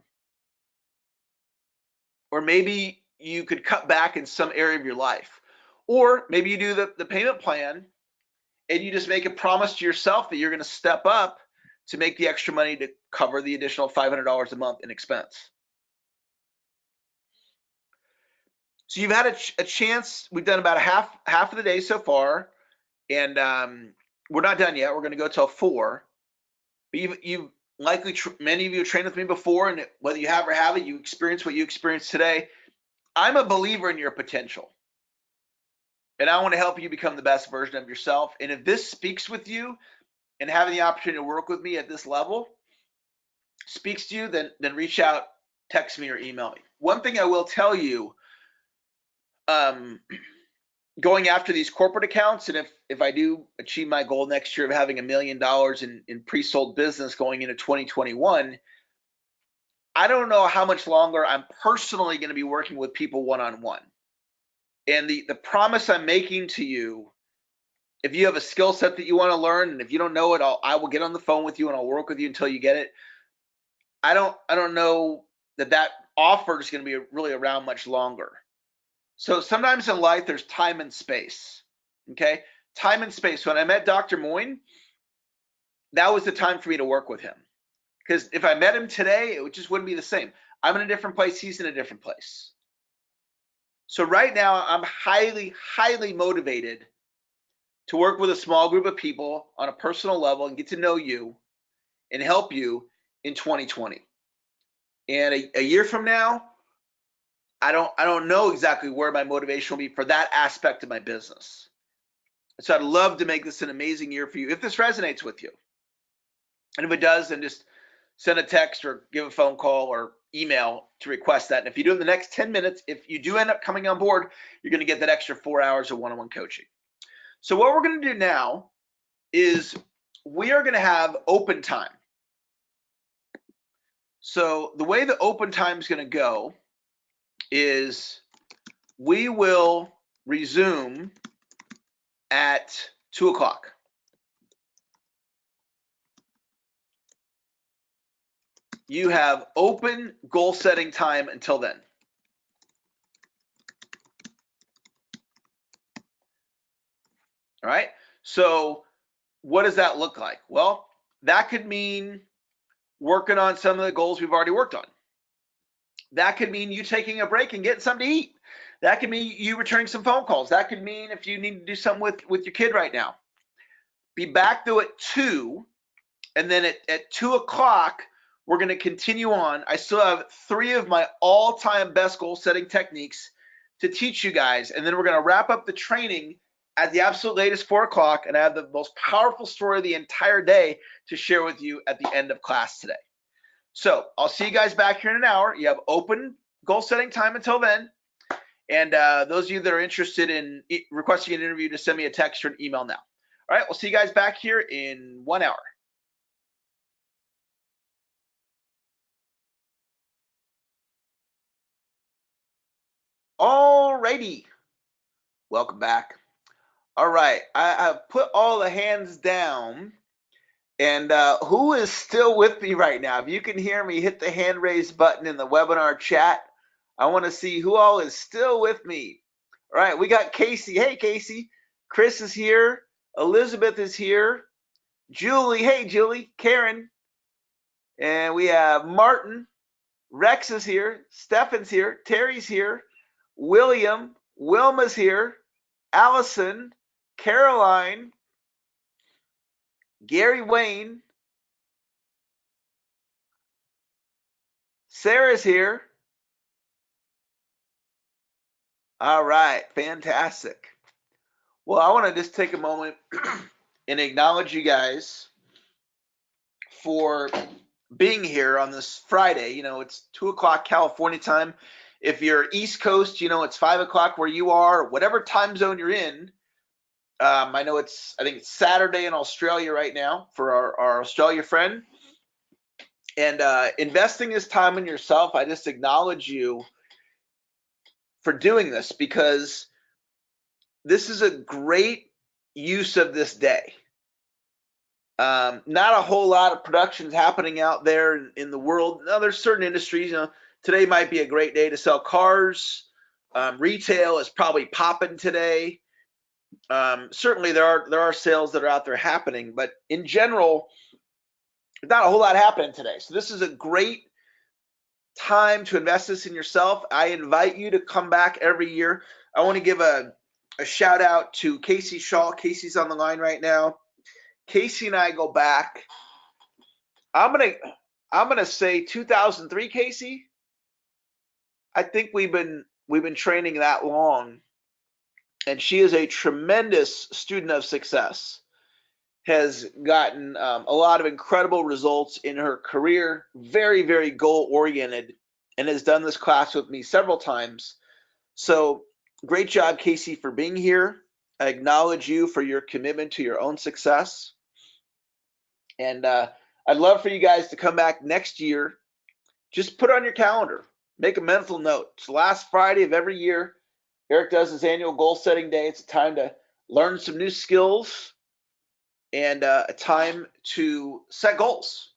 or maybe you could cut back in some area of your life, or maybe you do the payment plan and you just make a promise to yourself that you're going to step up to make the extra money to cover the additional $500 a month in expense. So you've had a chance. We've done about half of the day so far, and we're not done yet. We're going to go till 4. But you've likely, many of you have trained with me before, and whether you have or haven't, you experience what you experienced today. I'm a believer in your potential, and I want to help you become the best version of yourself. And if this speaks with you, and having the opportunity to work with me at this level speaks to you, then reach out, text me, or email me. One thing I will tell you, going after these corporate accounts, and if I do achieve my goal next year of having $1 million in pre-sold business going into 2021, I don't know how much longer I'm personally going to be working with people one-on-one. And the promise I'm making to you, if you have a skill set that you want to learn, and if you don't know it, I will get on the phone with you and I'll work with you until you get it. I don't know that offer is going to be really around much longer. So sometimes in life there's time and space. Okay, time and space. When I met Dr. Moyne, that was the time for me to work with him. Because if I met him today, it just wouldn't be the same. I'm in a different place. He's in a different place. So right now, I'm highly, highly motivated to work with a small group of people on a personal level and get to know you and help you in 2020. And a year from now, I don't know exactly where my motivation will be for that aspect of my business. So I'd love to make this an amazing year for you if this resonates with you. And if it does, then just send a text or give a phone call or email to request that. And if you do it in the next 10 minutes, if you do end up coming on board, you're going to get that extra 4 hours of one-on-one coaching. So what we're going to do now is we are going to have open time. So the way the open time is going to go is we will resume at 2 o'clock. You have open goal setting time until then. All right. So what does that look like? Well, that could mean working on some of the goals we've already worked on. That could mean you taking a break and getting something to eat. That could mean you returning some phone calls. That could mean if you need to do something with your kid right now. Be back though at 2, and then at 2 o'clock, we're going to continue on. I still have 3 of my all-time best goal setting techniques to teach you guys, and then we're going to wrap up the training at the absolute latest 4 o'clock, and I have the most powerful story of the entire day to share with you at the end of class today. So I'll see you guys back here in an hour. You have open goal setting time until then. And those of you that are interested in requesting an interview, just send me a text or an email now. All right, we'll see you guys back here in 1 hour. All righty, welcome back. All right, I've put all the hands down, and who is still with me right now? If you can hear me, hit the hand raise button in the webinar chat. I want to see who all is still with me. All right, we got Casey. Hey, Casey. Chris is here. Elizabeth is here. Julie. Hey, Julie. Karen. And we have Martin. Rex is here. Stefan's here. Terry's here. William. Wilma's here. Allison. Caroline. Gary Wayne. Sarah's here. All right, fantastic. Well, I want to just take a moment and acknowledge you guys for being here on this Friday. You know, it's 2 o'clock California time. If you're East Coast, you know, it's 5 o'clock where you are, whatever time zone you're in. I know I think it's Saturday in Australia right now for our Australia friend. And investing this time in yourself, I just acknowledge you for doing this, because this is a great use of this day. Not a whole lot of productions happening out there in the world. Now, there's certain industries, today might be a great day to sell cars. Retail is probably popping today. Certainly there are sales that are out there happening, but in general, not a whole lot happening today. So this is a great time to invest this in yourself. I invite you to come back every year. I want to give a shout out to Casey Shaw. Casey's on the line right now. Casey and I go back. I'm gonna say 2003, Casey. I think we've been training that long, and she is a tremendous student of success. Has gotten a lot of incredible results in her career. Very, very goal oriented, and has done this class with me several times. So great job, Casey, for being here. I acknowledge you for your commitment to your own success. And I'd love for you guys to come back next year. Just put on your calendar. Make a mental note. It's the last Friday of every year. Eric does his annual goal setting day. It's a time to learn some new skills and a time to set goals.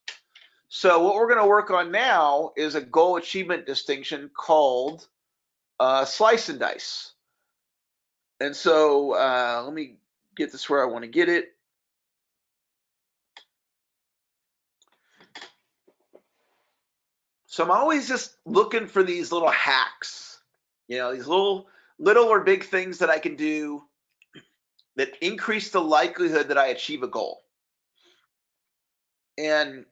So what we're going to work on now is a goal achievement distinction called slice and dice. And so let me get this where I want to get it. So I'm always just looking for these little hacks, these little or big things that I can do that increase the likelihood that I achieve a goal. And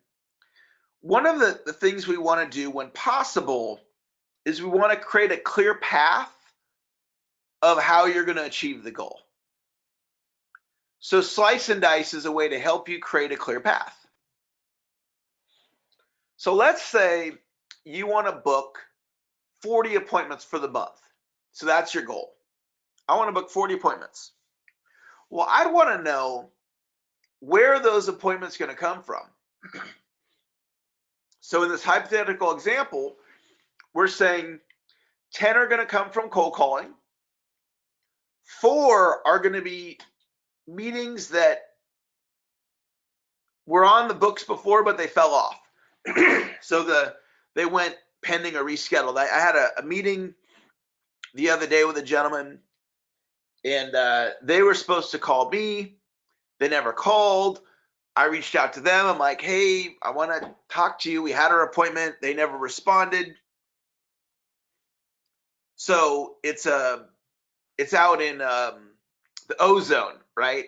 one of the things we want to do when possible is we want to create a clear path of how you're going to achieve the goal. So slice and dice is a way to help you create a clear path. So let's say you want to book 40 appointments for the month. So that's your goal. I want to book 40 appointments. Well, I'd want to know where are those appointments going to come from. So in this hypothetical example, we're saying 10 are going to come from cold calling. 4 are going to be meetings that were on the books before, but they fell off. So they went pending or rescheduled. I had a meeting the other day with a gentleman, and they were supposed to call me. They never called. I reached out to them. I'm like, hey, I want to talk to you. We had our appointment. They never responded. So it's out in the ozone, right?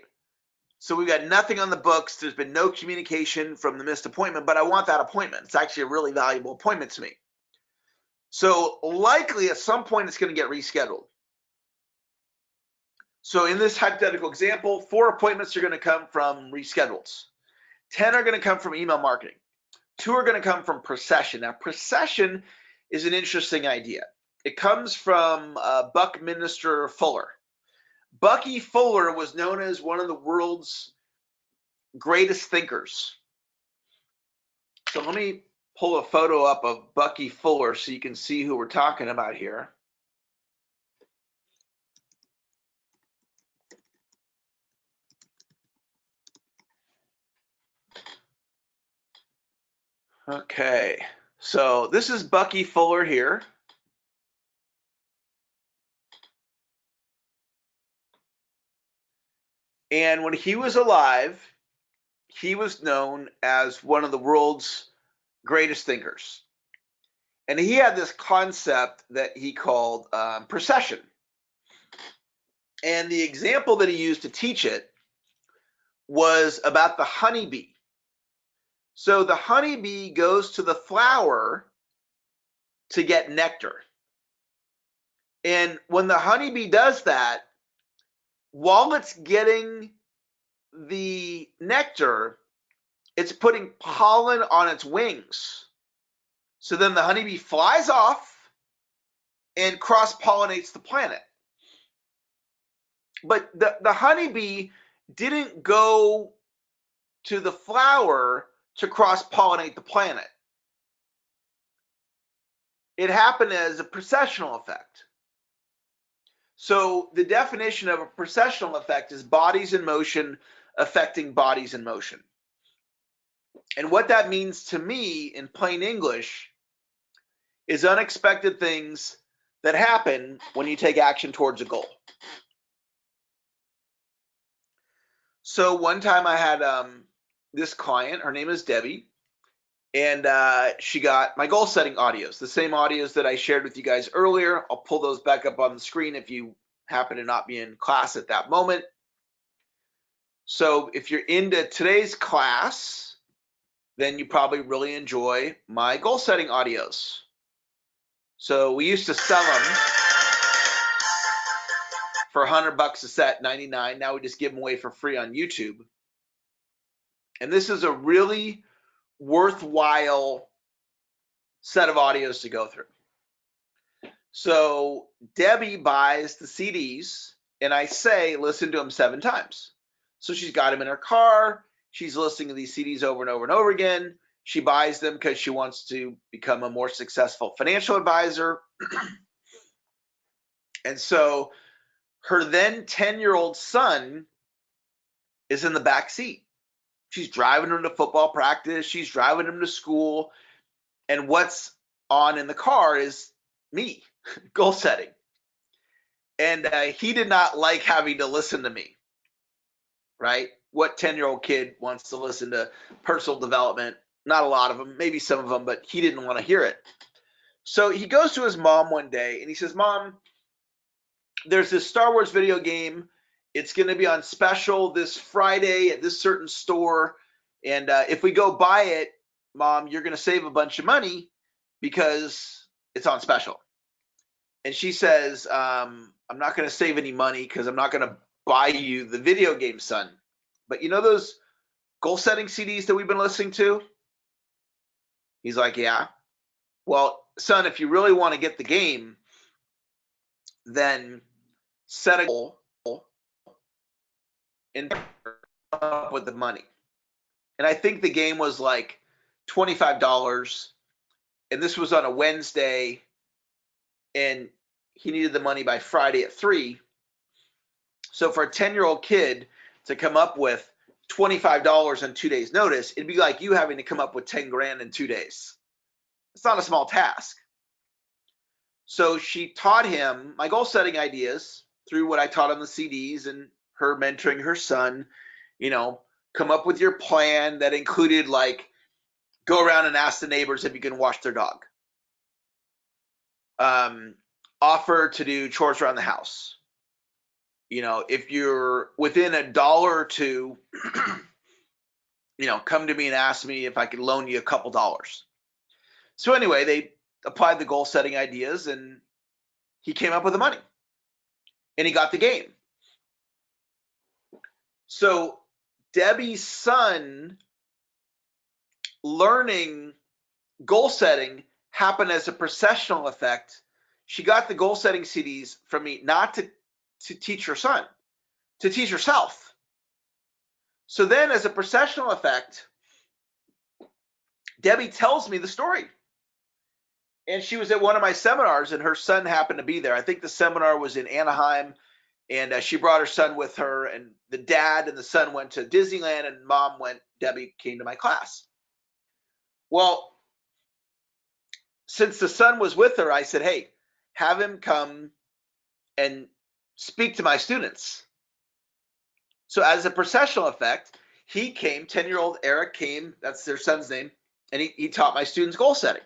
So we've got nothing on the books. There's been no communication from the missed appointment, but I want that appointment. It's actually a really valuable appointment to me. So likely at some point it's going to get rescheduled. So in this hypothetical example, 4 appointments are going to come from reschedules. 10 are going to come from email marketing. 2 are going to come from procession. Now, procession is an interesting idea. It comes from Buckminster Fuller. Bucky Fuller was known as one of the world's greatest thinkers. So let me pull a photo up of Bucky Fuller so you can see who we're talking about here. Okay, so this is Bucky Fuller here. And when he was alive, he was known as one of the world's greatest thinkers. And he had this concept that he called procession. And the example that he used to teach it was about the honeybee. So the honeybee goes to the flower to get nectar. And when the honeybee does that, while it's getting the nectar, it's putting pollen on its wings. So then the honeybee flies off and cross-pollinates the planet. But the honeybee didn't go to the flower to cross-pollinate the planet. It happened as a processional effect. So the definition of a precessional effect is bodies in motion affecting bodies in motion. And what that means to me in plain English is unexpected things that happen when you take action towards a goal. So one time I had this client, her name is Debbie, and she got my goal setting audios, the same audios that I shared with you guys earlier. I'll pull those back up on the screen if you happen to not be in class at that moment. So if you're into today's class, then you probably really enjoy my goal setting audios. So we used to sell them for $100 a set, 99. Now we just give them away for free on YouTube. And this is a really worthwhile set of audios to go through. So Debbie buys the CDs, and I say, listen to them 7 times. So she's got them in her car. She's listening to these CDs over and over and over again. She buys them because she wants to become a more successful financial advisor. And so her then 10-year-old son is in the back seat. She's driving him to football practice. She's driving him to school. And what's on in the car is me, goal setting. And he did not like having to listen to me, right? What 10-year-old kid wants to listen to personal development? Not a lot of them, maybe some of them, but he didn't want to hear it. So he goes to his mom one day and he says, Mom, there's this Star Wars video game. It's going to be on special this Friday at this certain store. And if we go buy it, Mom, you're going to save a bunch of money because it's on special. And she says, I'm not going to save any money because I'm not going to buy you the video game, son. But you know those goal setting CDs that we've been listening to? He's like, yeah. Well, son, if you really want to get the game, then set a goal and come up with the money. And I think the game was like $25. And this was on a Wednesday. And he needed the money by Friday at 3. So for a 10-year-old kid to come up with $25 on 2 days' notice, it'd be like you having to come up with 10 grand in 2 days. It's not a small task. So she taught him my goal setting ideas through what I taught on the CDs and her mentoring her son. You know, come up with your plan that included like go around and ask the neighbors if you can wash their dog. Offer to do chores around the house. You know, if you're within $1 or $2, you know, come to me and ask me if I could loan you a couple dollars. So anyway, they applied the goal setting ideas and he came up with the money and he got the game. So Debbie's son learning goal setting happened as a processional effect. She got the goal setting CDs from me, not to teach her son, to teach herself. So then as a processional effect, Debbie tells me the story. And she was at one of my seminars and her son happened to be there. I think the seminar was in Anaheim and she brought her son with her and the dad and the son went to Disneyland and mom went, Debbie came to my class. Well, since the son was with her, I said, hey, have him come and speak to my students. So as a processional effect, he came, 10-year-old Eric came, that's their son's name, and he taught my students goal setting.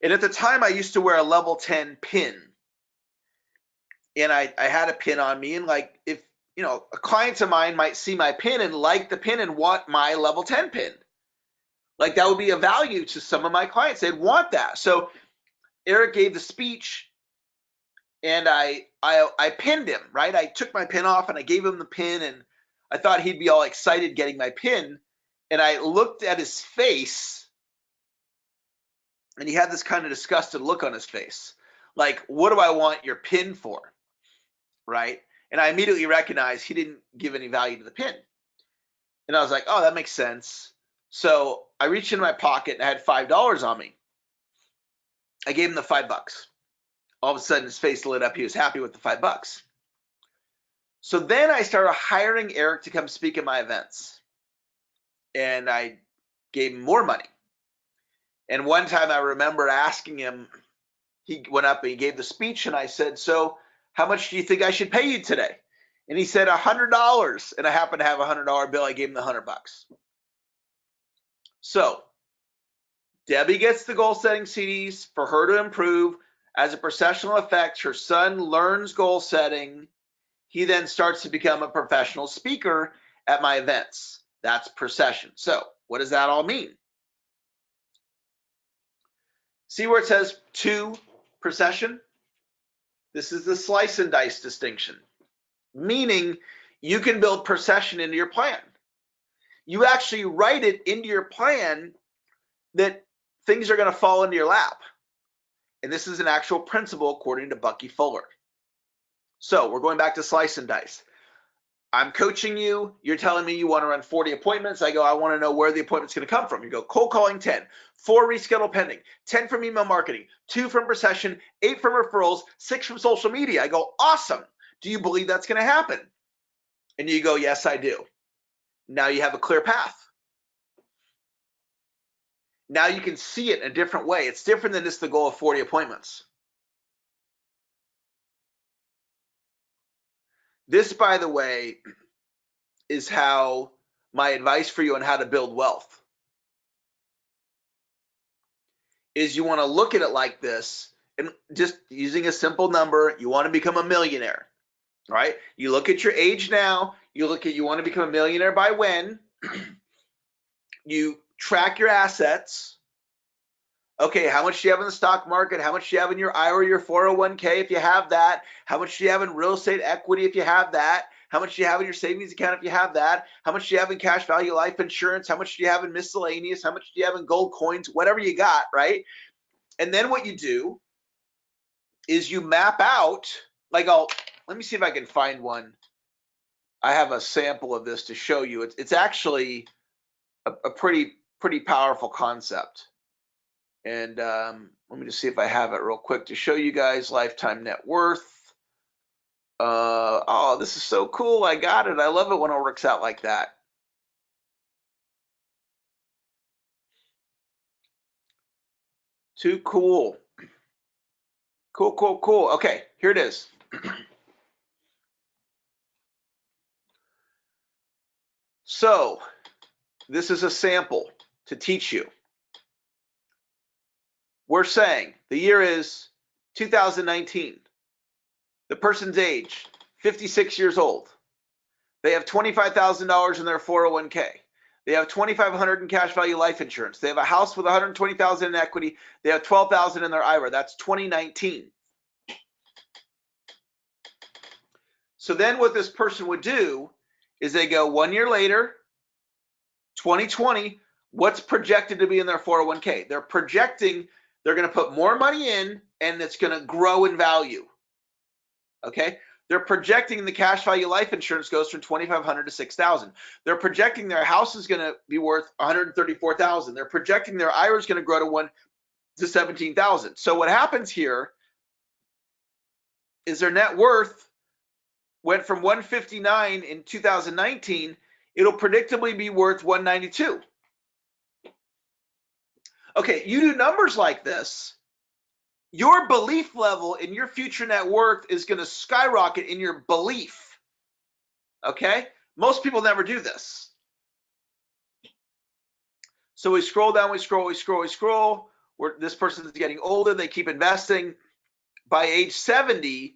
And at the time, I used to wear a level 10 pin. And I had a pin on me. And like, if, you know, a client of mine might see my pin and like the pin and want my level 10 pin. Like that would be a value to some of my clients. They'd want that. So Eric gave the speech and I pinned him, right? I took my pin off and I gave him the pin and I thought he'd be all excited getting my pin. And I looked at his face and he had this kind of disgusted look on his face. Like, what do I want your pin for? Right? And I immediately recognized he didn't give any value to the pin. And I was like, oh, that makes sense. So I reached into my pocket and I had $5 on me. I gave him the $5. All of a sudden his face lit up. He was happy with the $5. So then I started hiring Eric to come speak at my events. And I gave him more money. And one time I remember asking him, he went up and he gave the speech, and I said, so how much do you think I should pay you today? And he said $100. And I happened to have a $100 bill. I gave him the $100. So Debbie gets the goal setting CDs for her to improve. As a processional effect, her son learns goal setting. He then starts to become a professional speaker at my events. That's procession. So what does that all mean? See where it says to procession? This is the slice and dice distinction, meaning you can build procession into your plan. You actually write it into your plan that things are going to fall into your lap. And this is an actual principle according to Bucky Fuller. So we're going back to slice and dice. I'm coaching you. You're telling me you want to run 40 appointments. I go, I want to know where the appointment's going to come from. You go, cold calling 10, 4 reschedule pending, 10 from email marketing, 2 from procession, 8 from referrals, 6 from social media. I go, awesome. Do you believe that's going to happen? And you go, yes, I do. Now you have a clear path. Now you can see it in a different way. It's different than just the goal of 40 appointments. This, by the way, is how my advice for you on how to build wealth is. You want to look at it like this, and just using a simple number, you want to become a millionaire, right? You look at your age now, you look at you want to become a millionaire by when, you track your assets. Okay, how much do you have in the stock market? How much do you have in your IRA or your 401k if you have that? How much do you have in real estate equity if you have that? How much do you have in your savings account if you have that? How much do you have in cash value life insurance? How much do you have in miscellaneous? How much do you have in gold coins? Whatever you got, right? And then what you do is you map out, like let me see if I can find one. I have a sample of this to show you. It's actually a pretty powerful concept. And let me just see if I have it real quick to show you guys lifetime net worth. Oh, this is so cool. I got it. I love it when it works out like that. Too cool. Cool, cool, cool. Okay, here it is. So this is a sample to teach you. We're saying the year is 2019. The person's age, 56 years old. They have $25,000 in their 401k. They have $2,500 in cash value life insurance. They have a house with $120,000 in equity. They have $12,000 in their IRA. That's 2019. So then what this person would do is they go 1 year later, 2020, what's projected to be in their 401k? They're projecting they're going to put more money in and it's going to grow in value. Okay? They're projecting the cash value life insurance goes from $2,500 to $6,000. They're projecting their house is going to be worth $134,000. They're projecting their IRA is going to grow to $17,000. So what happens here is their net worth went from $159 in 2019. It'll predictably be worth $192. Okay, you do numbers like this, your belief level in your future net worth is going to skyrocket in your belief. Okay? Most people never do this. So we scroll down, we scroll. This person is getting older. They keep investing. By age 70,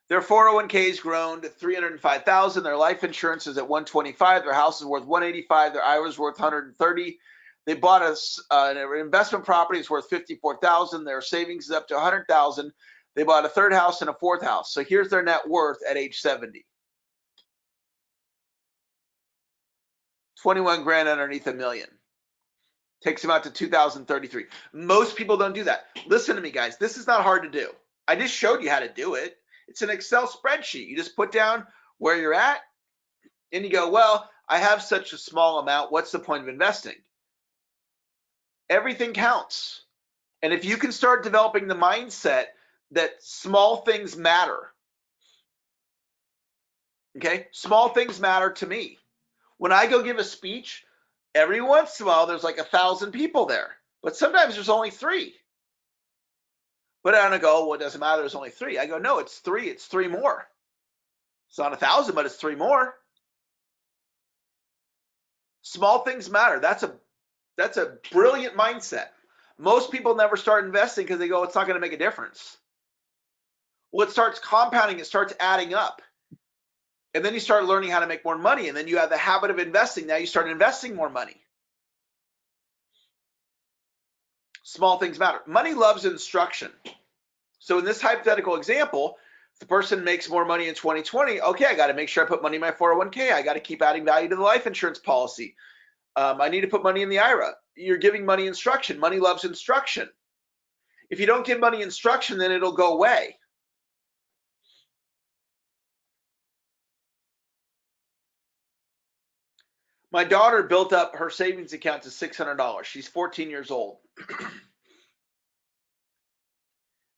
their 401k has grown to $305,000. Their life insurance is at $125,000. Their house is worth $185,000. Their IRA is worth $130,000. They bought an investment property. It's worth $54,000. Their savings is up to $100,000. They bought a third house and a fourth house. So here's their net worth at age 70. 21 grand underneath $1 million. Takes them out to 2033. Most people don't do that. Listen to me, guys. This is not hard to do. I just showed you how to do it. It's an Excel spreadsheet. You just put down where you're at, and you go, well, I have such a small amount. What's the point of investing? Everything counts. And if you can start developing the mindset that small things matter. Okay? Small things matter to me. When I go give a speech, every once in a while there's like 1,000 people there, but sometimes there's only 3. But I don't go, well, it doesn't matter, there's only 3. I go, no, it's 3, it's 3 more. It's not 1,000, but it's 3 more. Small things matter. That's a brilliant mindset. Most people never start investing because they go, it's not going to make a difference. Well, it starts compounding, it starts adding up. And then you start learning how to make more money. And then you have the habit of investing. Now you start investing more money. Small things matter. Money loves instruction. So in this hypothetical example, if the person makes more money in 2020, okay, I got to make sure I put money in my 401k. I got to keep adding value to the life insurance policy. I need to put money in the IRA. You're giving money instruction. Money loves instruction. If you don't give money instruction, then it'll go away. My daughter built up her savings account to $600. She's 14 years old.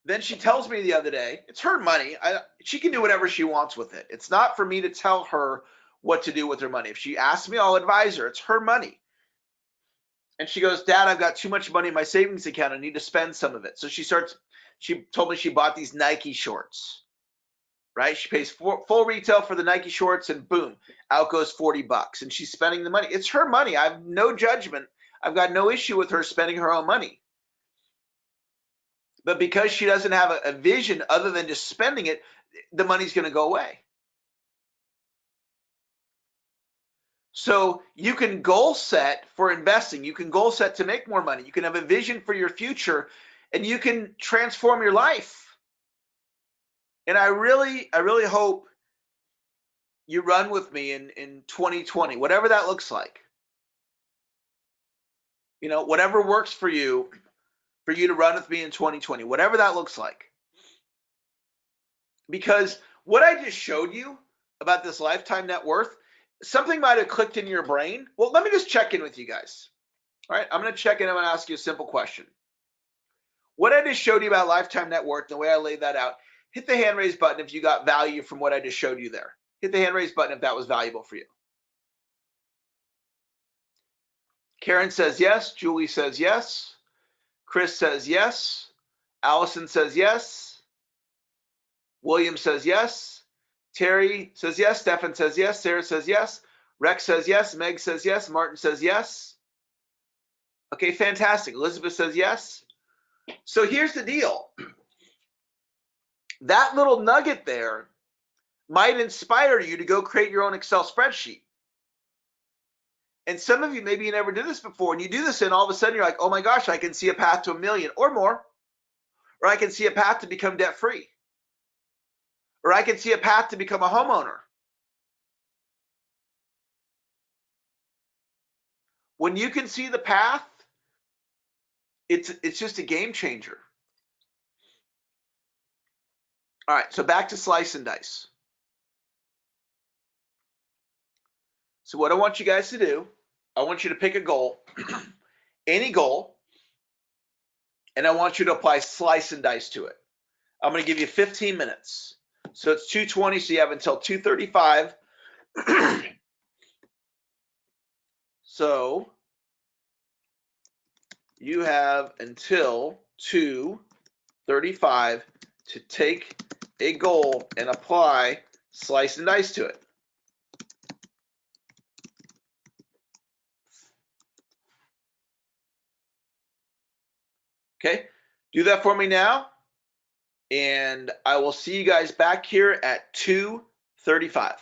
Then she tells me the other day, it's her money. She can do whatever she wants with it. It's not for me to tell her what to do with her money. If she asks me, I'll advise her. It's her money. And she goes, Dad, I've got too much money in my savings account. I need to spend some of it. So she told me she bought these Nike shorts, right? She pays full retail for the Nike shorts and boom, out goes $40. And she's spending the money. It's her money. I have no judgment. I've got no issue with her spending her own money. But because she doesn't have a vision other than just spending it, the money's going to go away. So you can goal set for investing. You can goal set to make more money. You can have a vision for your future, and you can transform your life. And I really hope you run with me in 2020, whatever that looks like. You know, whatever works for you to run with me in 2020, whatever that looks like. Because what I just showed you about this lifetime net worth, something might have clicked in your brain. Well, let me just check in with you guys. All right, I'm going to check in. I'm going to ask you a simple question. What I just showed you about lifetime net worth, the way I laid that out, hit the hand raise button if you got value from what I just showed you there. Hit the hand raise button if that was valuable for you. Karen says yes. Julie says yes. Chris says yes. Allison says yes. William says yes. Terry says yes. Stefan says yes. Sarah says yes. Rex says yes. Meg says yes. Martin says yes. Okay, fantastic. Elizabeth says yes. So here's the deal. That little nugget there might inspire you to go create your own Excel spreadsheet. And some of you, maybe you never did this before, and you do this and all of a sudden you're like, oh my gosh, I can see a path to $1 million or more. Or I can see a path to become debt free. Or I can see a path to become a homeowner. When you can see the path, it's just a game changer. All right, so back to slice and dice. So what I want you guys to do, I want you to pick a goal, any goal, and I want you to apply slice and dice to it. I'm going to give you 15 minutes. So it's 2:20, so you have until 2:35. So you have until 2:35 to take a goal and apply slice and dice to it. Okay, do that for me now, and I will see you guys back here at 2:35.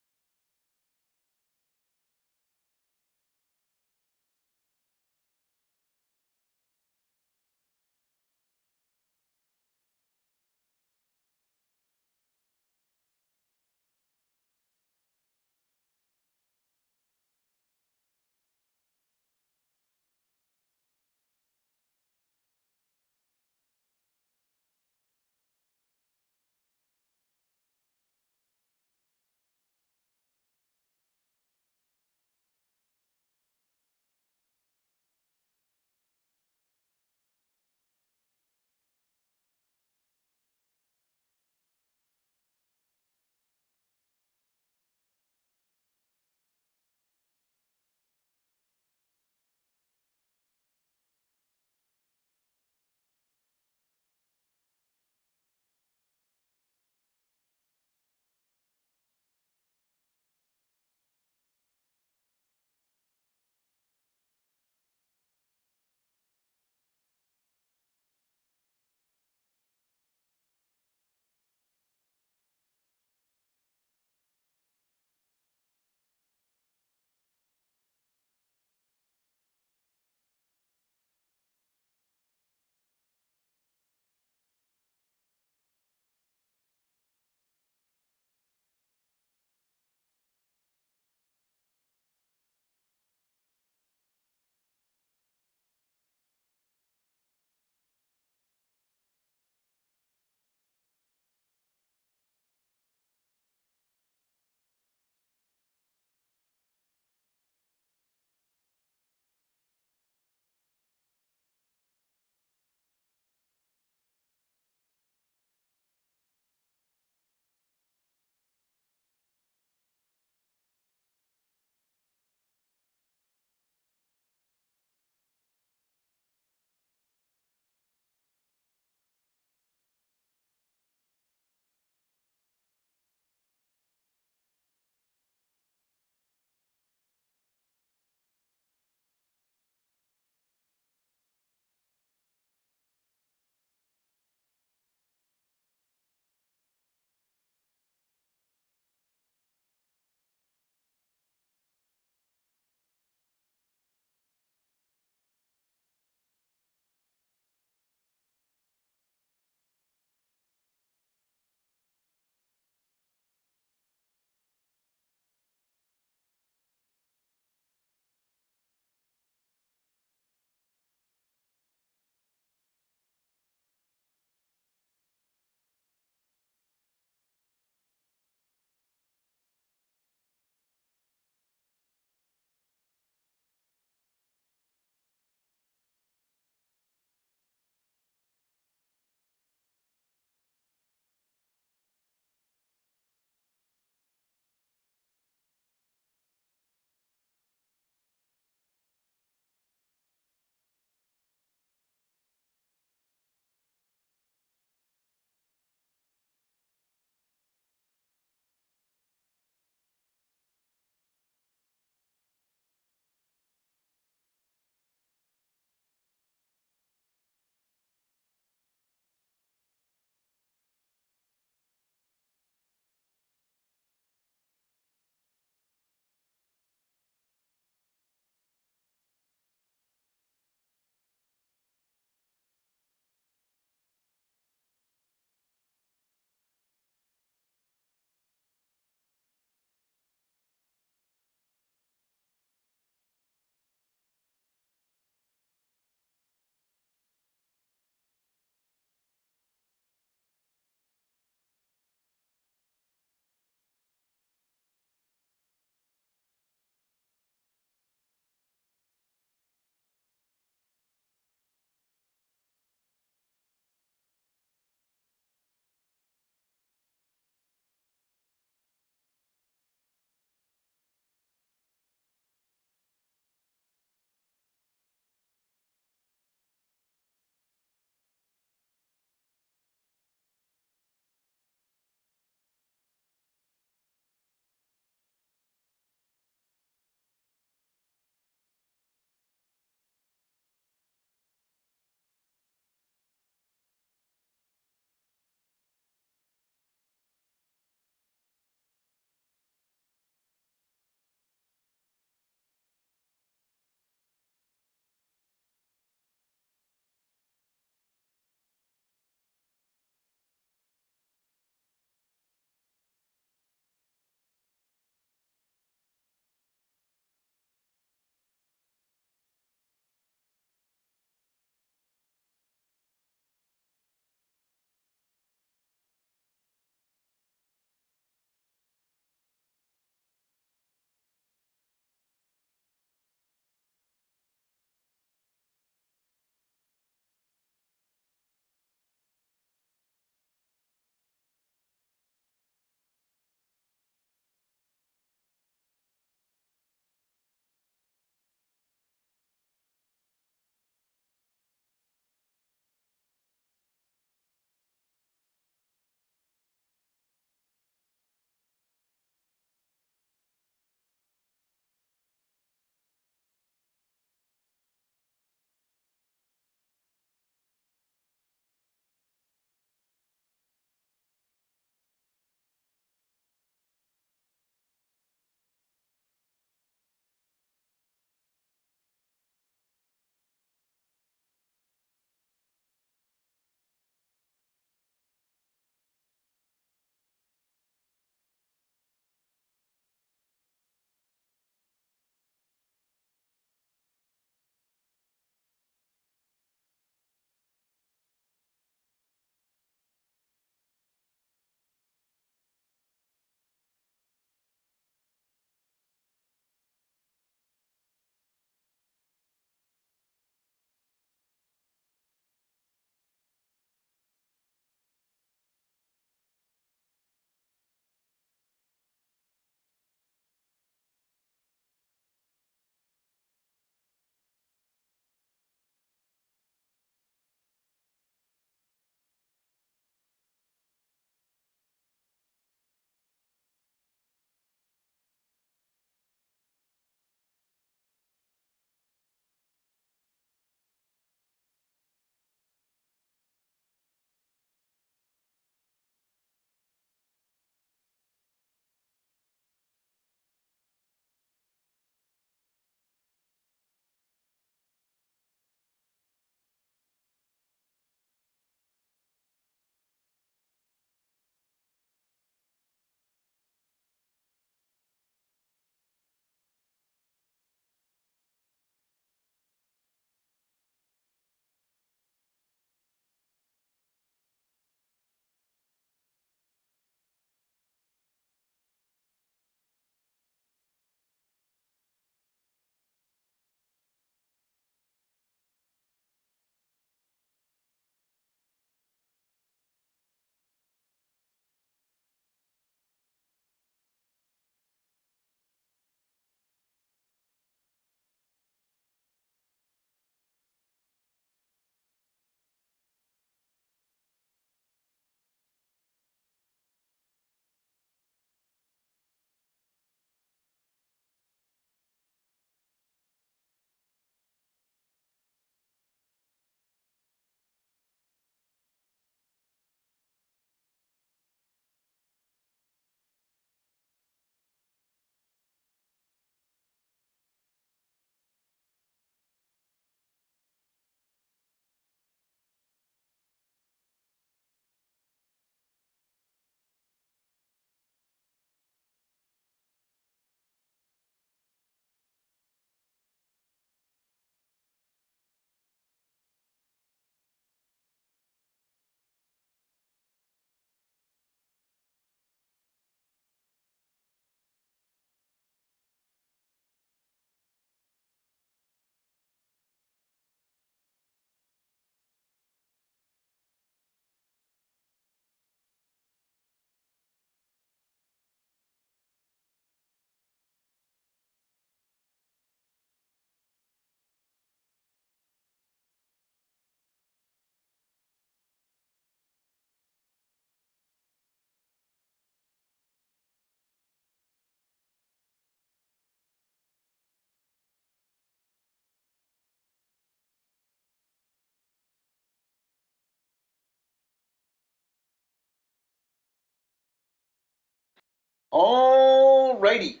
All righty.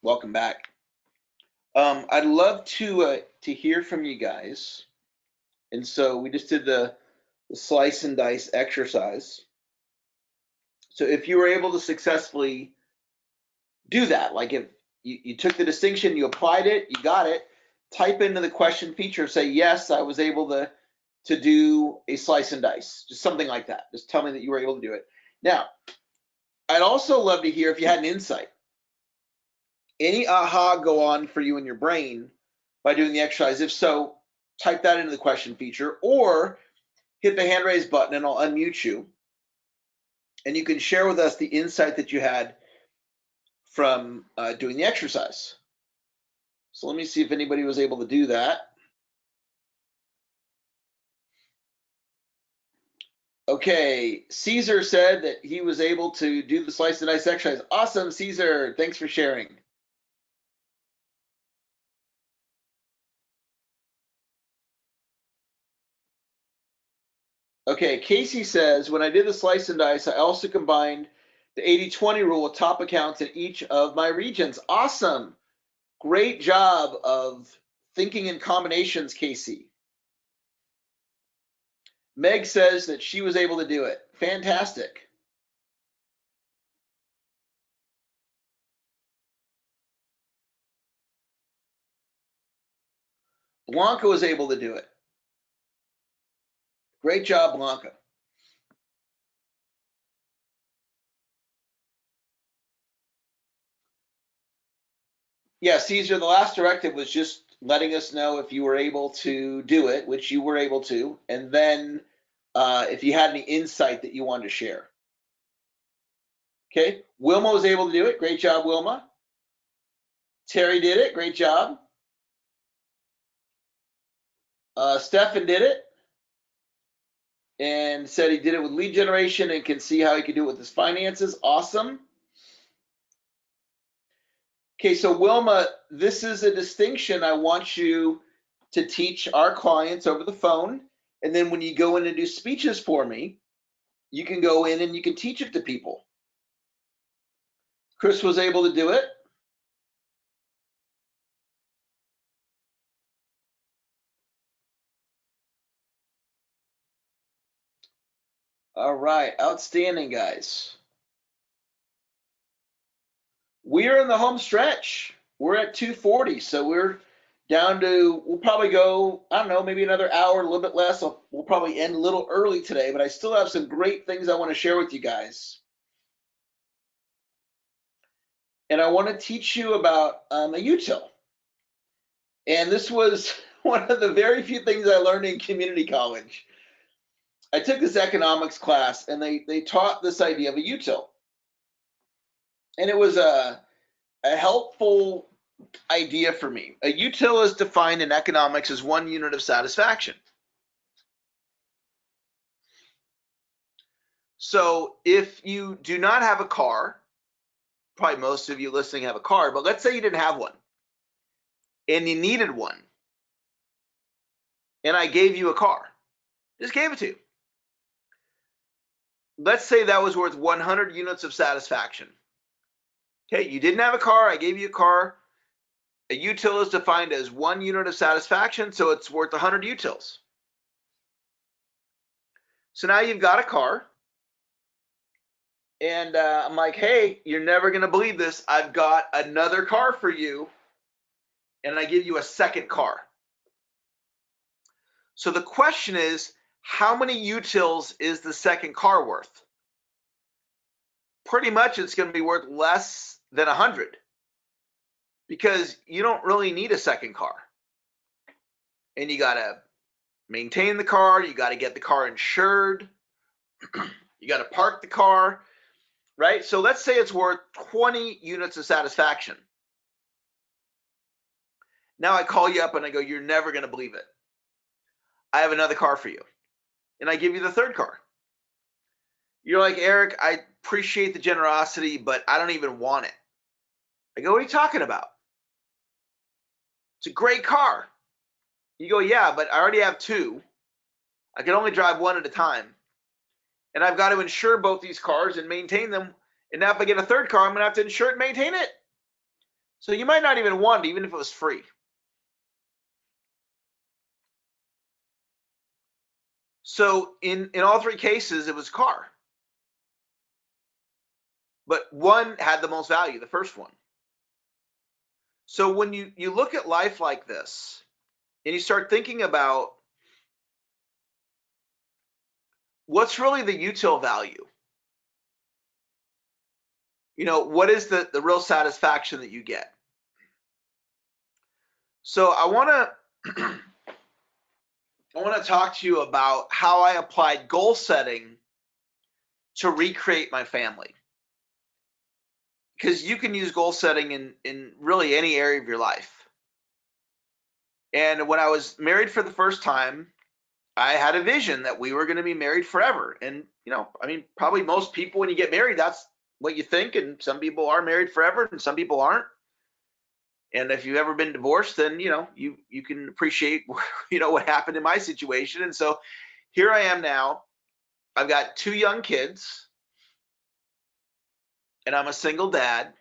Welcome back. I'd love to hear from you guys. And so we just did the slice and dice exercise. So if you were able to successfully do that, like if you took the distinction, you applied it, you got it, type into the question feature, say, yes, I was able to do a slice and dice, just something like that. Just tell me that you were able to do it. Now, I'd also love to hear if you had an insight. Any aha go on for you in your brain by doing the exercise? If so, type that into the question feature or hit the hand raise button and I'll unmute you. And you can share with us the insight that you had from doing the exercise. So let me see if anybody was able to do that. Okay, Caesar said that he was able to do the slice and dice exercise. Awesome, Caesar. Thanks for sharing. Okay, Casey says, when I did the slice and dice, I also combined the 80-20 rule with top accounts in each of my regions. Awesome. Great job of thinking in combinations, Casey. Meg says that she was able to do it. Fantastic. Blanca was able to do it. Great job, Blanca. Yeah, Caesar, the last directive was just letting us know if you were able to do it, which you were able to, and then if you had any insight that you wanted to share. Okay, Wilma was able to do it. Great job, Wilma. Terry did it. Great job. Stefan did it and said he did it with lead generation and can see how he could do it with his finances. Awesome. Okay, so Wilma, this is a distinction I want you to teach our clients over the phone. And then when you go in and do speeches for me, you can go in and you can teach it to people. Chris was able to do it. All right, outstanding, guys. We are in the home stretch. We're at 2:40, so we're down to, we'll probably go, I don't know, maybe another hour, a little bit less. We'll probably end a little early today, but I still have some great things I want to share with you guys. And I want to teach you about a util. And this was one of the very few things I learned in community college. I took this economics class and they taught this idea of a util. And it was a helpful idea for me. A util is defined in economics as one unit of satisfaction. So if you do not have a car, probably most of you listening have a car, but let's say you didn't have one and you needed one, and I gave you a car, just gave it to you. Let's say that was worth 100 units of satisfaction. Okay, you didn't have a car, I gave you a car. A util is defined as 1 unit of satisfaction, so it's worth 100 utils. So now you've got a car, and I'm like, hey, you're never going to believe this. I've got another car for you, and I give you a second car. So the question is, how many utils is the second car worth? Pretty much it's going to be worth less than 100 because you don't really need a second car. And you got to maintain the car, you got to get the car insured, you got to park the car, right? So let's say it's worth 20 units of satisfaction. Now I call you up and I go, you're never going to believe it. I have another car for you. And I give you the third car. You're like, Eric, I appreciate the generosity, but I don't even want it. I go, what are you talking about? It's a great car. You go, yeah, but I already have two. I can only drive one at a time. And I've got to insure both these cars and maintain them And now if I get a third car, I'm going to have to insure it and maintain it. So you might not even want it, even if it was free. So in all three cases, it was car. But one had the most value, the first one. So when you look at life like this, and you start thinking about what's really the util value, what is the real satisfaction that you get? So I want to talk to you about how I applied goal setting to recreate my family. Because you can use goal setting in really any area of your life. And when I was married for the first time, I had a vision that we were going to be married forever. And, probably most people, when you get married, that's what you think. And some people are married forever and some people aren't. And if you've ever been divorced, then, you can appreciate, what happened in my situation. And so here I am now. I've got 2 young kids and I'm a single dad.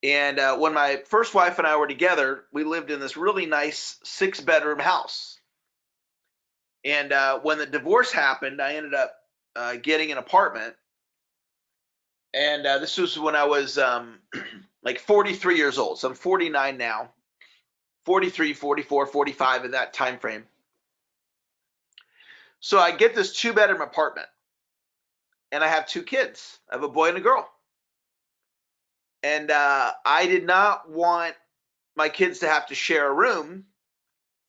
And when my first wife and I were together, we lived in this really nice 6-bedroom house. And when the divorce happened, I ended up getting an apartment. And this was when I was like 43 years old. So I'm 49 now, 43, 44, 45 in that time frame. So I get this 2-bedroom apartment and I have 2 kids. I have a boy and a girl. And I did not want my kids to have to share a room.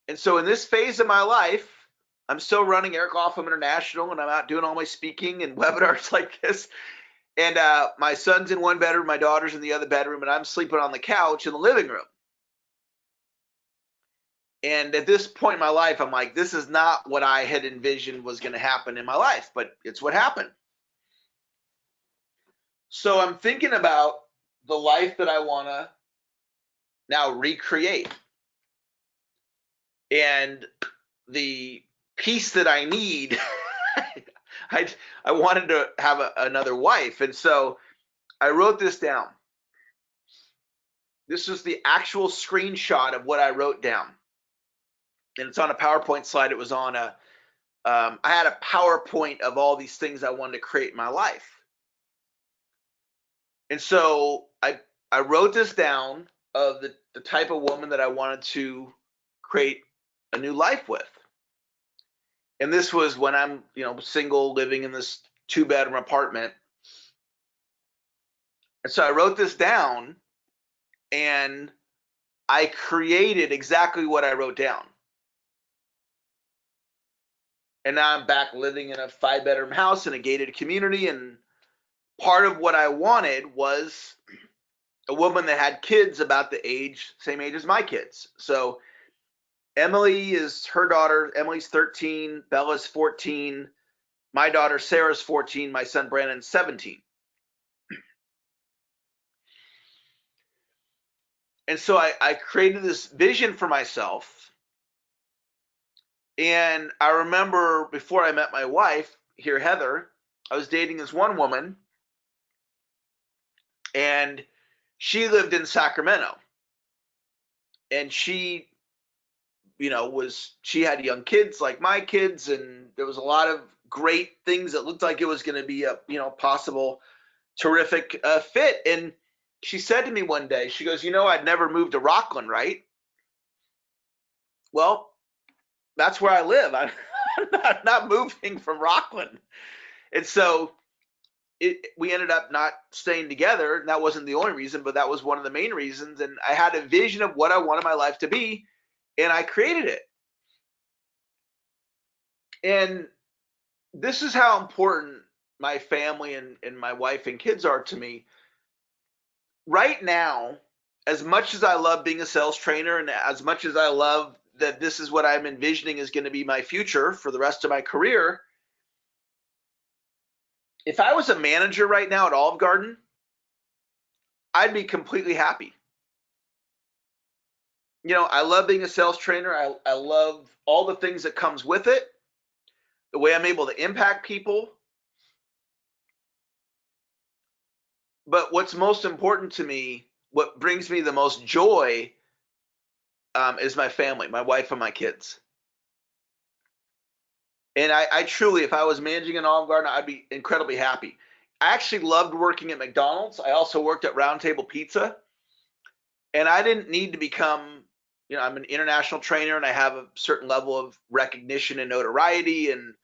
And so in this phase of my life, I'm still running Eric Lofholm International, and I'm out doing all my speaking and webinars like this. And my son's in one bedroom, my daughter's in the other bedroom, and I'm sleeping on the couch in the living room. And at this point in my life, I'm like, this is not what I had envisioned was going to happen in my life, but it's what happened. So I'm thinking about the life that I want to now recreate. And the piece that I need, I wanted to have another wife. And so I wrote this down. This is the actual screenshot of what I wrote down. And it's on a PowerPoint slide. It was on I had a PowerPoint of all these things I wanted to create in my life. And so I wrote this down of the type of woman that I wanted to create a new life with. And this was when I'm, single, living in this 2-bedroom apartment. And so I wrote this down and I created exactly what I wrote down. And now I'm back living in a 5-bedroom house in a gated community. And part of what I wanted was a woman that had kids about the same age as my kids. So Emily is her daughter. Emily's 13. Bella's 14. My daughter Sarah's 14. My son Brandon's 17. And so I created this vision for myself. And I remember before I met my wife here, Heather, I was dating this one woman, and she lived in Sacramento. And she, she had young kids like my kids, and there was a lot of great things that looked like it was going to be a, possible terrific fit. And she said to me one day, she goes, I'd never moved to Rockland, right? Well, that's where I live. I'm not moving from Rockland. And so we ended up not staying together. And that wasn't the only reason, but that was one of the main reasons. And I had a vision of what I wanted my life to be, and I created it. And this is how important my family and my wife and kids are to me. Right now, as much as I love being a sales trainer and as much as I love that this is what I'm envisioning is going to be my future for the rest of my career, if I was a manager right now at Olive Garden, I'd be completely happy. I love being a sales trainer. I love all the things that comes with it, the way I'm able to impact people. But what's most important to me, what brings me the most joy, is my family, my wife and my kids. And I truly, if I was managing an Olive Garden, I'd be incredibly happy. I actually loved working at McDonald's. I also worked at Round Table Pizza. And I didn't need to become, I'm an international trainer and I have a certain level of recognition and notoriety, and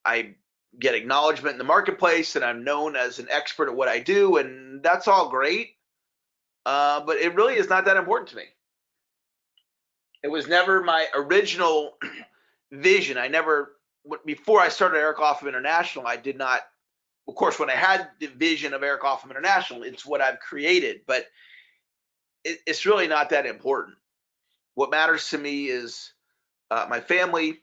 I get acknowledgement in the marketplace, and I'm known as an expert at what I do, and that's all great. But it really is not that important to me. It was never my original vision. Before I started Eric Lofholm International, I did not, of course, when I had the vision of Eric Lofholm International, it's what I've created, but it's really not that important. What matters to me is my family,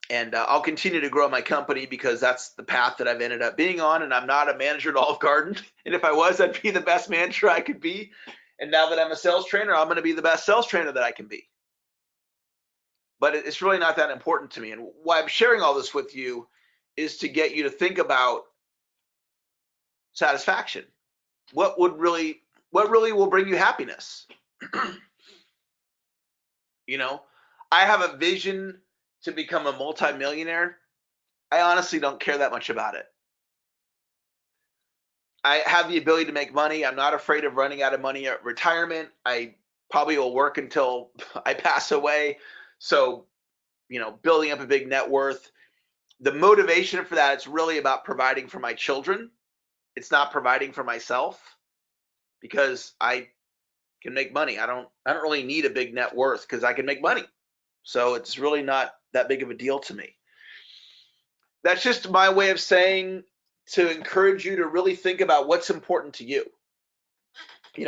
and I'll continue to grow my company because that's the path that I've ended up being on. And I'm not a manager at Olive Garden. And if I was, I'd be the best manager I could be. And now that I'm a sales trainer, I'm going to be the best sales trainer that I can be. But it's really not that important to me. And why I'm sharing all this with you is to get you to think about satisfaction. What really will bring you happiness? I have a vision to become a multimillionaire. I honestly don't care that much about it. I have the ability to make money. I'm not afraid of running out of money at retirement. I probably will work until I pass away. So, building up a big net worth. The motivation for that, it's really about providing for my children. It's not providing for myself, because I can make money. I don't really need a big net worth because I can make money. So it's really not that big of a deal to me. That's just my way of saying, to encourage you to really think about what's important to you.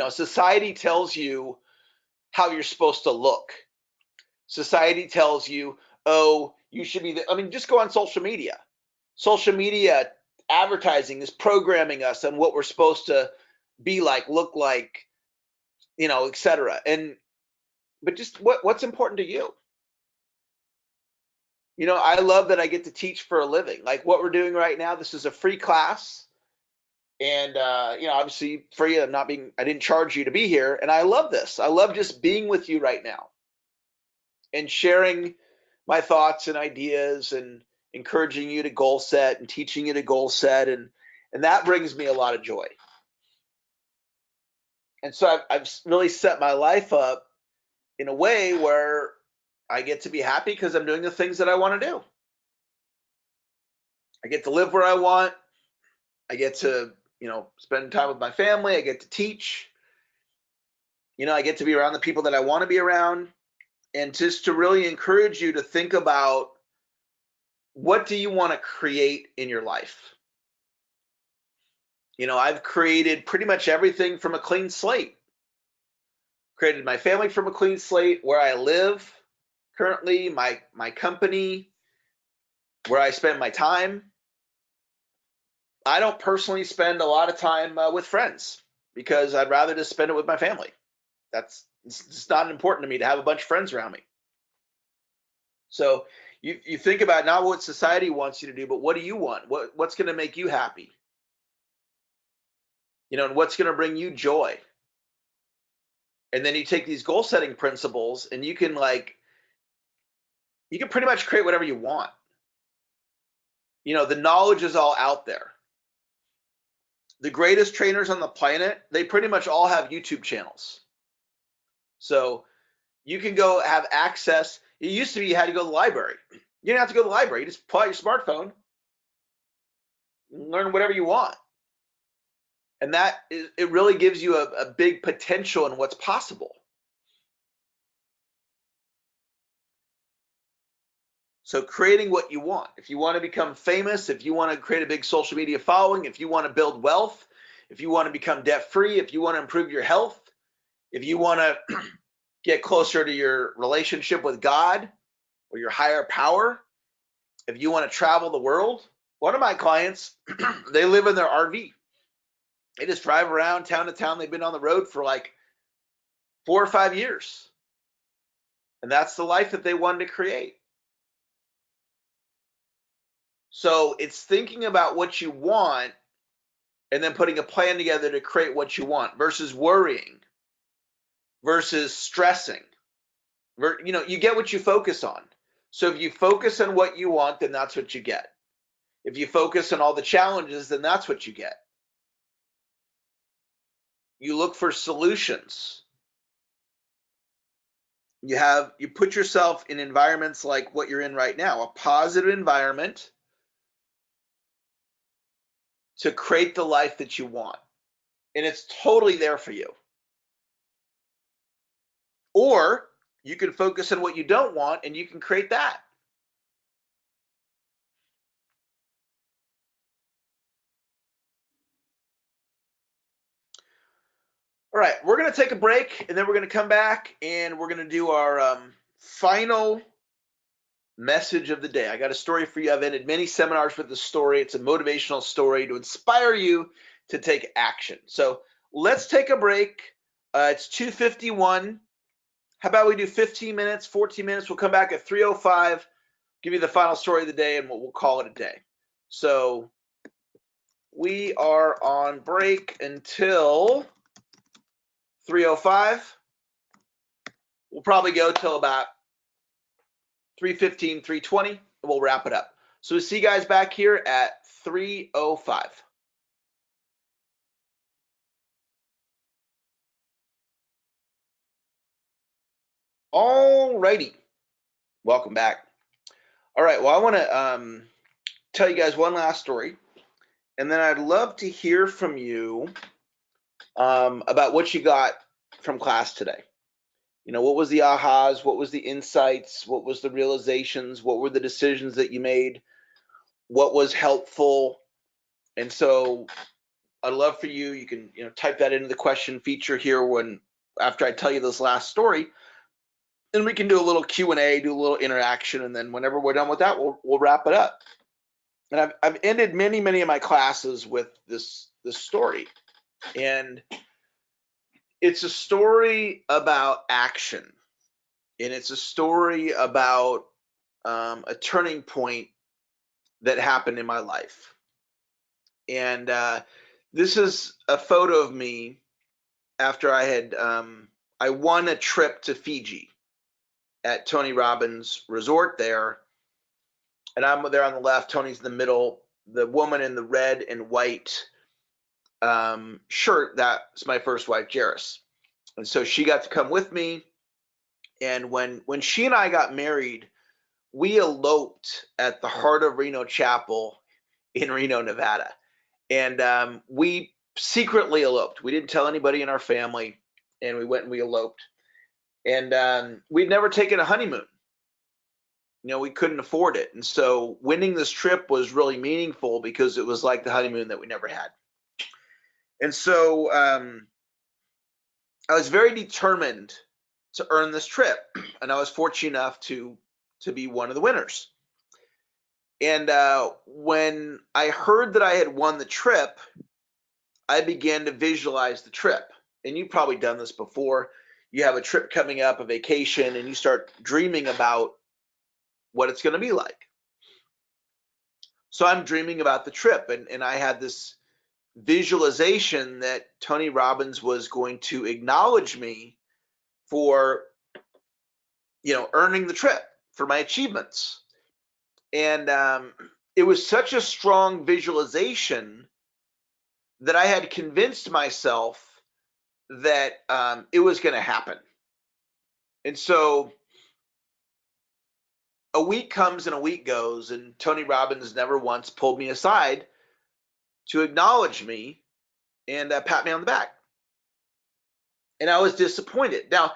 Society tells you how you're supposed to look. Society tells you, oh, you should be just go on social media. Social media advertising is programming us on what we're supposed to be like, look like, etc. But just what's important to you? I love that I get to teach for a living. Like what we're doing right now, this is a free class. And obviously free. I didn't charge you to be here. And I love this. I love just being with you right now and sharing my thoughts and ideas and encouraging you to goal set and teaching you to goal set. And that brings me a lot of joy. And so I've really set my life up in a way where I get to be happy because I'm doing the things that I want to do. I get to live where I want. I get to, spend time with my family. I get to teach. I get to be around the people that I want to be around. And just to really encourage you to think about, what do you want to create in your life? I've created pretty much everything from a clean slate. Created my family from a clean slate, where I live currently, my company, where I spend my time. I don't personally spend a lot of time with friends because I'd rather just spend it with my family. It's not important to me to have a bunch of friends around me. So you think about not what society wants you to do, but what do you want? What's going to make you happy? And what's going to bring you joy? And then you take these goal setting principles and you can pretty much create whatever you want. The knowledge is all out there. The greatest trainers on the planet, they pretty much all have YouTube channels. So you can go have access. It used to be you had to go to the library. You didn't have to go to the library. You just pull out your smartphone and learn whatever you want. And it really gives you a big potential in what's possible. So creating what you want. If you want to become famous, if you want to create a big social media following, if you want to build wealth, if you want to become debt-free, if you want to improve your health, if you want to get closer to your relationship with God or your higher power, if you want to travel the world. One of my clients, they live in their RV. They just drive around town to town. They've been on the road for like 4 or 5 years. And that's the life that they wanted to create. So it's thinking about what you want and then putting a plan together to create what you want versus worrying versus stressing. You know, you get what you focus on. So if you focus on what you want, then that's what you get. If you focus on all the challenges, then that's what you get. You look for solutions. You put yourself in environments like what you're in right now, a positive environment to create the life that you want. And it's totally there for you. Or you can focus on what you don't want and you can create that. All right, we're going to take a break and then we're going to come back and we're going to do our final message of the day. I got a story for you. I've ended many seminars with this story. It's a motivational story to inspire you to take action. So let's take a break. It's 2:51. How about we do 15 minutes, 14 minutes? We'll come back at 3:05, give you the final story of the day, and we'll call it a day. So we are on break until 3:05. We'll probably go till about 3:15, 3:20, and we'll wrap it up. So we'll see you guys back here at 3:05. All righty. Welcome back. All right. Well, I want to tell you guys one last story, and then I'd love to hear from you about what you got from class today. You know, what was the ahas? What was the insights? What was the realizations? What were the decisions that you made? What was helpful? And so I'd love for you, you can, type that into the question feature here after I tell you this last story, and we can do a little Q&A, do a little interaction, and then whenever we're done with that, we'll wrap it up. And I've ended many of my classes with this story, and it's a story about action, and it's a story about a turning point that happened in my life. And this is a photo of me after I had I won a trip to Fiji at Tony Robbins Resort there, and I'm there on the left. Tony's in the middle. The woman in the red and white shirt, that's my first wife, Jairus. And so she got to come with me. And when she and I got married, we eloped at the Heart of Reno Chapel in Reno, Nevada. And we secretly eloped. We didn't tell anybody in our family, and we went and we eloped. And we'd never taken a honeymoon. We couldn't afford it. And so winning this trip was really meaningful because it was like the honeymoon that we never had. And so I was very determined to earn this trip, and I was fortunate enough to be one of the winners. And when I heard that I had won the trip, I began to visualize the trip. And you've probably done this before. You have a trip coming up, a vacation, and you start dreaming about what it's going to be like. So I'm dreaming about the trip, and I had this visualization that Tony Robbins was going to acknowledge me for, earning the trip, for my achievements. And it was such a strong visualization that I had convinced myself that it was going to happen. And so a week comes and a week goes, and Tony Robbins never once pulled me aside to acknowledge me and pat me on the back. And I was disappointed. Now,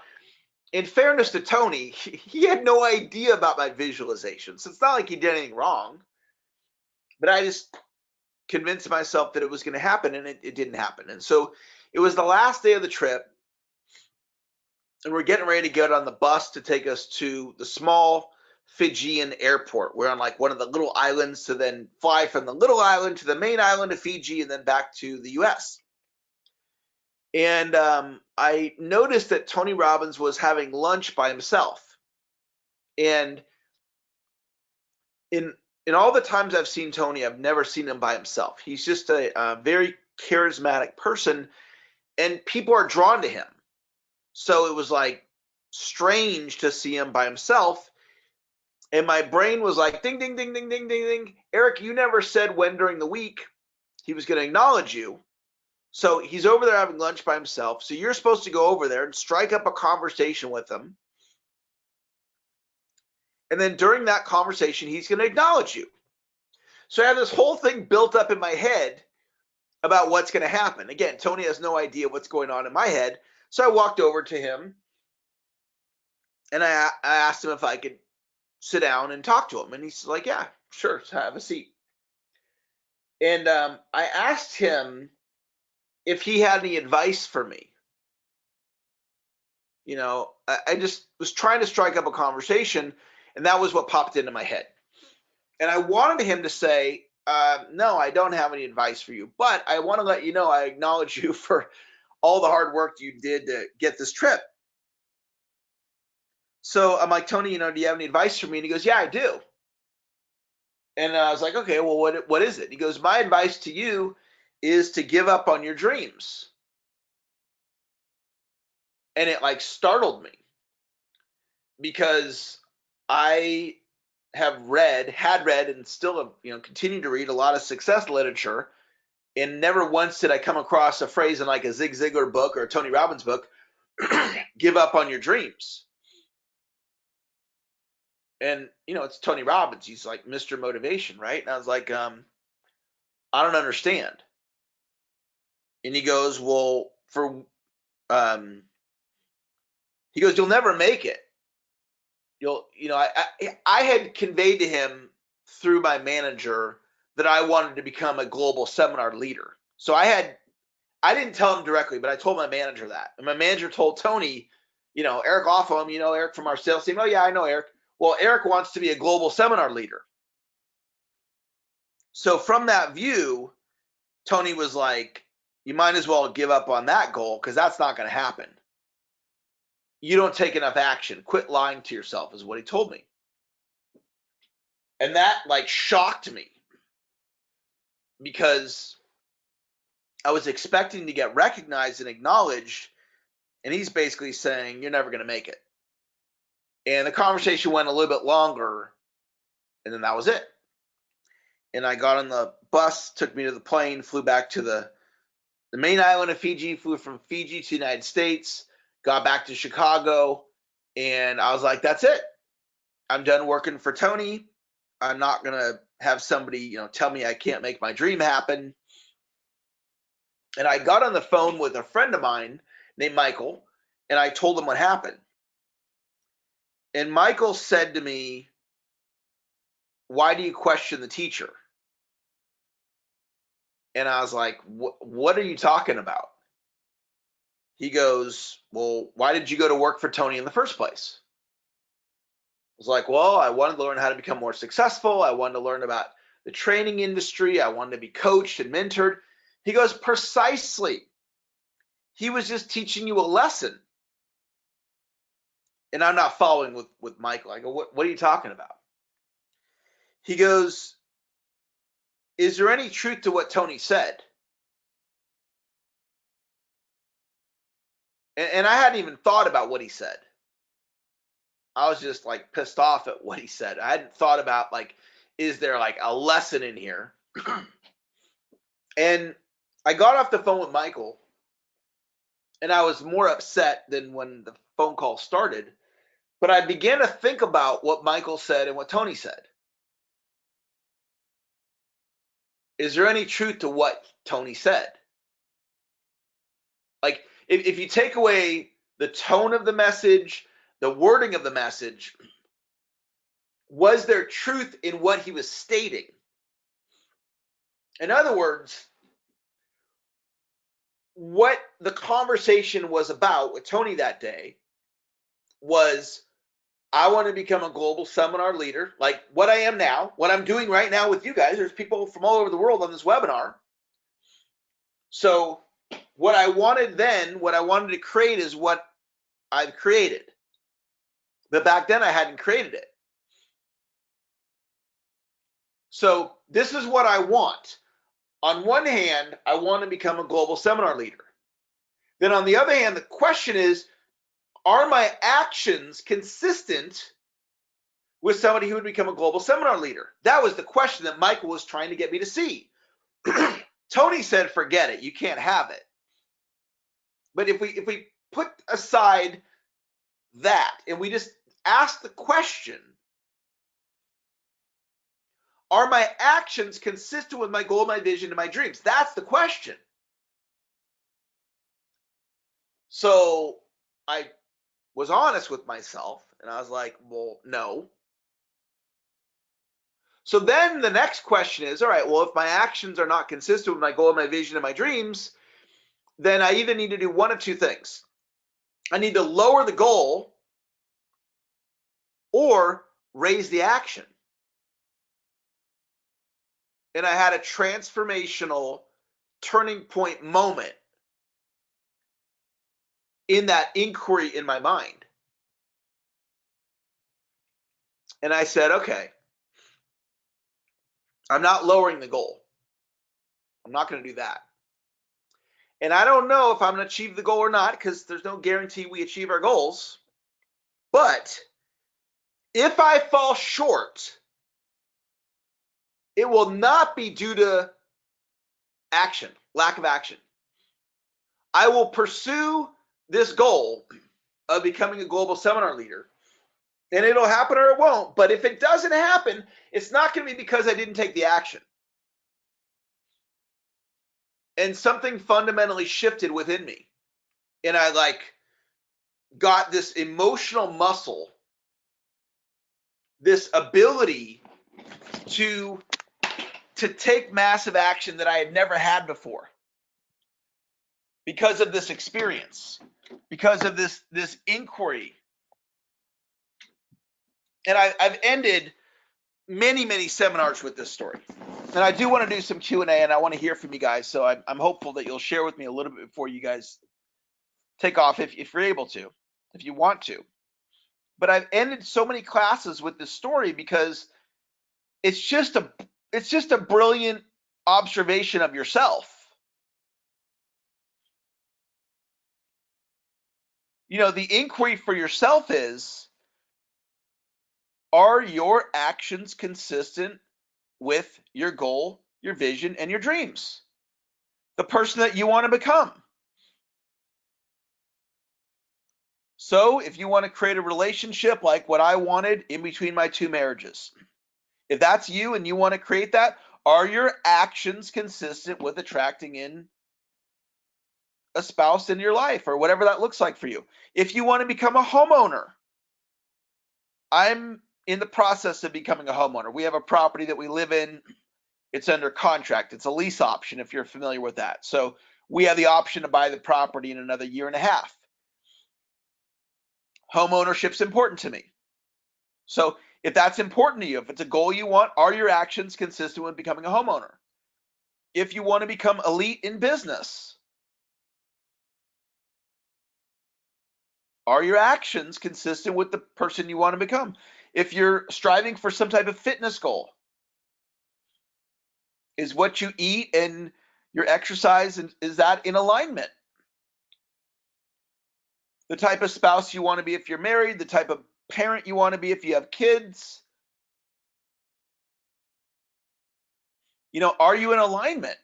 in fairness to Tony, he had no idea about my visualization. So it's not like he did anything wrong. But I just convinced myself that it was going to happen, and it didn't happen. And so it was the last day of the trip, and we're getting ready to get on the bus to take us to the small Fijian airport. We're on like one of the little islands to then fly from the little island to the main island of Fiji and then back to the US. And I noticed that Tony Robbins was having lunch by himself. And in all the times I've seen Tony, I've never seen him by himself. He's just a very charismatic person, and people are drawn to him. So it was like strange to see him by himself. And my brain was like, ding, ding, ding, ding, ding, ding, ding. Eric, you never said when during the week he was going to acknowledge you. So he's over there having lunch by himself. So you're supposed to go over there and strike up a conversation with him. And then during that conversation, he's going to acknowledge you. So I have this whole thing built up in my head about what's going to happen. Again, Tony has no idea what's going on in my head. So I walked over to him and I asked him if I could sit down and talk to him. And he's like, yeah, sure, have a seat. And I asked him if he had any advice for me. You know, I just was trying to strike up a conversation, and that was what popped into my head. And I wanted him to say, no, I don't have any advice for you, but I want to let you know I acknowledge you for all the hard work you did to get this trip. So I'm like, Tony, you know, do you have any advice for me? And he goes, yeah, I do. And I was like, okay, well, what is it? He goes, my advice to you is to give up on your dreams. And it like startled me because I had read, and still, you know, continue to read a lot of success literature, and never once did I come across a phrase in like a Zig Ziglar book or a Tony Robbins book, give up on your dreams. And, you know, it's Tony Robbins. He's like Mr. Motivation, right? And I was like, I don't understand. And he goes, well, he goes, you'll never make it. I had conveyed to him through my manager that I wanted to become a global seminar leader. So I didn't tell him directly, but I told my manager that. And my manager told Tony, you know, Eric Lofholm, you know, Eric from our sales team. Oh yeah, I know Eric. Well, Eric wants to be a global seminar leader. So from that view, Tony was like, you might as well give up on that goal because that's not going to happen. You don't take enough action. Quit lying to yourself is what he told me. And that like shocked me because I was expecting to get recognized and acknowledged, and he's basically saying, you're never going to make it. And the conversation went a little bit longer, and then that was it. And I got on the bus, took me to the plane, flew back to the main island of Fiji, flew from Fiji to the United States, got back to Chicago, and I was like, that's it. I'm done working for Tony. I'm not going to have somebody, you know, tell me I can't make my dream happen. And I got on the phone with a friend of mine named Michael, and I told him what happened. And Michael said to me, why do you question the teacher? And I was like, what are you talking about? He goes, well, why did you go to work for Tony in the first place? I was like, well, I wanted to learn how to become more successful. I wanted to learn about the training industry. I wanted to be coached and mentored. He goes, precisely. He was just teaching you a lesson. And I'm not following with Michael. I go, what are you talking about? He goes, is there any truth to what Tony said? And I hadn't even thought about what he said. I was just like pissed off at what he said. I hadn't thought about like, is there like a lesson in here? And I got off the phone with Michael, and I was more upset than when the phone call started. But I began to think about what Michael said and what Tony said. Is there any truth to what Tony said? Like, if you take away the tone of the message, the wording of the message, was there truth in what he was stating? In other words, what the conversation was about with Tony that day was, I want to become a global seminar leader, like what I am now, what I'm doing right now with you guys. There's people from all over the world on this webinar. So what I wanted then, what I wanted to create is what I've created. But back then I hadn't created it. So this is what I want. on one hand, I want to become a global seminar leader. Then on the other hand, the question is, are my actions consistent with somebody who would become a global seminar leader? That was the question that Michael was trying to get me to see. Tony said, forget it, you can't have it. But if we put aside that and we just ask the question, are my actions consistent with my goal, my vision, and my dreams? That's the question. So I was honest with myself and I was like, well, no. So then the next question is, all right, well, if my actions are not consistent with my goal, my vision, and my dreams, then I either need to do one of two things. I need to lower the goal or raise the action. And I had a transformational turning point moment in that inquiry in my mind. And I said, okay, I'm not lowering the goal. I'm not going to do that. And I don't know if I'm going to achieve the goal or not, because there's no guarantee we achieve our goals. But if I fall short, it will not be due to action, lack of action. I will pursue this goal of becoming a global seminar leader, and it'll happen or it won't. But if it doesn't happen, it's not going to be because I didn't take the action. And something fundamentally shifted within me. And I got this emotional muscle, this ability to take massive action that I had never had before. Because of this experience, because of this inquiry. And I've ended many seminars with this story. And I do want to do some Q&A, and I want to hear from you guys. So I'm hopeful that you'll share with me a little bit before you guys take off, if you're able to, if you want to. But I've ended so many classes with this story because it's just a brilliant observation of yourself. You know, the inquiry for yourself is, are your actions consistent with your goal, your vision, and your dreams? The person that you want to become. So if you want to create a relationship like what I wanted in between my two marriages, if that's you and you want to create that, are your actions consistent with attracting in a spouse in your life, or whatever that looks like for you? If you want to become a homeowner, I'm in the process of becoming a homeowner. We have a property that we live in. It's under contract. It's a lease option, if you're familiar with that. So we have the option to buy the property in another year and a half. Home ownership's important to me. So if that's important to you, if it's a goal you want, are your actions consistent with becoming a homeowner? If you want to become elite in business, are your actions consistent with the person you want to become? If you're striving for some type of fitness goal, is what you eat and your exercise, is that in alignment? The type of spouse you want to be if you're married, the type of parent you want to be if you have kids. You know, are you in alignment?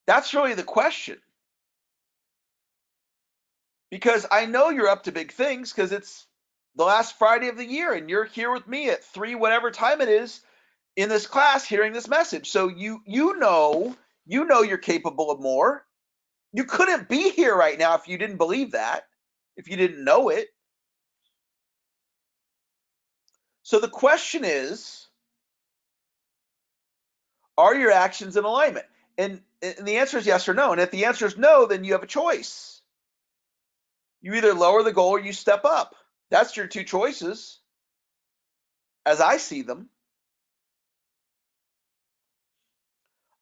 That's really the question. Because I know you're up to big things, because it's the last Friday of the year and you're here with me at 3 whatever time it is in this class hearing this message. So you know you're capable of more. You couldn't be here right now if you didn't believe that, if you didn't know it. So the question is, are your actions in alignment? And the answer is yes or no. And if the answer is no, then you have a choice. You either lower the goal or you step up. That's your two choices, as I see them.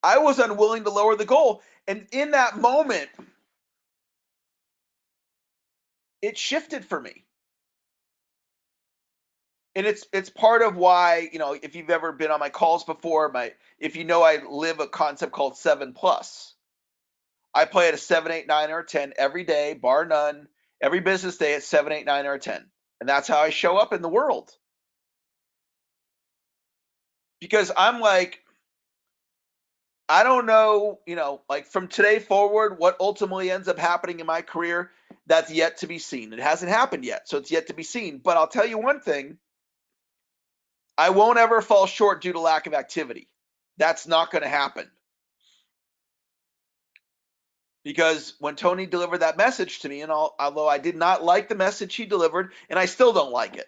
I was unwilling to lower the goal. And in that moment, it shifted for me. And it's part of why, if you've ever been on my calls before, if I live a concept called 7+. I play at a 7, 8, 9, or a 10 every day, bar none, every business day at 7, 8, 9, or a 10. And that's how I show up in the world. Because I'm like, I don't know, like from today forward, what ultimately ends up happening in my career, that's yet to be seen. It hasn't happened yet, so it's yet to be seen. But I'll tell you one thing, I won't ever fall short due to lack of activity. That's not going to happen. Because when Tony delivered that message to me, and although I did not like the message he delivered, and I still don't like it.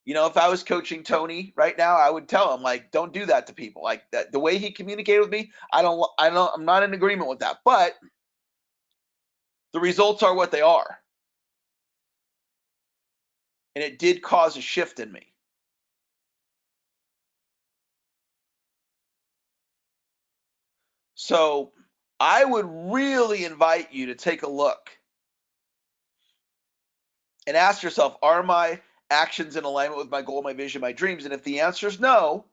If I was coaching Tony right now, I would tell him, like, don't do that to people. Like that, the way he communicated with me, I'm not in agreement with that. But the results are what they are. And it did cause a shift in me. So I would really invite you to take a look and ask yourself, are my actions in alignment with my goal, my vision, my dreams? And if the answer is no,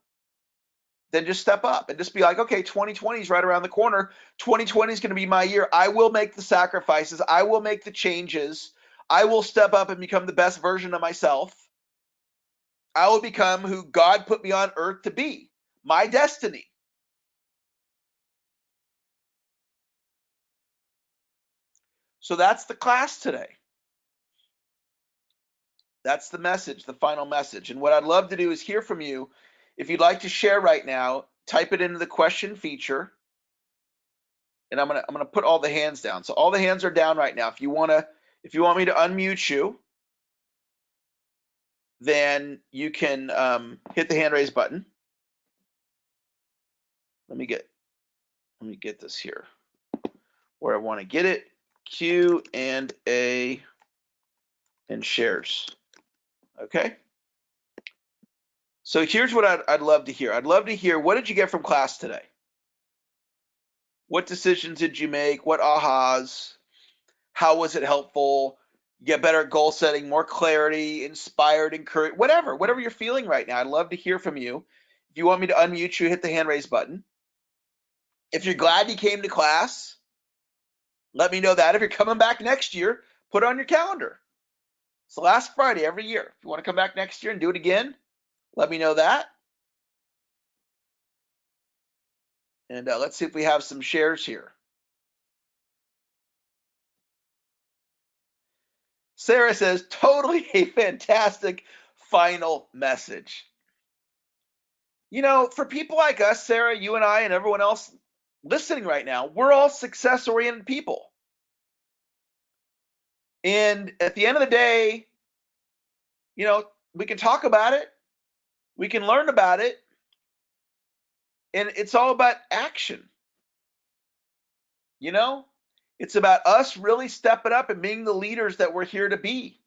then just step up and just be like, okay, 2020 is right around the corner. 2020 is going to be my year. I will make the sacrifices. I will make the changes. I will step up and become the best version of myself. I will become who God put me on earth to be, my destiny. So that's the class today. That's the message, the final message. And what I'd love to do is hear from you. If you'd like to share right now, type it into the question feature. And I'm gonna put all the hands down. So all the hands are down right now. If you want me to unmute you, then you can hit the hand raise button. Let me get this here where I want to get it. Q&A and shares. Okay. So here's what I'd love to hear. I'd love to hear, what did you get from class today? What decisions did you make? What ahas? How was it helpful? Get better at goal setting, more clarity, inspired, encouraged, whatever you're feeling right now. I'd love to hear from you. If you want me to unmute you, hit the hand raise button. If you're glad you came to class, let me know that. If you're coming back next year, put it on your calendar. It's the last Friday every year. If you want to come back next year and do it again, let me know that. And let's see if we have some shares here. Sarah says, totally a fantastic final message. For people like us, Sarah, you and I, and everyone else listening right now, we're all success-oriented people. And at the end of the day, we can talk about it, we can learn about it, and it's all about action. It's about us really stepping up and being the leaders that we're here to be,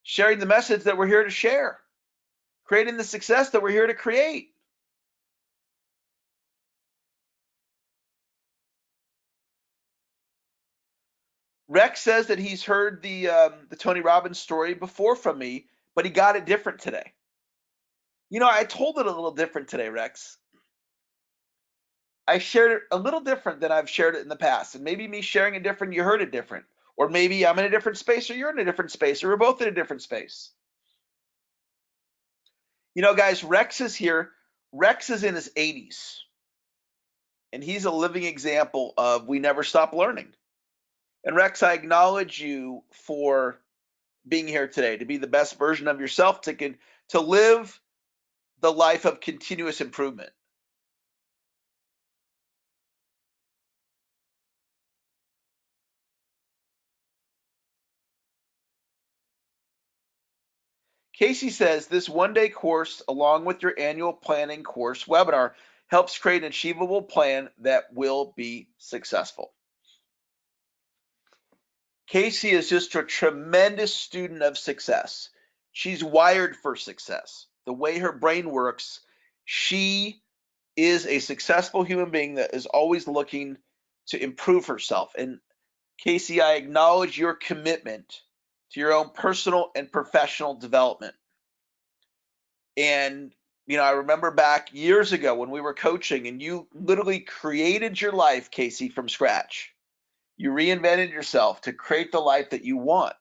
sharing the message that we're here to share, creating the success that we're here to create. Rex says that he's heard the Tony Robbins story before from me, but he got it different today. I told it a little different today, Rex. I shared it a little different than I've shared it in the past. And maybe me sharing it different, you heard it different. Or maybe I'm in a different space, or you're in a different space, or we're both in a different space. Guys, Rex is here. Rex is in his 80s. And he's a living example of we never stop learning. And Rex, I acknowledge you for being here today, to be the best version of yourself, to live the life of continuous improvement. Casey says this one-day course, along with your annual planning course webinar, helps create an achievable plan that will be successful. Casey is just a tremendous student of success. She's wired for success. The way her brain works, she is a successful human being that is always looking to improve herself. And Casey, I acknowledge your commitment to your own personal and professional development. And, I remember back years ago when we were coaching and you literally created your life, Casey, from scratch. You reinvented yourself to create the life that you want.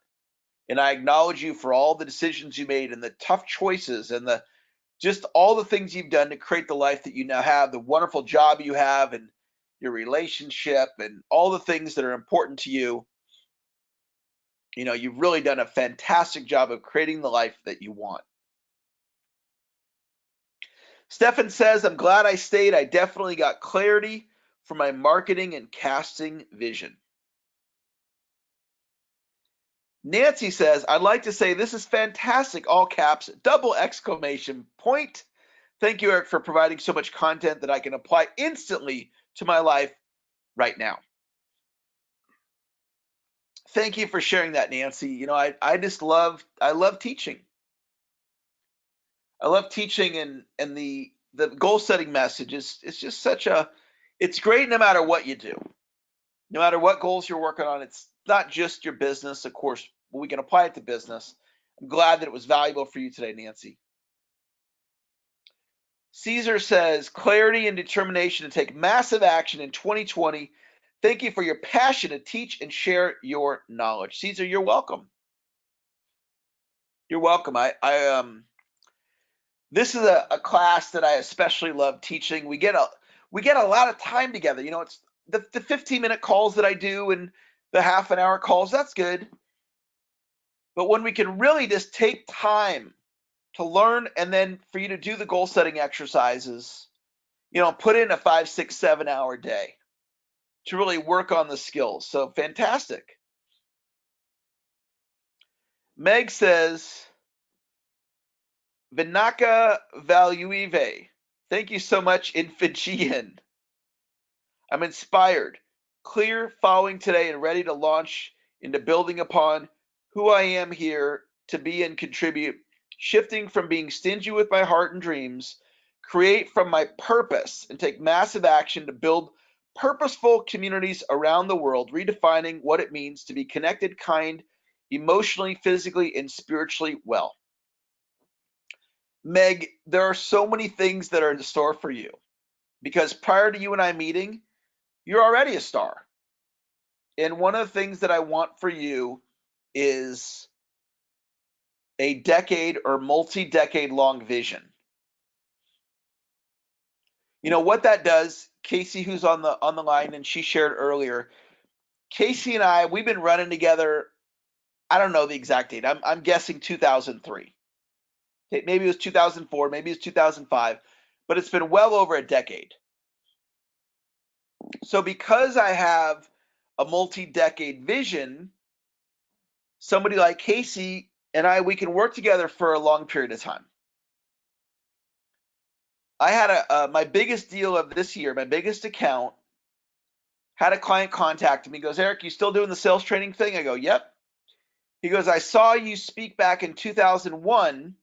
And I acknowledge you for all the decisions you made and the tough choices and just all the things you've done to create the life that you now have, the wonderful job you have and your relationship and all the things that are important to you. You've really done a fantastic job of creating the life that you want. Stefan says, I'm glad I stayed. I definitely got clarity for my marketing and casting vision. Nancy says, I'd like to say this is fantastic, all caps, double exclamation point. Thank you, Eric, for providing so much content that I can apply instantly to my life right now. Thank you for sharing that, Nancy. I love teaching. I love teaching and the goal setting message it's just it's great no matter what you do. No matter what goals you're working on, it's not just your business. Of course, we can apply it to business. I'm glad that it was valuable for you today, Nancy. Caesar says, clarity and determination to take massive action in 2020. Thank you for your passion to teach and share your knowledge. Caesar, you're welcome. You're welcome. This is a class that I especially love teaching. We get a lot of time together. It's the 15-minute calls that I do and the half an hour calls, that's good. But when we can really just take time to learn and then for you to do the goal setting exercises, put in a 5, 6, 7 hour day to really work on the skills. So fantastic. Meg says, Vinaka Valuive. Thank you so much in Fijian. I'm inspired, clear, following today, and ready to launch into building upon who I am here to be and contribute, shifting from being stingy with my heart and dreams, create from my purpose, and take massive action to build purposeful communities around the world, redefining what it means to be connected, kind, emotionally, physically, and spiritually well. Meg, there are so many things that are in store for you because prior to you and I meeting, you're already a star. And one of the things that I want for you is a decade or multi-decade long vision. What that does, Casey, who's on the line, and she shared earlier, Casey and I, we've been running together. I don't know the exact date. I'm guessing 2003. Maybe it was 2004, maybe it's 2005, but it's been well over a decade. So because I have a multi-decade vision, somebody like Casey and I, we can work together for a long period of time. I had my biggest deal of this year, my biggest account, had a client contact me. He goes, Eric, you still doing the sales training thing? I go, yep. He goes, I saw you speak back in 2001.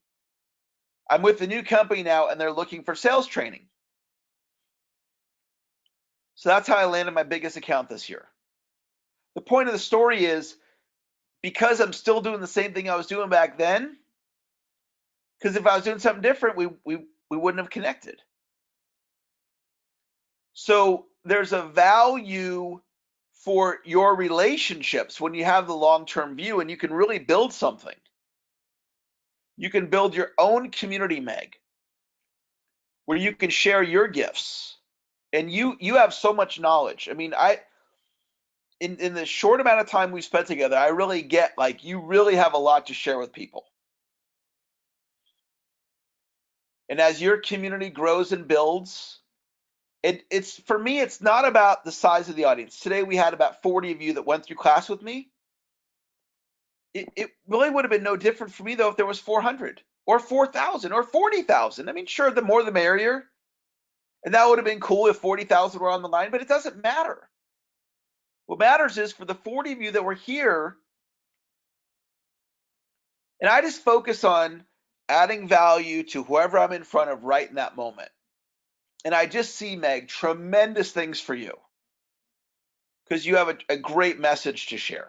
I'm with the new company now, and they're looking for sales training. So that's how I landed my biggest account this year. The point of the story is because I'm still doing the same thing I was doing back then, because if I was doing something different, we wouldn't have connected. So there's a value for your relationships when you have the long-term view and you can really build something. You can build your own community, Meg, where you can share your gifts. And you have so much knowledge. I mean, in the short amount of time we've spent together, I really get like you really have a lot to share with people. And as your community grows and builds, it's for me, it's not about the size of the audience. Today we had about 40 of you that went through class with me. It really would have been no different for me though if there was 400 or 4,000 or 40,000. I mean, sure, the more the merrier. And that would have been cool if 40,000 were on the line, but it doesn't matter. What matters is for the 40 of you that were here, and I just focus on adding value to whoever I'm in front of right in that moment. And I just see, Meg, tremendous things for you because you have a great message to share.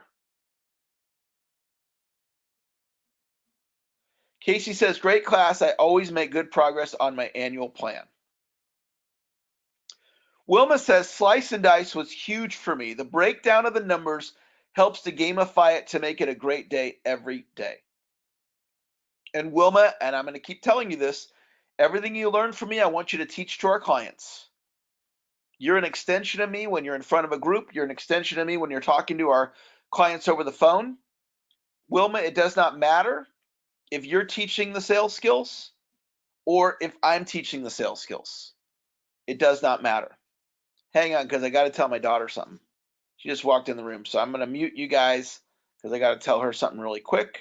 Casey says, great class. I always make good progress on my annual plan. Wilma says, slice and dice was huge for me. The breakdown of the numbers helps to gamify it to make it a great day every day. And Wilma, and I'm going to keep telling you this, everything you learn from me, I want you to teach to our clients. You're an extension of me when you're in front of a group. You're an extension of me when you're talking to our clients over the phone. Wilma, it does not matter if you're teaching the sales skills or if I'm teaching the sales skills. It does not matter. Hang on, because I got to tell my daughter something. She just walked in the room, so I'm going to mute you guys because I got to tell her something really quick.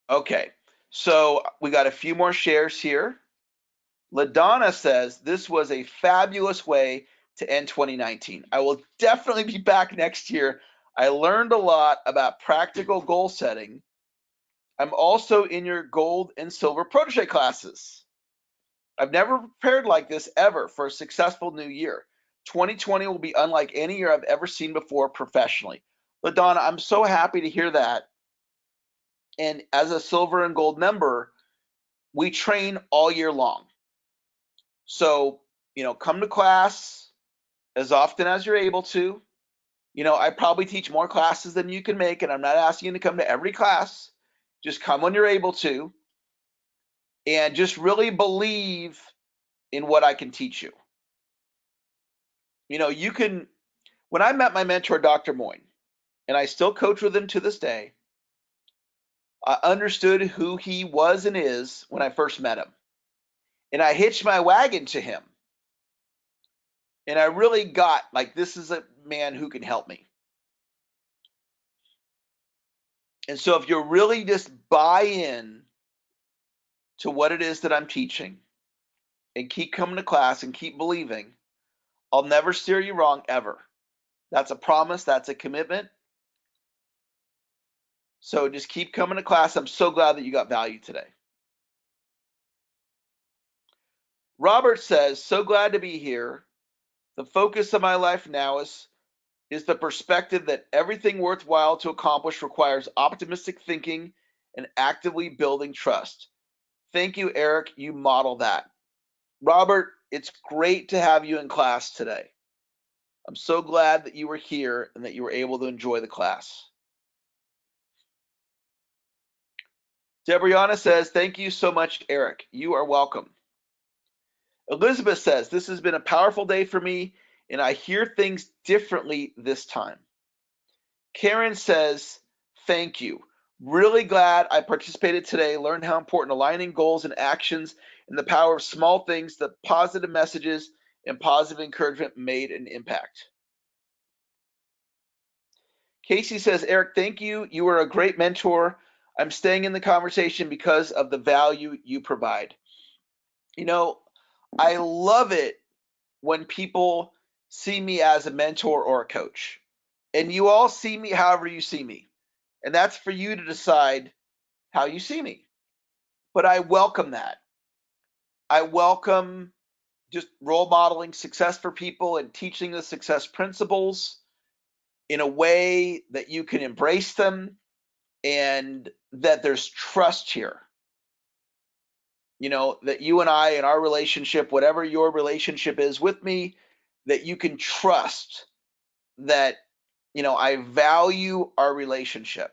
Okay, so we got a few more shares here. LaDonna says, this was a fabulous way to end 2019. I will definitely be back next year. I learned a lot about practical goal setting. I'm also in your gold and silver protege classes. I've never prepared like this ever for a successful new year. 2020 will be unlike any year I've ever seen before professionally. LaDonna, I'm so happy to hear that. And as a silver and gold member, we train all year long. So, come to class as often as you're able to. I probably teach more classes than you can make, and I'm not asking you to come to every class. Just come when you're able to, and just really believe in what I can teach you. When I met my mentor, Dr. Moyne, and I still coach with him to this day, I understood who he was and is when I first met him. And I hitched my wagon to him. And I really got, this is a man who can help me. And so if you really just buy in to what it is that I'm teaching and keep coming to class and keep believing, I'll never steer you wrong ever. That's a promise. That's a commitment. So just keep coming to class. I'm so glad that you got value today. Robert says, so glad to be here. The focus of my life now is the perspective that everything worthwhile to accomplish requires optimistic thinking and actively building trust. Thank you, Eric. You model that. Robert, it's great to have you in class today. I'm so glad that you were here and that you were able to enjoy the class. Debriana says, thank you so much, Eric. You are welcome. Elizabeth says, this has been a powerful day for me, and I hear things differently this time. Karen says, thank you. Really glad I participated today, learned how important aligning goals and actions and the power of small things, the positive messages and positive encouragement made an impact. Casey says, Eric, thank you. You are a great mentor. I'm staying in the conversation because of the value you provide. I love it when people see me as a mentor or a coach. And you all see me however you see me. And that's for you to decide how you see me. But I welcome that. I welcome just role modeling success for people and teaching the success principles in a way that you can embrace them and that there's trust here. That you and I in our relationship, whatever your relationship is with me, that you can trust that, I value our relationship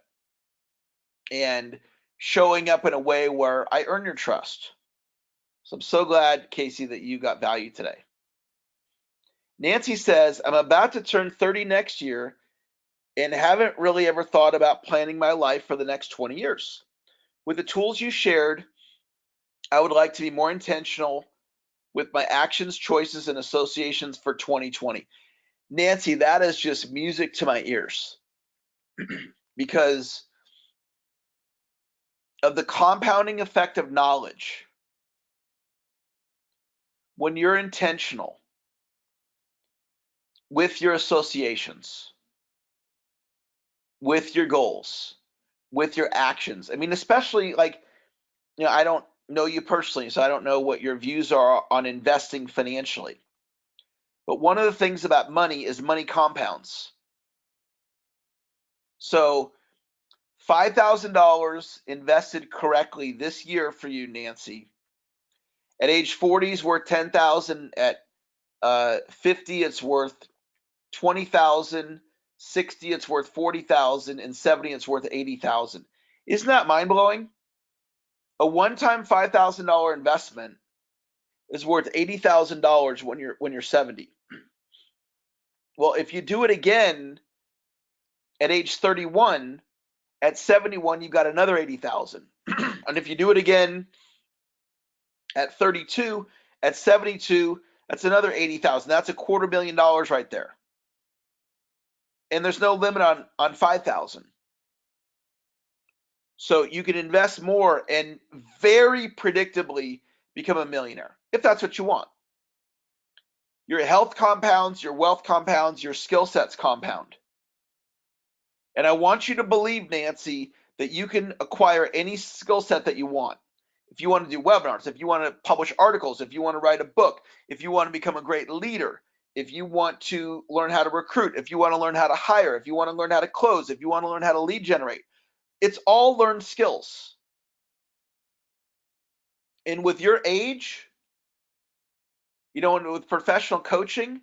and showing up in a way where I earn your trust. So I'm so glad, Casey, that you got value today. Nancy says, I'm about to turn 30 next year and haven't really ever thought about planning my life for the next 20 years. With the tools you shared, I would like to be more intentional with my actions, choices, and associations for 2020. Nancy, that is just music to my ears because of the compounding effect of knowledge. when you're intentional with your associations, with your goals, with your actions. I mean, especially like, I don't know you personally, so I don't know what your views are on investing financially. But one of the things about money is money compounds. So $5,000 invested correctly this year for you, Nancy, at age 40 is worth 10,000. At 50, it's worth 20,000. 60, it's worth 40,000, and 70, it's worth 80,000. Isn't that mind-blowing? A one-time $5,000 investment is worth $80,000 when you're 70. Well, if you do it again at age 31, at 71, you got another 80,000. And if you do it again at 32, at 72, that's another 80,000. That's $250,000 right there. And there's no limit on 5,000. So you can invest more and very predictably become a millionaire if that's what you want. Your health compounds, your wealth compounds, your skill sets compound. And I want you to believe, Nancy, that you can acquire any skill set that you want. If you want to do webinars, if you want to publish articles, if you want to write a book, if you want to become a great leader, if you want to learn how to recruit, if you want to learn how to hire, if you want to learn how to close, if you want to learn how to lead generate, it's all learned skills. And with your age, and with professional coaching,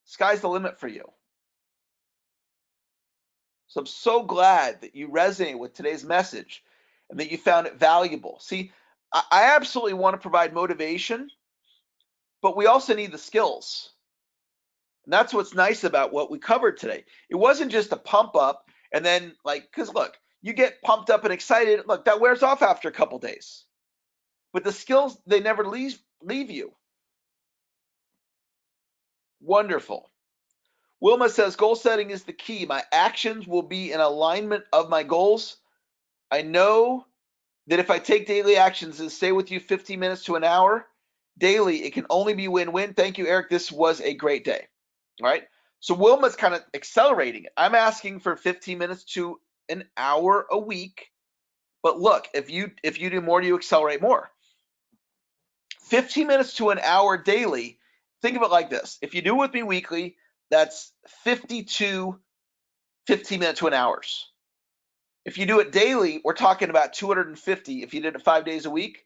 sky's the limit for you. So I'm so glad that you resonate with today's message and that you found it valuable. See, I absolutely want to provide motivation, but we also need the skills. And that's what's nice about what we covered today. It wasn't just a pump up and then because look, you get pumped up and excited. Look, that wears off after a couple days. But the skills, they never leave you. Wonderful. Wilma says, goal setting is the key. My actions will be in alignment of my goals. I know that if I take daily actions and stay with you 15 minutes to an hour daily, it can only be win-win. Thank you, Eric. This was a great day. All right. So Wilma's kind of accelerating it. I'm asking for 15 minutes to an hour a week. But look, if you do more, you accelerate more. 15 minutes to an hour daily. Think of it like this. If you do it with me weekly, that's 52 15 minutes to an hours. If you do it daily, we're talking about 250. If you did it 5 days a week,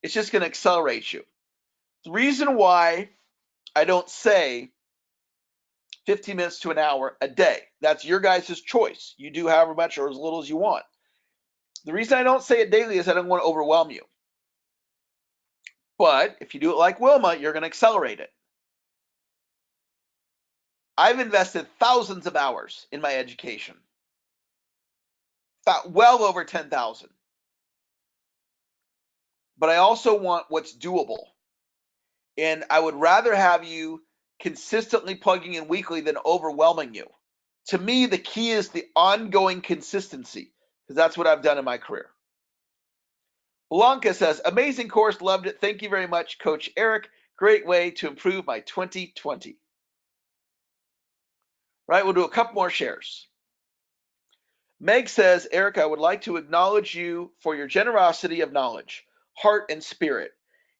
it's just going to accelerate you. The reason why I don't say 15 minutes to an hour a day, that's your guys' choice. You do however much or as little as you want. The reason I don't say it daily is I don't want to overwhelm you. But if you do it like Wilma, you're going to accelerate it. I've invested thousands of hours in my education. Well over 10,000. But I also want what's doable. And I would rather have you consistently plugging in weekly than overwhelming you. To me, the key is the ongoing consistency, because that's what I've done in my career. Blanca says, amazing course, loved it. Thank you very much, Coach Eric. Great way to improve my 2020. Right, we'll do a couple more shares. Meg says, Eric, I would like to acknowledge you for your generosity of knowledge, heart, and spirit.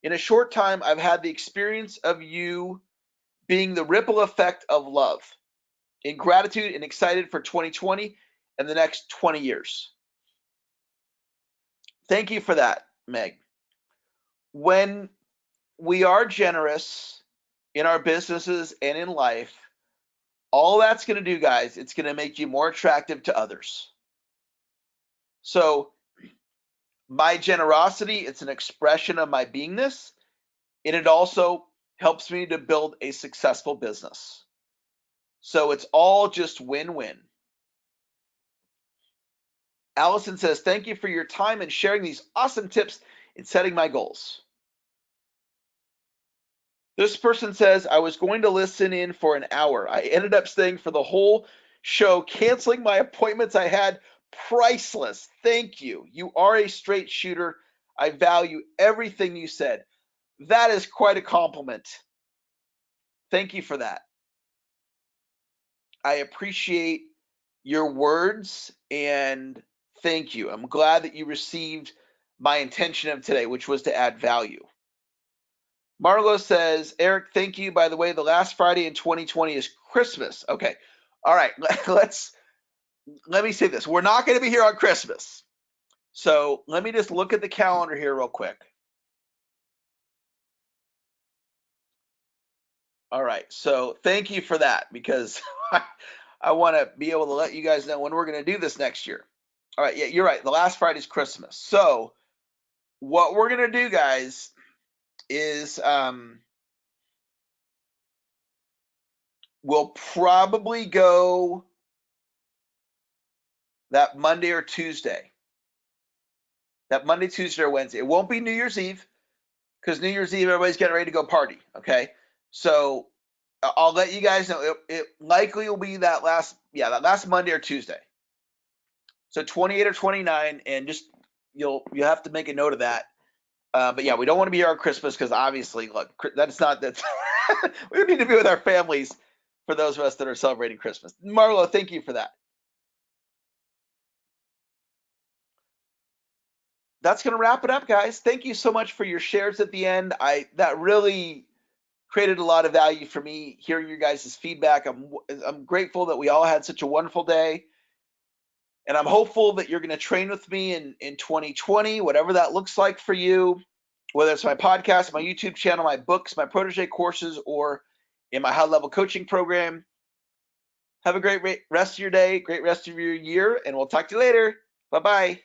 In a short time, I've had the experience of you being the ripple effect of love. In gratitude and excited for 2020 and the next 20 years. Thank you for that, Meg. When we are generous in our businesses and in life, all that's going to do, guys, it's going to make you more attractive to others. So my generosity, it's an expression of my beingness, and it also helps me to build a successful business. So it's all just win-win. Allison says, thank you for your time and sharing these awesome tips in setting my goals. This person says, I was going to listen in for an hour. I ended up staying for the whole show, canceling my appointments I had. Priceless. Thank you. You are a straight shooter. I value everything you said. That is quite a compliment. Thank you for that. I appreciate your words and thank you. I'm glad that you received my intention of today, which was to add value. Marlo says, Eric, thank you. By the way, the last Friday in 2020 is Christmas. Okay. All right. Let me say this. We're not going to be here on Christmas. So let me just look at the calendar here real quick. All right. So thank you for that, because I want to be able to let you guys know when we're going to do this next year. All right. Yeah, you're right. The last Friday is Christmas. So what we're going to do, guys, is we'll probably go that Monday or Tuesday. That Monday, Tuesday, or Wednesday. It won't be New Year's Eve, because New Year's Eve, everybody's getting ready to go party. Okay. So I'll let you guys know. It likely will be that last Monday or Tuesday. So 28 or 29, and just you'll have to make a note of that. But yeah, we don't want to be here on Christmas, because obviously, look, that's we need to be with our families for those of us that are celebrating Christmas. Marlo, thank you for that. That's going to wrap it up, guys. Thank you so much for your shares at the end. That really created a lot of value for me, hearing your guys' feedback. I'm grateful that we all had such a wonderful day. And I'm hopeful that you're going to train with me in 2020, whatever that looks like for you, whether it's my podcast, my YouTube channel, my books, my protege courses, or in my high-level coaching program. Have a great rest of your day, great rest of your year, and we'll talk to you later. Bye-bye.